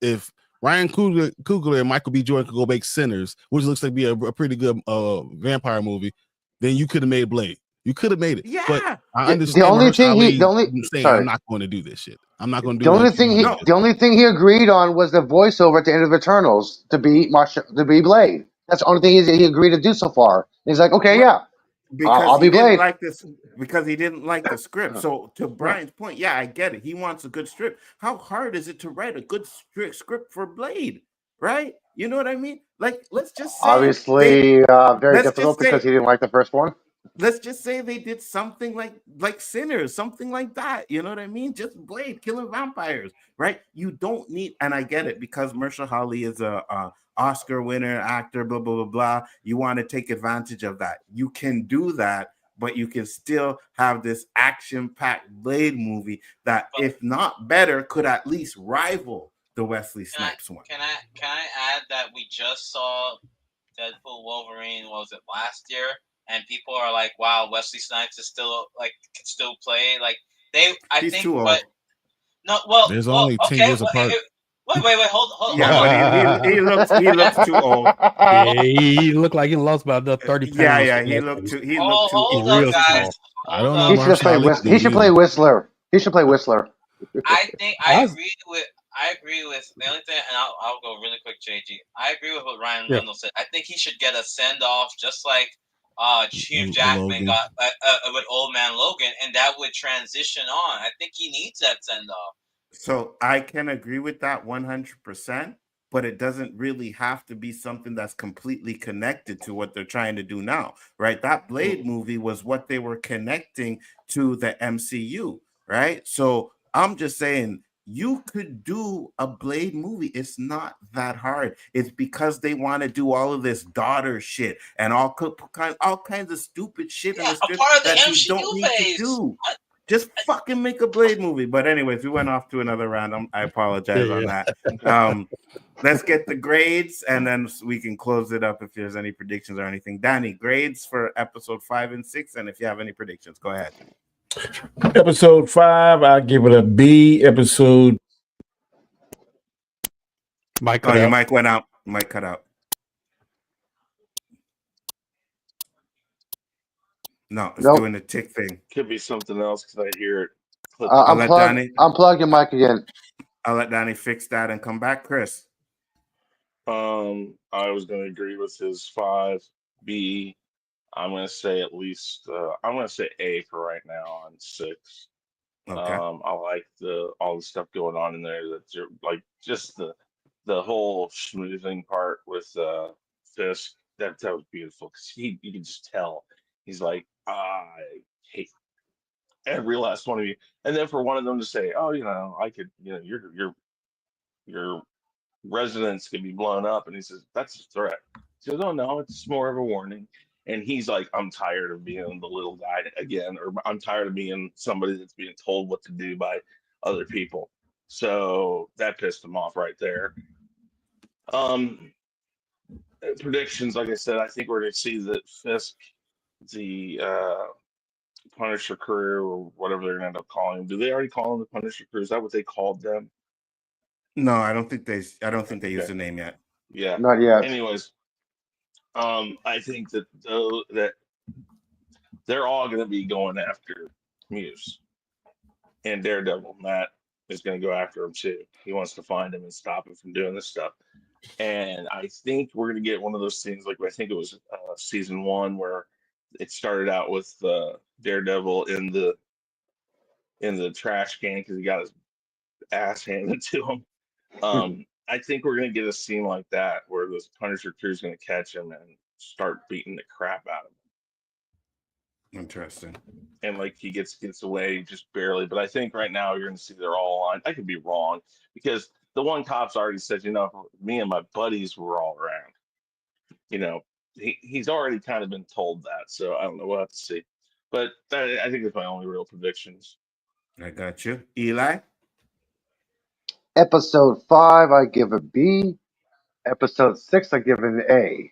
if Ryan Coogler and Michael B. Jordan could go make Sinners, which looks like be a pretty good vampire movie, then you could have made Blade. You could have made it. But yeah. I the understand only thing Mahershala he, the Ali only, saying, I'm sorry, not going to do this shit. I'm not going to the do only anything thing like he, this. the only thing he agreed on was the voiceover at the end of Eternals to be Blade. That's the only thing he agreed to do so far. He's like, okay, Right. yeah, Because I'll he be didn't Blade. like this, because he didn't like the script. So to Yeah. Brian's point, yeah, I get it. He wants a good script. How hard is it to write a good script for Blade? Right? You know what I mean? Like, Obviously, very let's difficult just because say he didn't like the first one. they did something like Sinners, something like that. You know what I mean? Just Blade killing vampires, right? You don't need, and I get it, because Mahershala Ali is a Oscar winner actor, blah blah blah blah. You want to take advantage of that. You can do that, but you can still have this action-packed Blade movie that, if not better, could at least rival the Wesley Snipes one. Can I add that we just saw Deadpool Wolverine, what was it, last year? And people are like, wow, Wesley Snipes is still, like, can still play. Like, He's too old. There's only 10 okay. years apart. Wait, hold Yeah, on. but he looks too old. Yeah, he looked like he lost about another 30 pounds. Yeah, from he that looked one. too Hold He's up, real guys. small. I don't know He if should have played Mahershala Ali He should play Whistler. He should play Whistler. I think I I was- agree with the only thing, and I'll go really quick, JG. I agree with what Ryan Yeah. Reynolds said. I think he should get a send off, just like Hugh Jackman Logan. got with Old Man Logan, and that would transition on. I think he needs that send off. So I can agree with that 100%, but it doesn't really have to be something that's completely connected to what they're trying to do now, right? That Blade movie was what they were connecting to the MCU, right? So I'm just saying, you could do a Blade movie. It's not that hard. It's because they want to do all of this daughter shit and all kinds of stupid shit in Yeah, the a script part of the that you MCU don't need to phase. do. Just fucking make a Blade movie. But anyways, we went off to another round. I apologize on that. Let's get the grades, and then we can close it up if there's any predictions or anything. Danny, grades for episode 5 and 6, and if you have any predictions, go ahead. Episode 5, I give it a B. Episode Mike Oh, your mic went out. Mic cut out. No, it's doing the tick thing. Could be something else because I hear it. Unplug your mic again. I'll let Danny fix that and come back. Chris. I was going to agree with his 5. B. I'm going to say at least. I'm going to say A for right now on 6. Okay. I like all the stuff going on in there. That you're like just the whole schmoozing part with Fisk. That was beautiful because you can just tell he's like, I hate every last one of you. And then for one of them to say, oh, I could, your residence could be blown up, and he says that's a threat. He says, oh no, it's more of a warning. And he's like, I'm tired of being the little guy again, or I'm tired of being somebody that's being told what to do by other people. So that pissed him off right there. Predictions, like I said, I think we're going to see that Fisk, the Punisher crew, or whatever they're going to end up calling him. Do they already call him the Punisher crew? Is that what they called them? No, I don't think they used the name yet. Yeah, not yet. Anyways, I think that they're all going to be going after Muse, and Daredevil. Matt is going to go after him too. He wants to find him and stop him from doing this stuff. And I think we're gonna get one of those things like I think it was season 1 where it started out with Daredevil in the trash can because he got his ass handed to him. I think we're gonna get a scene like that where this Punisher crew is gonna catch him and start beating the crap out of him. Interesting. And like he gets away just barely. But I think right now you're gonna see they're all on. I could be wrong because the one cop's already said, me and my buddies were all around. He's already kind of been told that. So I don't know. We'll have to see. But I think that's my only real predictions. I got you. Eli? Episode 5, I give a B. Episode 6, I give an A.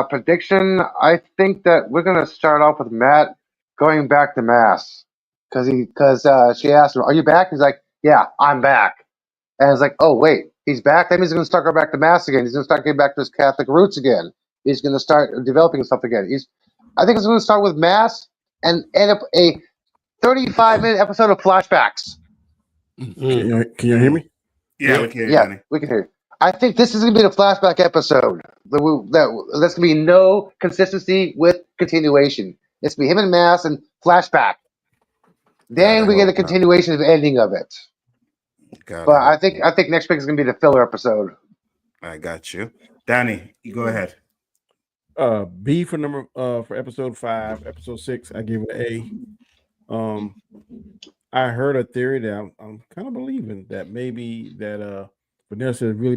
Prediction, I think that we're going to start off with Matt going back to Mass. Because she asked him, are you back? He's like, yeah, I'm back. And it's like, oh, wait, he's back? That means he's going to start going back to Mass again. He's going to start getting back to his Catholic roots again. He's going to start developing stuff again. I think it's going to start with Mass and end up a 35-minute episode of flashbacks. Can you hear me? Yeah, we can hear you, Yeah, Danny. we can hear you. I think this is going to be the flashback episode. That's going to be no consistency with continuation. It's going to be him and Mass and flashback. Then we get a continuation of the ending of it. But I think next week is going to be the filler episode. I got you. Danny, you go ahead. B for episode 5. Episode 6, I give it an A. I heard a theory that I'm kind of believing that maybe that Vanessa is really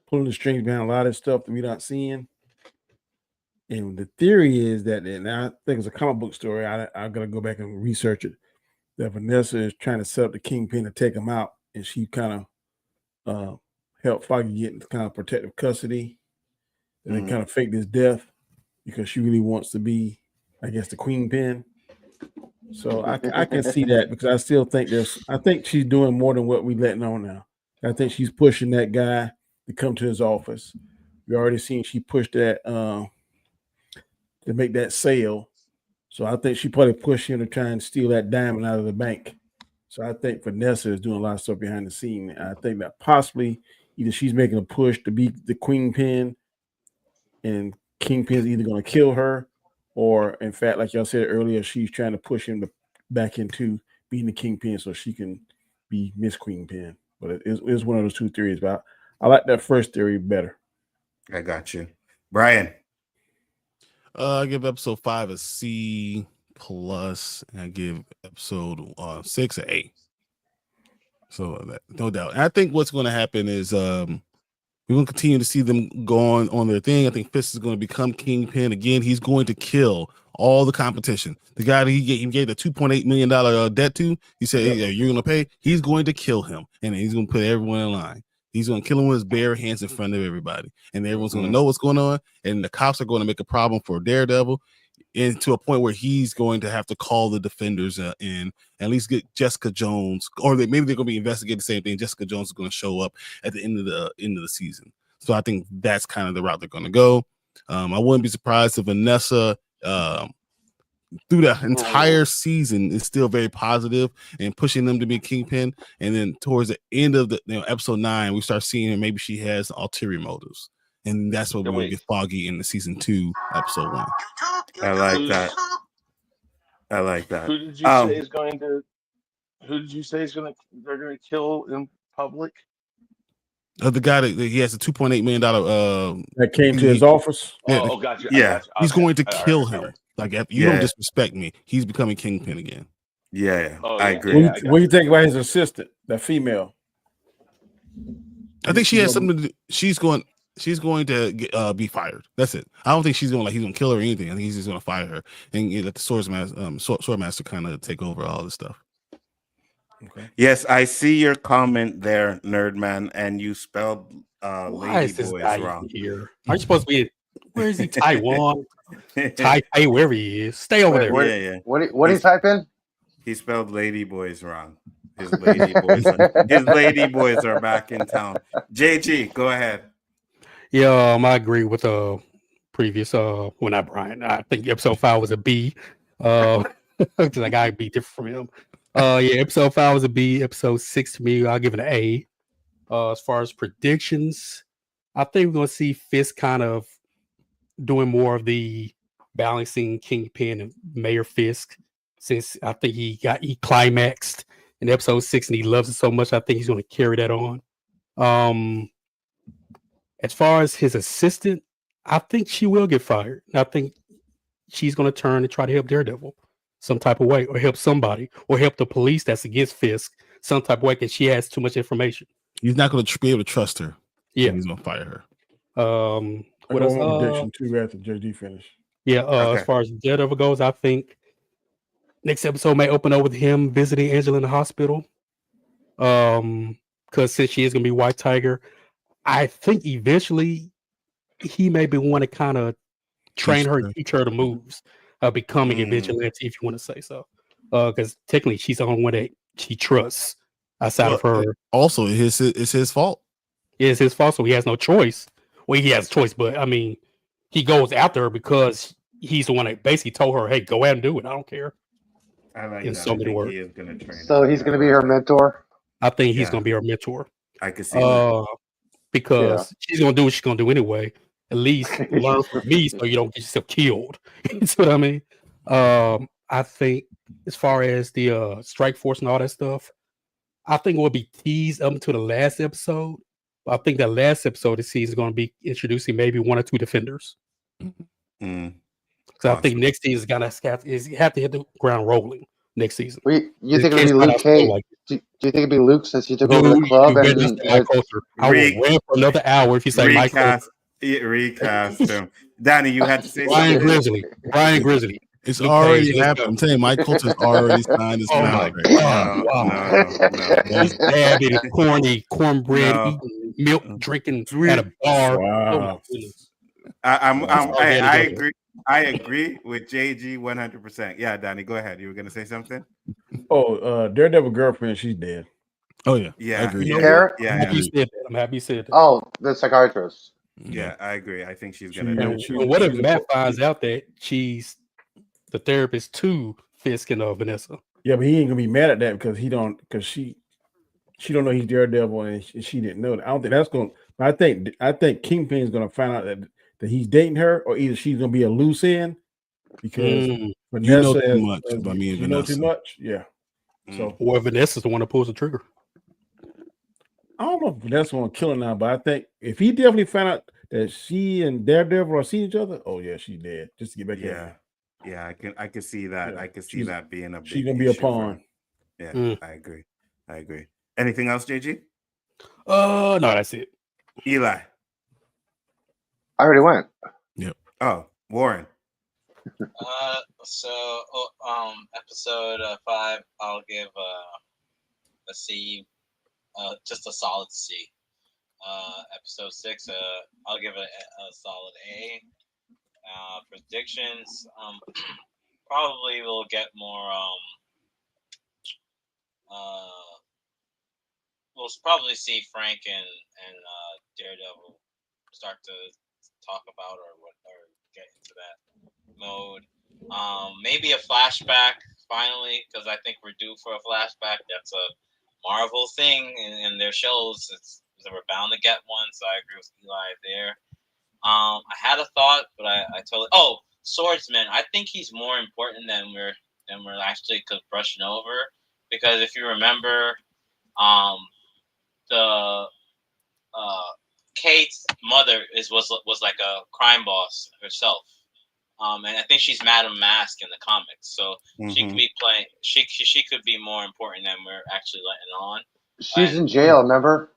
pulling the strings behind a lot of stuff that we're not seeing. And the theory is that, and I think it's a comic book story. I'm gonna go back and research it. That Vanessa is trying to set up the Kingpin to take him out, and she kind of helped Foggy get into kind of protective custody, and then kind of faked his death because she really wants to be, I guess, the Queenpin. So I can see that because I still think I think she's doing more than what we letting on now. I think she's pushing that guy to come to his office. We already seen she pushed that to make that sale. So I think she probably pushed him to try and steal that diamond out of the bank. So I think Vanessa is doing a lot of stuff behind the scene. And I think that possibly either she's making a push to be the Queenpin and Kingpin's either going to kill her, or in fact, like y'all said earlier, she's trying to push him back into being the Kingpin so she can be Miss Queenpin. But it's one of those two theories. But I like that first theory better. I got you. Brian? I give episode 5 a C+, and I give episode 6 an A. So no doubt. And I think what's going to happen is we're going to continue to see them go on their thing. I think Fist is going to become Kingpin again. He's going to kill all the competition. The guy that he gave the $2.8 million debt to, he said, hey, you're going to pay. He's going to kill him, and he's going to put everyone in line. He's going to kill him with his bare hands in front of everybody, and everyone's going to know what's going on, and the cops are going to make a problem for Daredevil, and to a point where he's going to have to call the defenders in, at least get Jessica Jones, or maybe they're going to be investigating the same thing. Jessica Jones is going to show up at the end of the season. So I think that's kind of the route they're going to go. I wouldn't be surprised if Vanessa through the entire season is still very positive and pushing them to be Kingpin, and then towards the end of the episode 9, we start seeing her. Maybe she has ulterior motives, and that's what we're going to get Foggy in the season 2, episode 1. I like that. I like that. Who did you say is going to? Who did you say is going to? They're going to kill in public. The guy that he has a $2.8 million that came to his office. Gotcha. Yeah, gotcha. He's Okay. going to kill All right. him. Like, if you don't disrespect me, he's becoming Kingpin again. Yeah, Oh, I yeah. agree. What do you think about his assistant, that female? I think she has something to do. She's going to be fired. That's it. I don't think he's going to kill her or anything. I think he's just going to fire her and let the Swordmaster kind of take over all this stuff. Okay. Yes, I see your comment there, Nerdman, and you spelled Why is this Ladyboys guy wrong. here? Are you supposed to be? Where is he? Taiwan, Taipei, wherever he is. Stay over there. Yeah. What do you type in? He spelled Ladyboys wrong. His Ladyboys are back in town. JG, go ahead. Yeah, I agree with previous well, not Brian. I think episode 5 was a B. Because I gotta be different from him. Yeah, episode 5 was a B. Episode 6 to me, I'll give it an A. As far as predictions, I think we're going to see Fisk kind of doing more of the balancing Kingpin and Mayor Fisk, since I think he climaxed in episode 6 and he loves it so much. I think he's going to carry that on. As far as his assistant, I think she will get fired. I think she's going to turn and try to help Daredevil some type of way, or help somebody, or help the police that's against Fisk some type of way, because she has too much information. He's not going to be able to trust her. Yeah, so he's going to fire her. What else? Prediction too after JD finish. Yeah, Okay. as far as Daredevil goes, I think next episode may open up with him visiting Angela in the hospital. Because since she is going to be White Tiger, I think eventually he may be one to kind of train her and teach her the moves of becoming a vigilante, if you want to say so. Because technically she's the only one that she trusts outside of her. Also, it's his fault. It's his fault, so he has no choice. Well, he has a choice, but I mean, he goes after her because he's the one that basically told her, "Hey, go out and do it. I don't care." I like In that. so I many think words. he is going to train. So he's going to be her mentor. I think he's Yeah. going to be her mentor. I can see that. Because she's going to do what she's going to do anyway. At least learn from me so you don't get yourself killed. You see what I mean? I think as far as the strike force and all that stuff, I think it will be teased up until the last episode. I think that last episode of the season is going to be introducing maybe 1 or 2 defenders. So I think next season is going to have to hit the ground rolling next season. You think it'll be Luke Cage? Do you think it'll be Luke since he took over the club? I will rant for another hour if you say Mike Coulter. Recast him. Danny, you had to say Brian something. Brian Grizzly. It's already happened. I'm telling you, Mike Coulter's already signed his contract. No. He's bad in corny cornbread, eating milk, drinking at a bar. Wow. I agree. I agree with JG 100%. Yeah, Danny, go ahead. You were gonna say something? Oh, Daredevil girlfriend, she's dead. Oh yeah, Yeah. I agree. I'm happy you said that. Oh, the psychiatrist. Yeah, I agree. I think she's gonna. And what if Matt finds out that she's the therapist to Fisk and Vanessa? Yeah, but he ain't gonna be mad at that because she don't know he's Daredevil and she didn't know that. I don't think that's going. I think Kingpin's gonna find out that he's dating her, or either she's gonna be a loose end because Vanessa you know too much about me and you Vanessa. know too much, yeah. So or Vanessa's the one that pulls the trigger. I don't know if Vanessa want to kill her now, but I think if he definitely found out that she and Daredevil are seeing each other, oh yeah, she's dead. Just to get back at Yeah, I can see that. Yeah. I can see that being a big she's gonna be a issue for pawn. him. Yeah, I agree. Anything else, JG? No, that's it. Eli. I already went. Yep. Oh, Warren. Episode 5, I'll give a C, just a solid C. Episode 6, I'll give it a solid A. Predictions, probably we'll get more. We'll probably see Frank and Daredevil start to talk about or get into that mode. Maybe a flashback finally, because I think we're due for a flashback. That's a Marvel thing in their shows. We're bound to get one, so I agree with Eli there. I had a thought, but I totally. Oh, Swordsman. I think he's more important than we're actually brushing over, because if you remember, the Kate's mother was like a crime boss herself. And I think she's Madame Mask in the comics, so she could be playing. She could be more important than we're actually letting on. She's in jail, remember?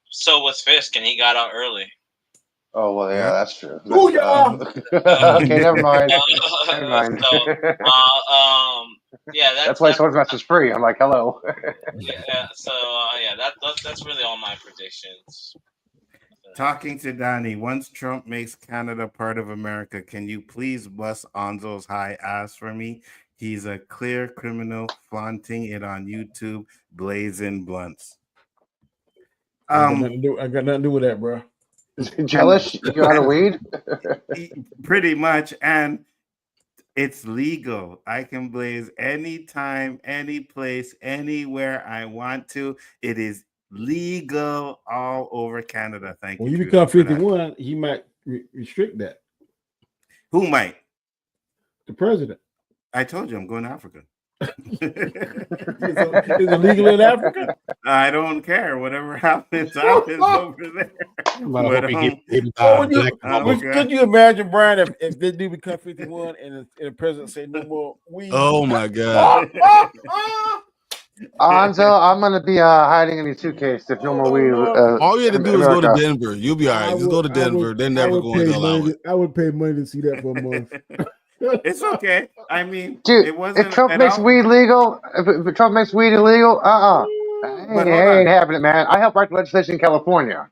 So was Fisk, and he got out early. Oh well, yeah, that's true. Oh yeah. Okay, never mind. Never mind. So, yeah, that's why Swordsmaster's free. I'm like, hello. Yeah. So that's really all my predictions. Talking to Danny, once Trump makes Canada part of America, can you please bust Nzo's high ass for me? He's a clear criminal, flaunting it on YouTube, blazing blunts. I got nothing to do with that, bro. Jealous? You're out of weed? Pretty much, and it's legal. I can blaze anytime, any place, anywhere I want to. It is legal all over Canada. Thank When you. you become Trudeau, for that. 51, he might restrict that. Who might? The president. I told you I'm going to Africa. Is it legal in Africa? I don't care. Whatever happens over there. But, could you imagine, Brian, if they do become 51 and the president say no more weed? Oh my God. Nzo, I'm gonna be hiding in your suitcase if no more weed. All you have to do is go to Denver. You'll be all right. Just go to Denver. They're never going to allow it. I would pay money to see that for a month. It's okay. I mean, dude, it wasn't. If Trump makes weed legal, if Trump makes weed illegal, But ain't happening, man. I helped write the legislation in California.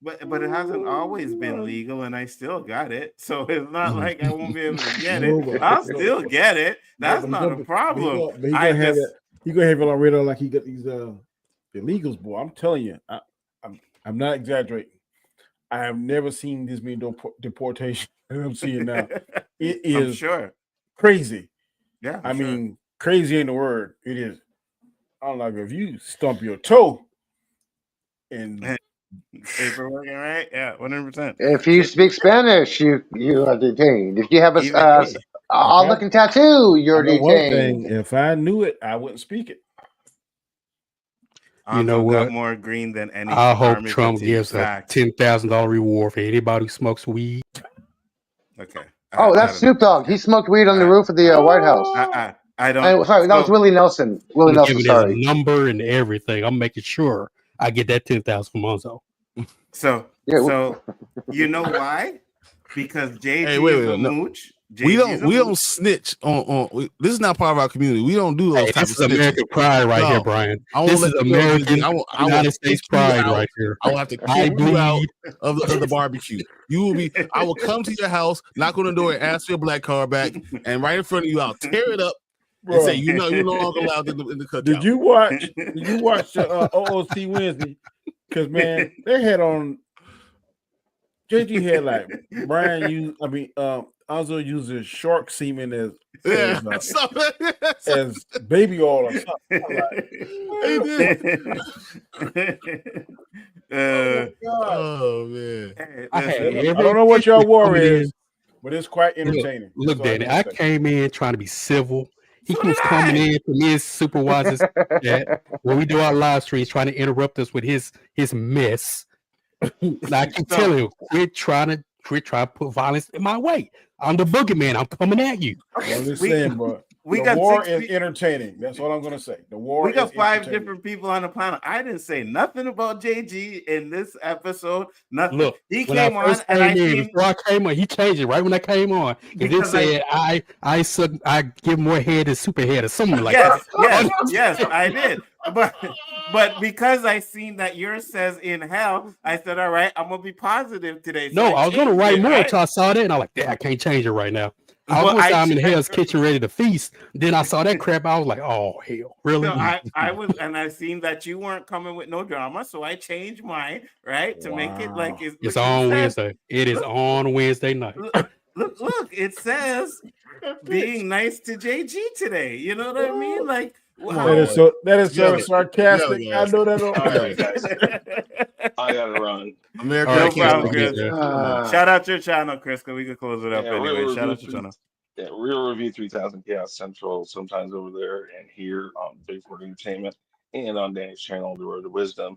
But it hasn't always been legal, and I still got it. So it's not like I won't be able to get it. I'll still get it. That's not a problem. He's gonna have it on radar like he got these illegals, boy. I'm telling you, I'm not exaggerating. I have never seen this many deportation. I'm seeing now. It is crazy. Yeah, I mean, crazy ain't the word. It is. I'm like, if you stump your toe and paperwork, right? Yeah, 100%. If you speak Spanish, you are detained. If you have a odd-looking tattoo, you're detained. One thing, if I knew it, I wouldn't speak it. You know what? Got more green than any. I hope Trump gives a $10,000 reward for anybody who smokes weed. Okay. Oh, that's Snoop Dogg. He smoked weed on the roof of the White House. I don't. Sorry, that was Willie Nelson. Willie Nelson. Sorry. A number and everything. I'm making sure I get that 10,000 from Nzo. So you know why? Because JG is a mooch. We don't snitch on this is not part of our community. We don't do those types of snitching. American pride right here, Brian. This is American United States pride right here. I will have to kick you out of the barbecue. You will be. I will come to your house, knock on the door, and ask for your black card back, and right in front of you, I'll tear it up and say, you're no longer allowed in the cookout. Did you watch OOC Wednesday? Because man, they had on JG had like Brian Nzo uses shark semen as baby oil or something. Oh man! I don't know what your war is, but it's quite entertaining. Look, Danny, I came in trying to be civil. He was coming in to me as supervisors when we do our live streams, trying to interrupt us with his mess. Now, I keep telling you, quit trying to put violence in my way. I'm the boogeyman. I'm coming at you. I'm just saying, bro. The war is entertaining. That's what I'm going to say. The war. We got 5 different people on the panel. I didn't say nothing about JG in this episode. Nothing. Look, he came on, and before I came on, he changed it right when I came on. Because it said I give more head than super head or something like that. Yes, I did. But because I seen that yours says in hell, I said, all right, I'm gonna be positive today. So I was gonna write more until I saw that, and I'm like, I can't change it right now. I'm in Hell's Kitchen ready to feast. Then I saw that crap. I was like, oh hell, really? So I was, and I seen that you weren't coming with no drama, so I changed mine to make it like it's on Wednesday. It is on Wednesday night. Look! It says being nice to JG today. You know what I mean? Like. Wow. That is so sarcastic. I know that. I gotta run. America, no problem, Chris. Shout out your channel, Chris, because we can close it up anyway. Shout out your channel. Yeah, Real Review 3000 Chaos Central, sometimes over there and here on Big Ford Entertainment and on Danny's channel, The Road to Wisdom.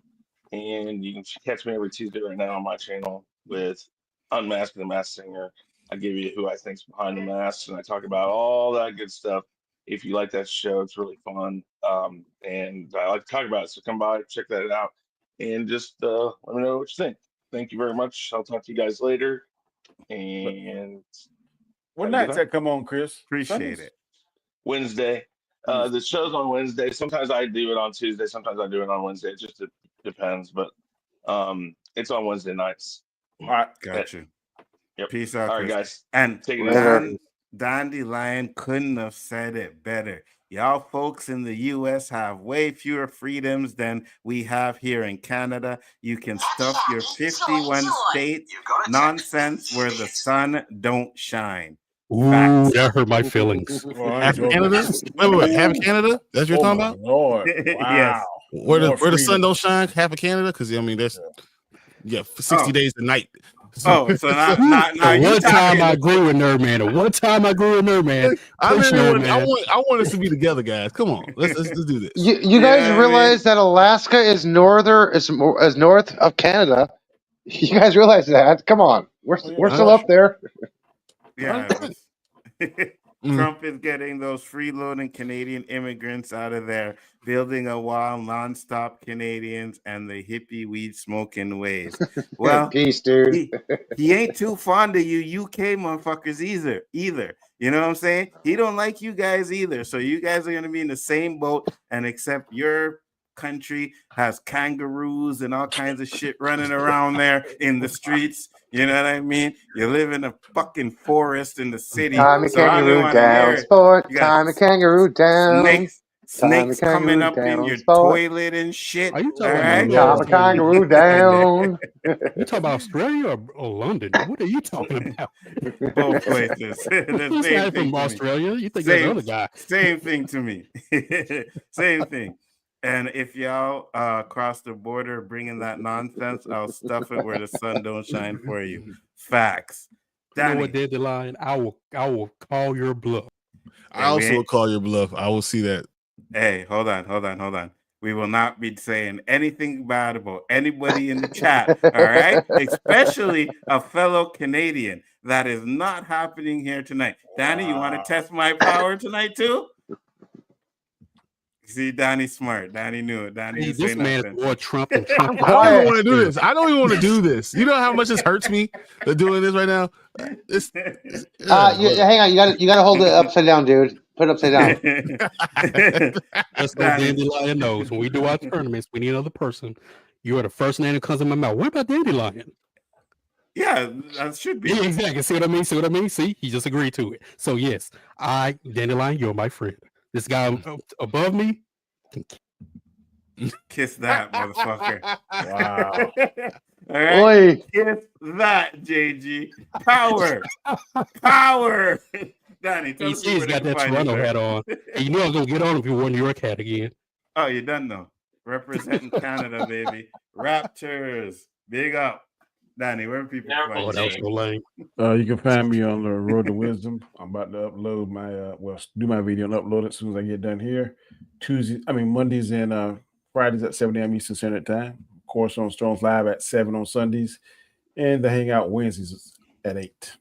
And you can catch me every Tuesday right now on my channel with Unmasking the Masked Singer. I give you who I think's behind the masks, and I talk about all that good stuff. If you like that show, it's really fun. And I like to talk about it. So come by, check that out, and just let me know what you think. Thank you very much. I'll talk to you guys later. And what nights that come on, Chris? Appreciate it. Wednesday. The show's on Wednesday. Sometimes I do it on Tuesday. Sometimes I do it on Wednesday. It just depends. But it's on Wednesday nights. All right. Got you. Yep. Peace out, all Chris. right, guys. And take it Dandelion couldn't have said it better. Y'all folks in the US have way fewer freedoms than we have here in Canada. You can stuff your 51 state nonsense where the sun don't shine. Ooh, that hurt my feelings. Have Canada? Wait. Have Canada? That's what you're talking about? Lord. Wow. Yes. Where the More sun freedom. don't shine, half of Canada, because I mean there's 60 days a night. So not The you one time talking. I agree with Nerdman. The one time I agree with Nerdman. I Push literally Nerdman. I want us to be together, guys. Come on, let's do this. You guys know what I realize mean? that Alaska is north of Canada? You guys realize that? Come on, we're still up there. Yeah. Trump is getting those freeloading Canadian immigrants out of there, building a wall, nonstop Canadians and the hippie weed smoking ways. Well, Peace, dude. he ain't too fond of you UK motherfuckers either. You know what I'm saying? He don't like you guys either. So you guys are gonna be in the same boat, and except your country has kangaroos and all kinds of shit running around there in the streets. You know what I mean? You live in a fucking forest in the city. Time a So I don't kangaroo want to down, hear it. sport. You got Time a kangaroo down. snakes coming kangaroo up in down, your sport. toilet and shit. Are you All talking right? about Time a kangaroo down. You talking about Australia or London? What are you talking about? Both places. The This same guy thing from to me. Australia? You think that's the other guy? Same thing to me. Same thing. And if y'all cross the border bringing that nonsense, I'll stuff it where the sun don't shine for you. Facts. You know Danny, what, Dandelion? I will call your bluff. I also will call your bluff. I will see that. hey, hold on. We will not be saying anything bad about anybody in the chat, all right? Especially a fellow Canadian. That is not happening here tonight. Danny, you want to test my power tonight too? See, Danny's smart. Danny knew it. Danny didn't This say man is nothing. more Trump and Trump. I don't even want to do this. I don't even want to do this. You know how much this hurts me doing this right now? Hang on, you gotta hold it upside down, dude. Put it upside down. Just so Dandelion knows, when we do our tournaments, we need another person. You are the first name that comes in my mouth. What about Dandelion? Yeah, that should be. Yeah, exactly. See what I mean? See, he just agreed to it. So yes, Dandelion, you're my friend. This guy above me. Kiss that, motherfucker. Wow. All right. Kiss that, JG. Power. Danny, tell us He's got that Toronto hat on. You knew I was going to get on if you wore New York hat again. Oh, you done though. Representing Canada, baby. Raptors. Big up. Danny, where are people find that was so lame. You can find me on the Road to Wisdom. I'm about to upload my do my video and upload it as soon as I get done here. Mondays and Fridays at 7 a.m. Eastern Standard Time. Of course, on Stones Live at 7 on Sundays, and the Hangout Wednesdays at 8.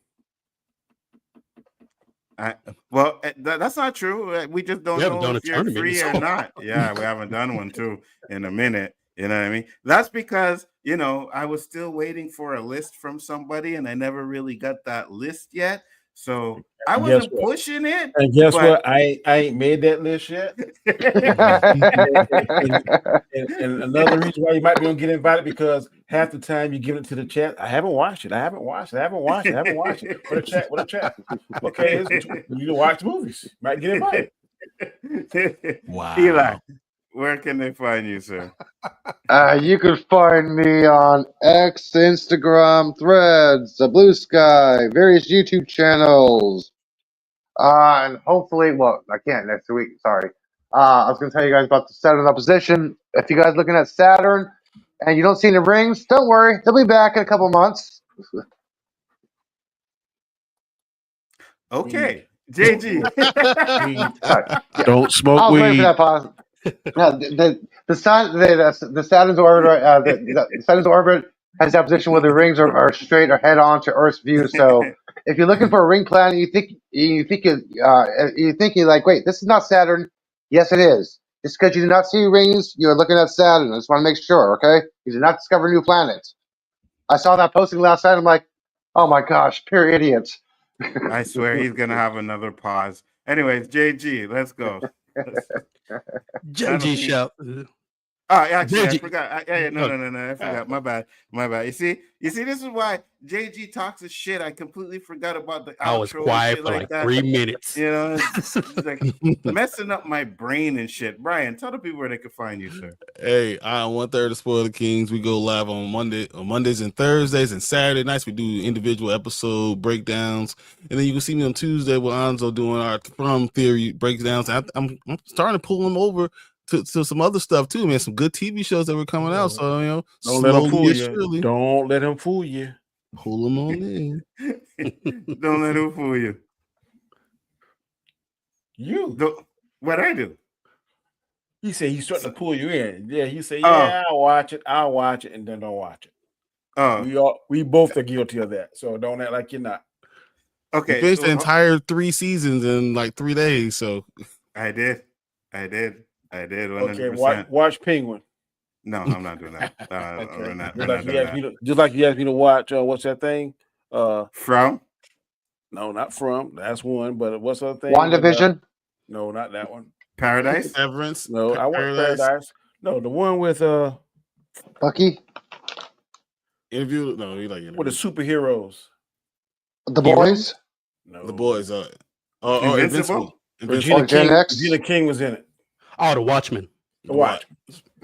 That's not true. We just don't know if you're free or not. Yeah, we haven't done one too in a minute. You know what I mean? That's because, I was still waiting for a list from somebody and I never really got that list yet. So I wasn't pushing it. And guess what? I ain't made that list yet. and another reason why you might be able to get invited, because half the time you give it to the chat. I haven't watched it. What a chat. Okay, you watch movies. Might get invited. Wow. Eli, where can they find you, sir? You can find me on X, Instagram, Threads, Blue Sky, various YouTube channels. And hopefully, I can't next week. Sorry. I was going to tell you guys about the Saturn opposition. If you guys are looking at Saturn and you don't see any rings, don't worry. They'll be back in a couple months. Okay. JG. Don't smoke I was waiting weed. for that pause. No, the Saturn's orbit, the Saturn's orbit has that position where the rings are straight or head on to Earth's view. So if you're looking for a ring planet, you're like, wait, this is not Saturn. Yes, it is. Just because you do not see rings, you're looking at Saturn. I just want to make sure, okay? You did not discover new planets. I saw that posting last night. I'm like, oh my gosh, pure idiots. I swear he's gonna have another pause. Anyways, JG, let's go. JG shout. Actually, I JG. forgot. I forgot. My bad. You see, this is why JG talks his shit. I completely forgot about the outro. I was quiet for like 3 minutes. It's like messing up my brain and shit. Brian, tell the people where they can find you, sir. Hey, I'm 1/3 of Spoiler Kings. We go live on Mondays and Thursdays, and Saturday nights we do individual episode breakdowns. And then you can see me on Tuesday with Nzo doing our From Theory breakdowns. I'm starting to pull them over to some other stuff too, man. Some good TV shows that were coming out. So Don't slowly let him fool and you. surely, Don't let him fool you. pull them on in. Don't let him fool you. What I do? He said he's starting to pull you in. Yeah, he said, yeah, I'll watch it, and then don't watch it. We both are guilty of that. So don't act like you're not. Okay. You finished the entire 3 seasons in like 3 days. So I did. 100%. Okay, watch Penguin. No, I'm not doing that. Just like you asked me to watch what's that thing? From? No, not From. That's one. But what's the other thing? WandaVision? No, not that one. Paradise? Severance? No, I want Paradise. No, the one with Bucky? Interview? No, you like with the superheroes. The Boys? No, The Boys. Invincible? Regina King was in it. Oh, The Watchmen. The Watchmen.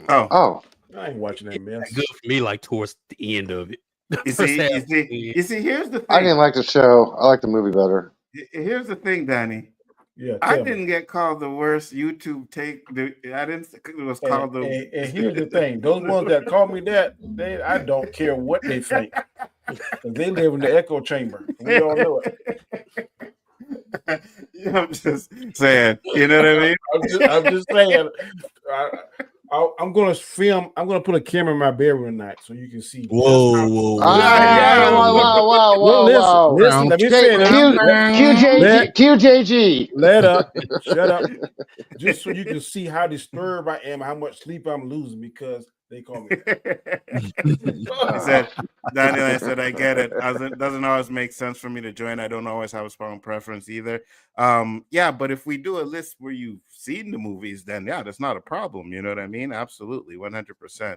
Oh. I ain't watching that mess. Good for me, like towards the end of it. You see, here's the thing. I didn't like the show. I like the movie better. Here's the thing, Danny. Yeah, I didn't get called the worst YouTube take. I didn't. It was called and here's the thing: those ones that call me that, I don't care what they think. They live in the echo chamber. We all know it. I'm just saying. You know what I mean? I'm just saying. I'm gonna film. I'm gonna put a camera in my bedroom tonight so you can see. Whoa! Listen. Let me finish. QJG. Let up. Shut up. Just so you can see how disturbed I am, how much sleep I'm losing because they call me. I said, Daniel, I said, I get it. It doesn't always make sense for me to join. I don't always have a strong preference either. Yeah, but if we do a list where you've seen the movies, then yeah, that's not a problem. You know what I mean? Absolutely, 100%.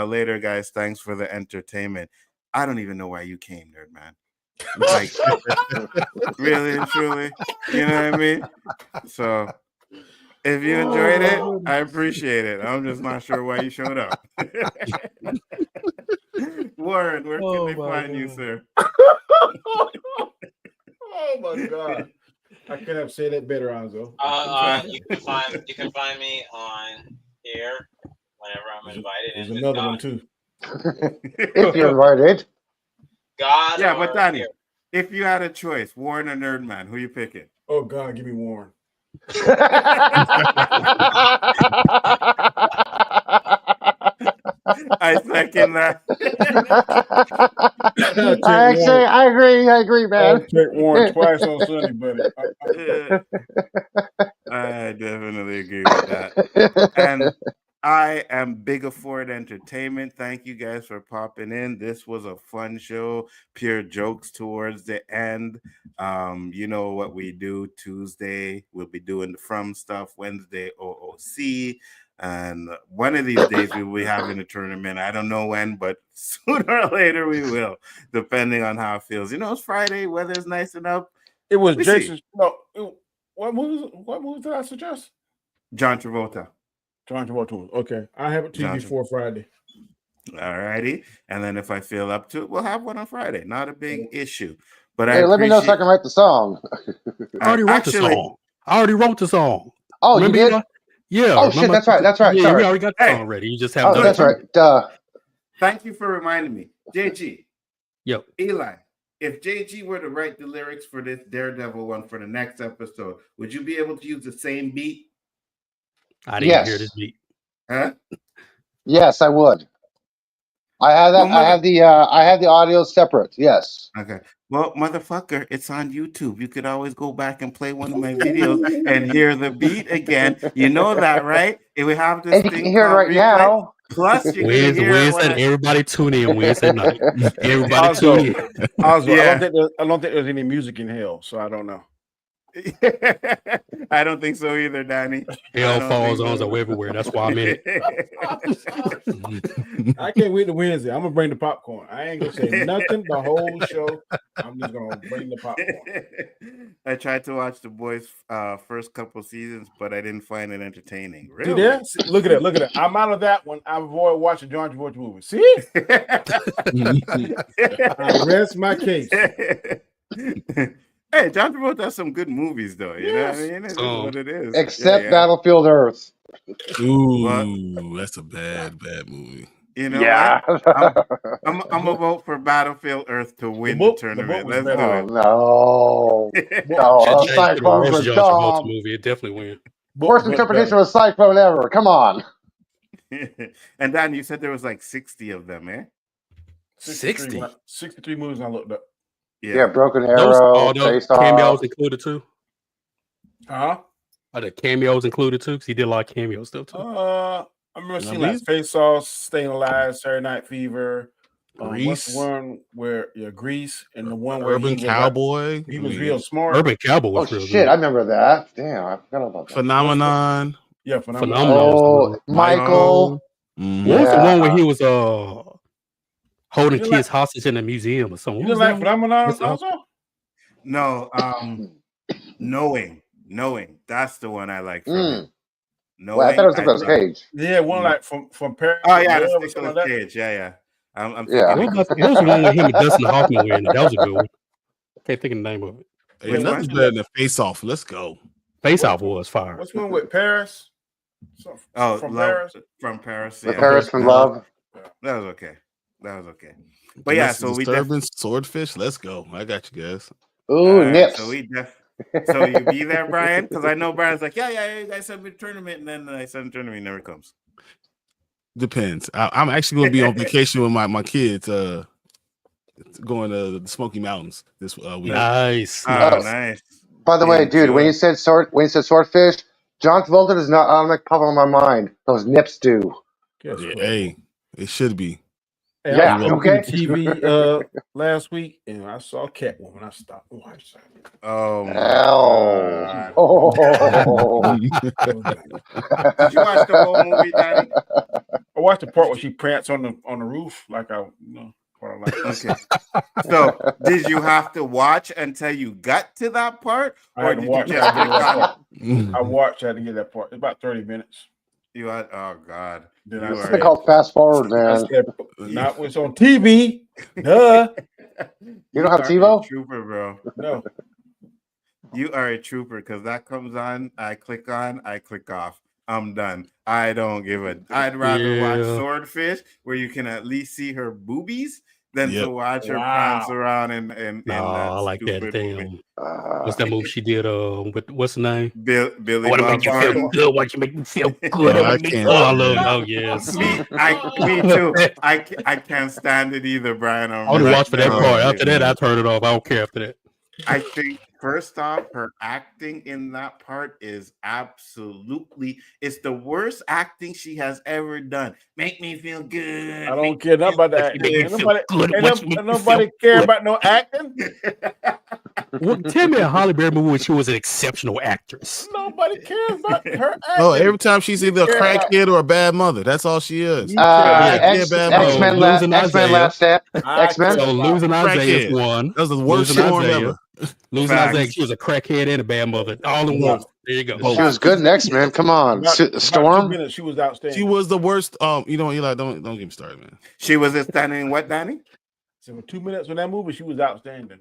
Later, guys, thanks for the entertainment. I don't even know why you came, Nerd Man. Like, really and truly, you know what I mean? So if you enjoyed it, I appreciate it. I'm just not sure why you showed up. Warren, where can they find you, sir? Oh my God. I could have said it better, Nzo. You can find me on here whenever I'm invited. There's another one too. If you're invited. God. Yeah, but Donnie, if you had a choice, Warren or Nerdman, who you picking? Oh God, give me Warren. I second that. I agree, man. I'll take Warren twice on Sunday, buddy. I definitely agree with that. And I am Bigger Ford Entertainment. Thank you guys for popping in. This was a fun show. Pure jokes towards the end. You know what we do. Tuesday, we'll be doing the From stuff. Wednesday, OOC. And one of these days we will be having a tournament. I don't know when, but sooner or later we will, depending on how it feels. You know, it's Friday. Weather's nice enough. It was Jason. No, what movie did I suggest? John Travolta. Okay, I have it to you before Friday. All righty, and then if I feel up to it, we'll have one on Friday. Not a big issue. But let me know so I can write the song. I already wrote the song. Oh, remember you did? Yeah. Oh shit, that's right. Yeah, Sorry. we already got the song ready. You just have. That's right. Duh. Thank you for reminding me, JG. Yep. Eli, if JG were to write the lyrics for this Daredevil one for the next episode, would you be able to use the same beat? I didn't hear this beat. Huh? Yes, I would. I have that. I have the audio separate. Yes. Okay. Well, motherfucker, it's on YouTube. You could always go back and play one of my videos and hear the beat again. You know that, right? If we have this, and you can hear it right now. Plus, you can hear Wednesday, everybody tune in Wednesday night. Everybody tune in. Also, I don't think there's any music in hell, so I don't know. I don't think so either, Danny. Hell falls on so everywhere. That's why I'm in it. I can't wait to Wednesday. I'm gonna bring the popcorn. I ain't gonna say nothing the whole show. I'm just gonna bring the popcorn. I tried to watch The Boys' first couple seasons, but I didn't find it entertaining. Really? See there? Look at that. I'm out of that one. I avoid watching John Travolta movies. See? I rest my case. Hey, John Travolta has some good movies, though. You know what I mean? It's what it is. Except Battlefield Earth. Ooh, that's a bad movie. You know Yeah. what? I'm gonna vote for Battlefield Earth to win the book tournament. was Let's better. do Oh, it. no. Should No, change to the Cyclones worst are John Travolta dumb. movie. It definitely win. Worst interpretation of a Cyclone ever. Come on. And Dan, you said there was like 60 of them, eh? 63 movies I looked up. Yeah, Broken Those Arrow, all those Face Off. cameos included too. Huh? Are the cameos included too? Because he did a lot of cameo stuff too. I remember Now seeing like these- Face Off, Staying Alive, Saturday Night Fever, what's Grease. the one where Grease, and the one where Urban he was Cowboy. he was real smart. Urban Cowboy Oh, was real shit. good. I remember that. Damn, I forgot about that. Phenomenon. Yeah, Phenomenal. Oh, Michael. Mhm. What was the Yeah. one where he was holding You kids hostage in a museum or something? You What was didn't like that one? Phenomenon What's that? also? No, knowing. That's the one I like from him. Knowing. Well, I thought it was Nicolas love- Cage. Yeah, one like from Paris. Oh yeah, to that's Love or something Nicolas like that. Cage. Yeah. I'm Yeah. thinking What was the one with him and Dustin Hoffman were in it? That was a good one. Can't think of the name of it. Hey, Which nothing's one? better than Face Off. Let's go. Face Off was fire. What's one with Paris? Oh, from love Paris. from Paris. The Yeah. Paris from Love. That was okay. But yeah, so we Disturbance, Swordfish. Let's go. I got you guys. Ooh, Alright, Nips. So you be there, Brian? Because I know Brian's like, yeah, I sent me a tournament, and then I sent a tournament, he never comes. Depends. I'm actually going to be on vacation with my kids. Going to the Smoky Mountains this week. Nice. Oh, nice. By the way, dude, when you said swordfish, John Travolta does not automatically pop on my mind. Those Nips do. Yeah, hey, it should be. Hey, Yeah, I was okay. watching TV last week, and I saw Catwoman. I stopped and watched that. Oh, my Ow. God. Oh. Did you watch the whole movie, Danny? I watched the part where she pranced on the roof, like part I like. Okay. So, did you have to watch until you got to that part, I or had to did watch. you I just had to get click that on it? part. I watched. I had to get that part. It's about 30 minutes. You had, oh God. Then You I are They call it fast forward, I man. said, not when it's on TV. Duh. You don't have are a TiVo? trooper, bro. No. You are a trooper because that comes on, I click off. I'm done. I don't give a. I'd rather watch Yeah. Swordfish, where you can at least see her boobies, than Yep. to watch her Wow. prance around in No, that I like that. stupid movie. Damn. What's that movie she did? With what's the name? Billy Want to Bob make you Thornton. feel good? Want you make me feel good? No, I Wanna make- can't. Oh, I love. Oh yes. Me too. I can't stand it either, Brian. I only watch for that No, part. dude. After that, I turn it off. I don't care after that. I think first off, her acting in that part is absolutely, it's the worst acting she has ever done. Make me feel good. I don't care nothing about that. Make me Ain't feel nobody, good. ain't Watch me no- make me nobody feel care good. about no acting. Well, tell me a Holly Berry movie where she was an exceptional actress. Nobody cares about her acting. Oh, every time she's either a Yeah. crackhead or a bad mother. That's all she is. X-Men Losing Last Isaiah. Stand. I X-Men. care So about- losing Isaiah Crackhead. is one. That was the worst Losing storm Isaiah. ever. Losing Facts. Isaiah, she was a crackhead and a bad mother, all in one. There you go. She was good in X-Men. Come on. About 2 Storm. minutes, she was outstanding. She was the worst. Eli, don't get me started, man. She was standing in what, Danny? So for 2 minutes in that movie, she was outstanding.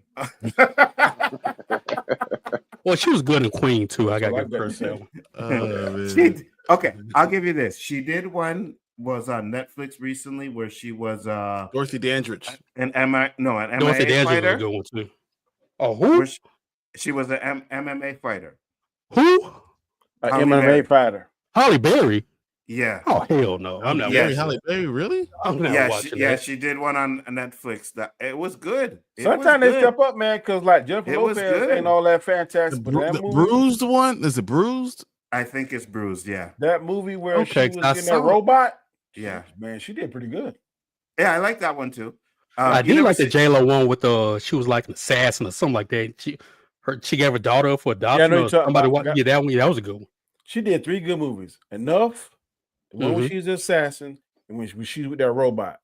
Well, she was good in Queen too. I got to like give that her that one. Man. Okay, I'll give you this. She did one was on Netflix recently where she was Dorothy Dandridge. an MMA Dorothy Dandridge was a fighter. good one too. Oh, who? Where she was an MMA fighter. Who? An Halle MMA Berry. fighter. Holly Berry. Yeah. Oh hell no! I'm not. Yeah, watching Halle that. Berry, really? I'm not watching that. she did one on Netflix. That it was good. It was Sometimes they good. step up, man, because like Jennifer It was Lopez good. ain't all that The, fantastic. But that the movie, bruised one? Is it bruised? I think it's bruised. Yeah, that movie where Okay, she I was in saw that it. robot, yeah, man, she did pretty good. yeah. I like that one too. I You did never like the see- J Lo one with she was like an assassin or something like that. She gave her daughter up for adoption. know Or you're talking somebody about. yeah, that one. Yeah, that was a good one. She did 3 good movies. Enough, the one when Mhm. she's an assassin, and when she's with that robot.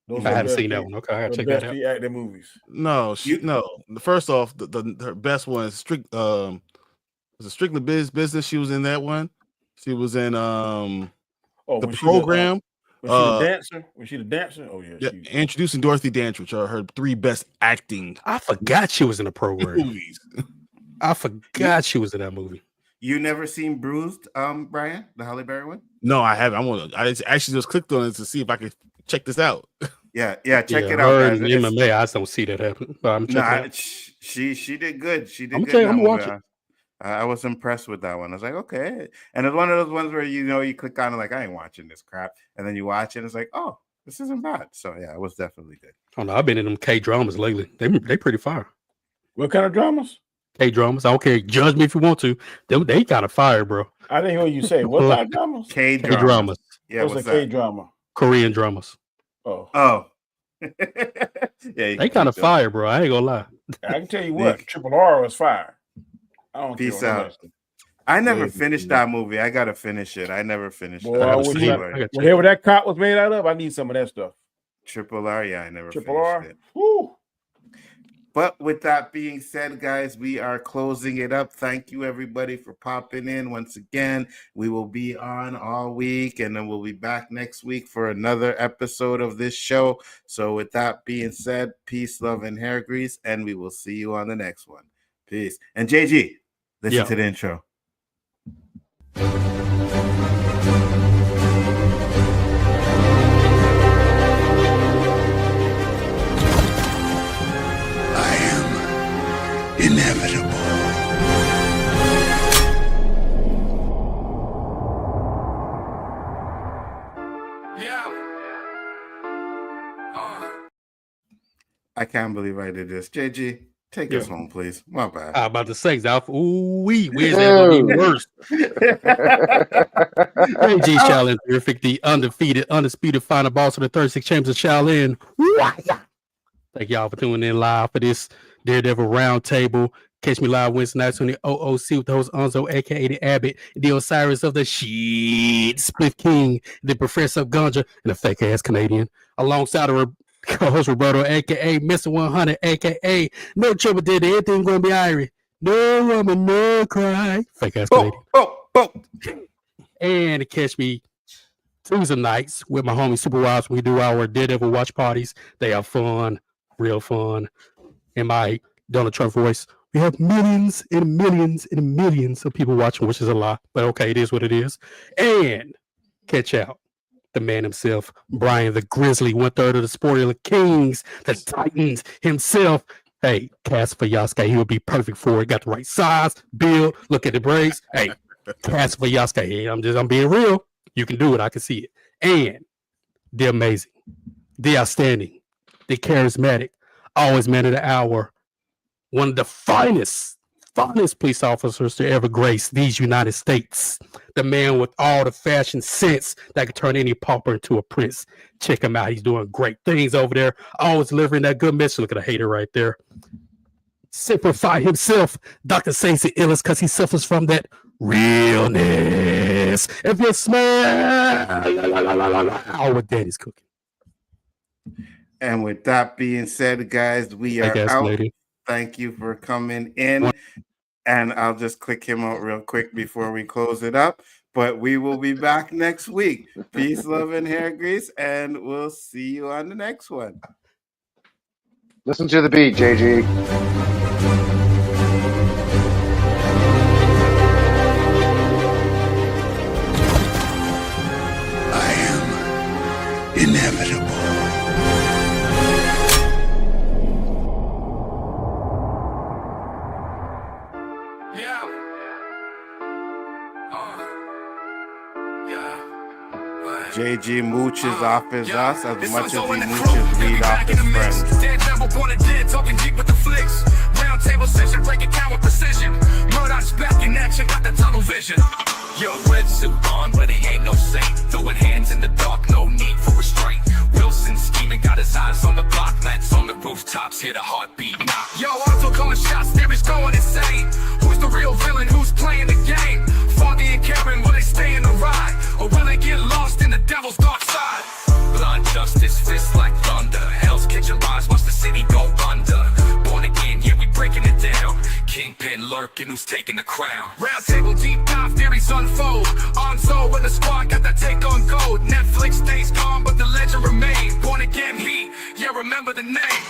Those I are hadn't the seen that best one. Okay, I gotta the check best that out. 3 acting movies. No, You- no. First off, her best one is was it Strictly Business? She was in that one. She was in Oh, the when program. She the dancer. When she the dancer. Oh yeah. Yeah, she- introducing Dorothy Dandridge are her 3 best acting I forgot she was in the program. movies. I forgot she was in that movie. You never seen Bruised, Brian, the Halle Berry one? No, I haven't. I actually just clicked on it to see if I could check this out. Yeah, check it her out, guys. and MMA, I just don't see that happen. But I'm checking it out. She did good. She did I'm good. gonna watch it. I was impressed with that one. I was like, okay. And it's one of those ones where you click on it like, I ain't watching this crap, and then you watch it, and it's like, oh, this isn't bad. So yeah, it was definitely good. Oh no, I've been in them K-dramas lately. They pretty fire. What kind of dramas? K-dramas. I don't care. Judge me if you want to. They kind of fire, bro. I didn't hear you say. What kind of dramas? K-dramas. Yeah, what's a K-drama? Korean dramas. Oh. Yeah, they kind of fire, bro. I ain't gonna lie. I can tell you what, Triple R was fire. I don't Peace out. I never finished that movie. I gotta finish it. I never finished it. Whatever that cop was made out of, I need some of that stuff. Triple R, yeah, I never Triple finished R. it. Woo. But with that being said, guys, we are closing it up. Thank you, everybody, for popping in. Once again, we will be on all week, and then we'll be back next week for another episode of this show. So with that being said, peace, love, and hair grease, and we will see you on the next one. Peace. And JG, listen to the intro. Inevitable. I can't believe I did this. JG, take us home, please. My bad. I'm about to say, where's that gonna be worse? JG Shaolin Terrific, the undisputed final boss of the 36 Chambers of Shaolin. Thank y'all for tuning in live for this Daredevil Roundtable. Catch me live Wednesday nights on the OOC with the host Nzo, aka the Abbott, the Osiris of the Shit, Split King, the Professor of Ganja, and the fake ass Canadian, alongside a co-host Roberto, aka Mr. 100, aka No Trouble Did Everything Gonna Be Irie. No woman, no cry. Fake ass Canadian. And catch me Tuesday nights with my homie Super Wives. We do our Daredevil watch parties. They are fun, real fun. In my Donald Trump voice, we have millions and millions and millions of people watching, which is a lot, but okay, it is what it is. And catch out the man himself, Brian the Grizzly, 1/3 of the Spoiler Kings, the Titans himself. Hey, cast for Yasuke, he would be perfect for it. Got the right size, build, look at the braids. Hey, cast for Yasuke. Hey, I'm being real. You can do it. I can see it. And the amazing, the outstanding, the charismatic, always man of the hour, one of the finest police officers to ever grace these United States. The man with all the fashion sense that could turn any pauper into a prince. Check him out. He's doing great things over there. Always delivering that good message. Look at a hater right there. Simplify himself. Dr. Saints the illest because he suffers from that realness. If you smell what daddy's cooking. And with that being said, guys, we are out. Lady. Thank you for coming in. And I'll just click him out real quick before we close it up. But we will be back next week. Peace, love, and hair grease. And we'll see you on the next one. Listen to the beat, JG. I am inevitable. JG mooches off his us as much as he mooches weed off his friends. Daredevil born and dead, talking deep with the flicks. Round table session, breaking count with precision. Murdoch's back in action, got the tunnel vision. Yo, red suit on, but he ain't no saint. Throwing hands in the dark, no need for restraint. Wilson scheming, got his eyes on the block. Lights on the rooftops, hear the heartbeat knock. Yo, Otto calling shots, there is going insane. Who's the real villain, who's playing the game? Foggy and Karen, will they stay in the ride? Or will they get lost in the devil's dark side? Blind justice, fists like thunder. Hell's Kitchen rise, watch the city go under. Born again, yeah, we breaking it down. Kingpin lurking, who's taking the crown? Round table, deep dive, theories unfold. Nzo with the squad, got that take on gold. Netflix stays calm, but the legend remains. Born again heat, yeah, remember the name.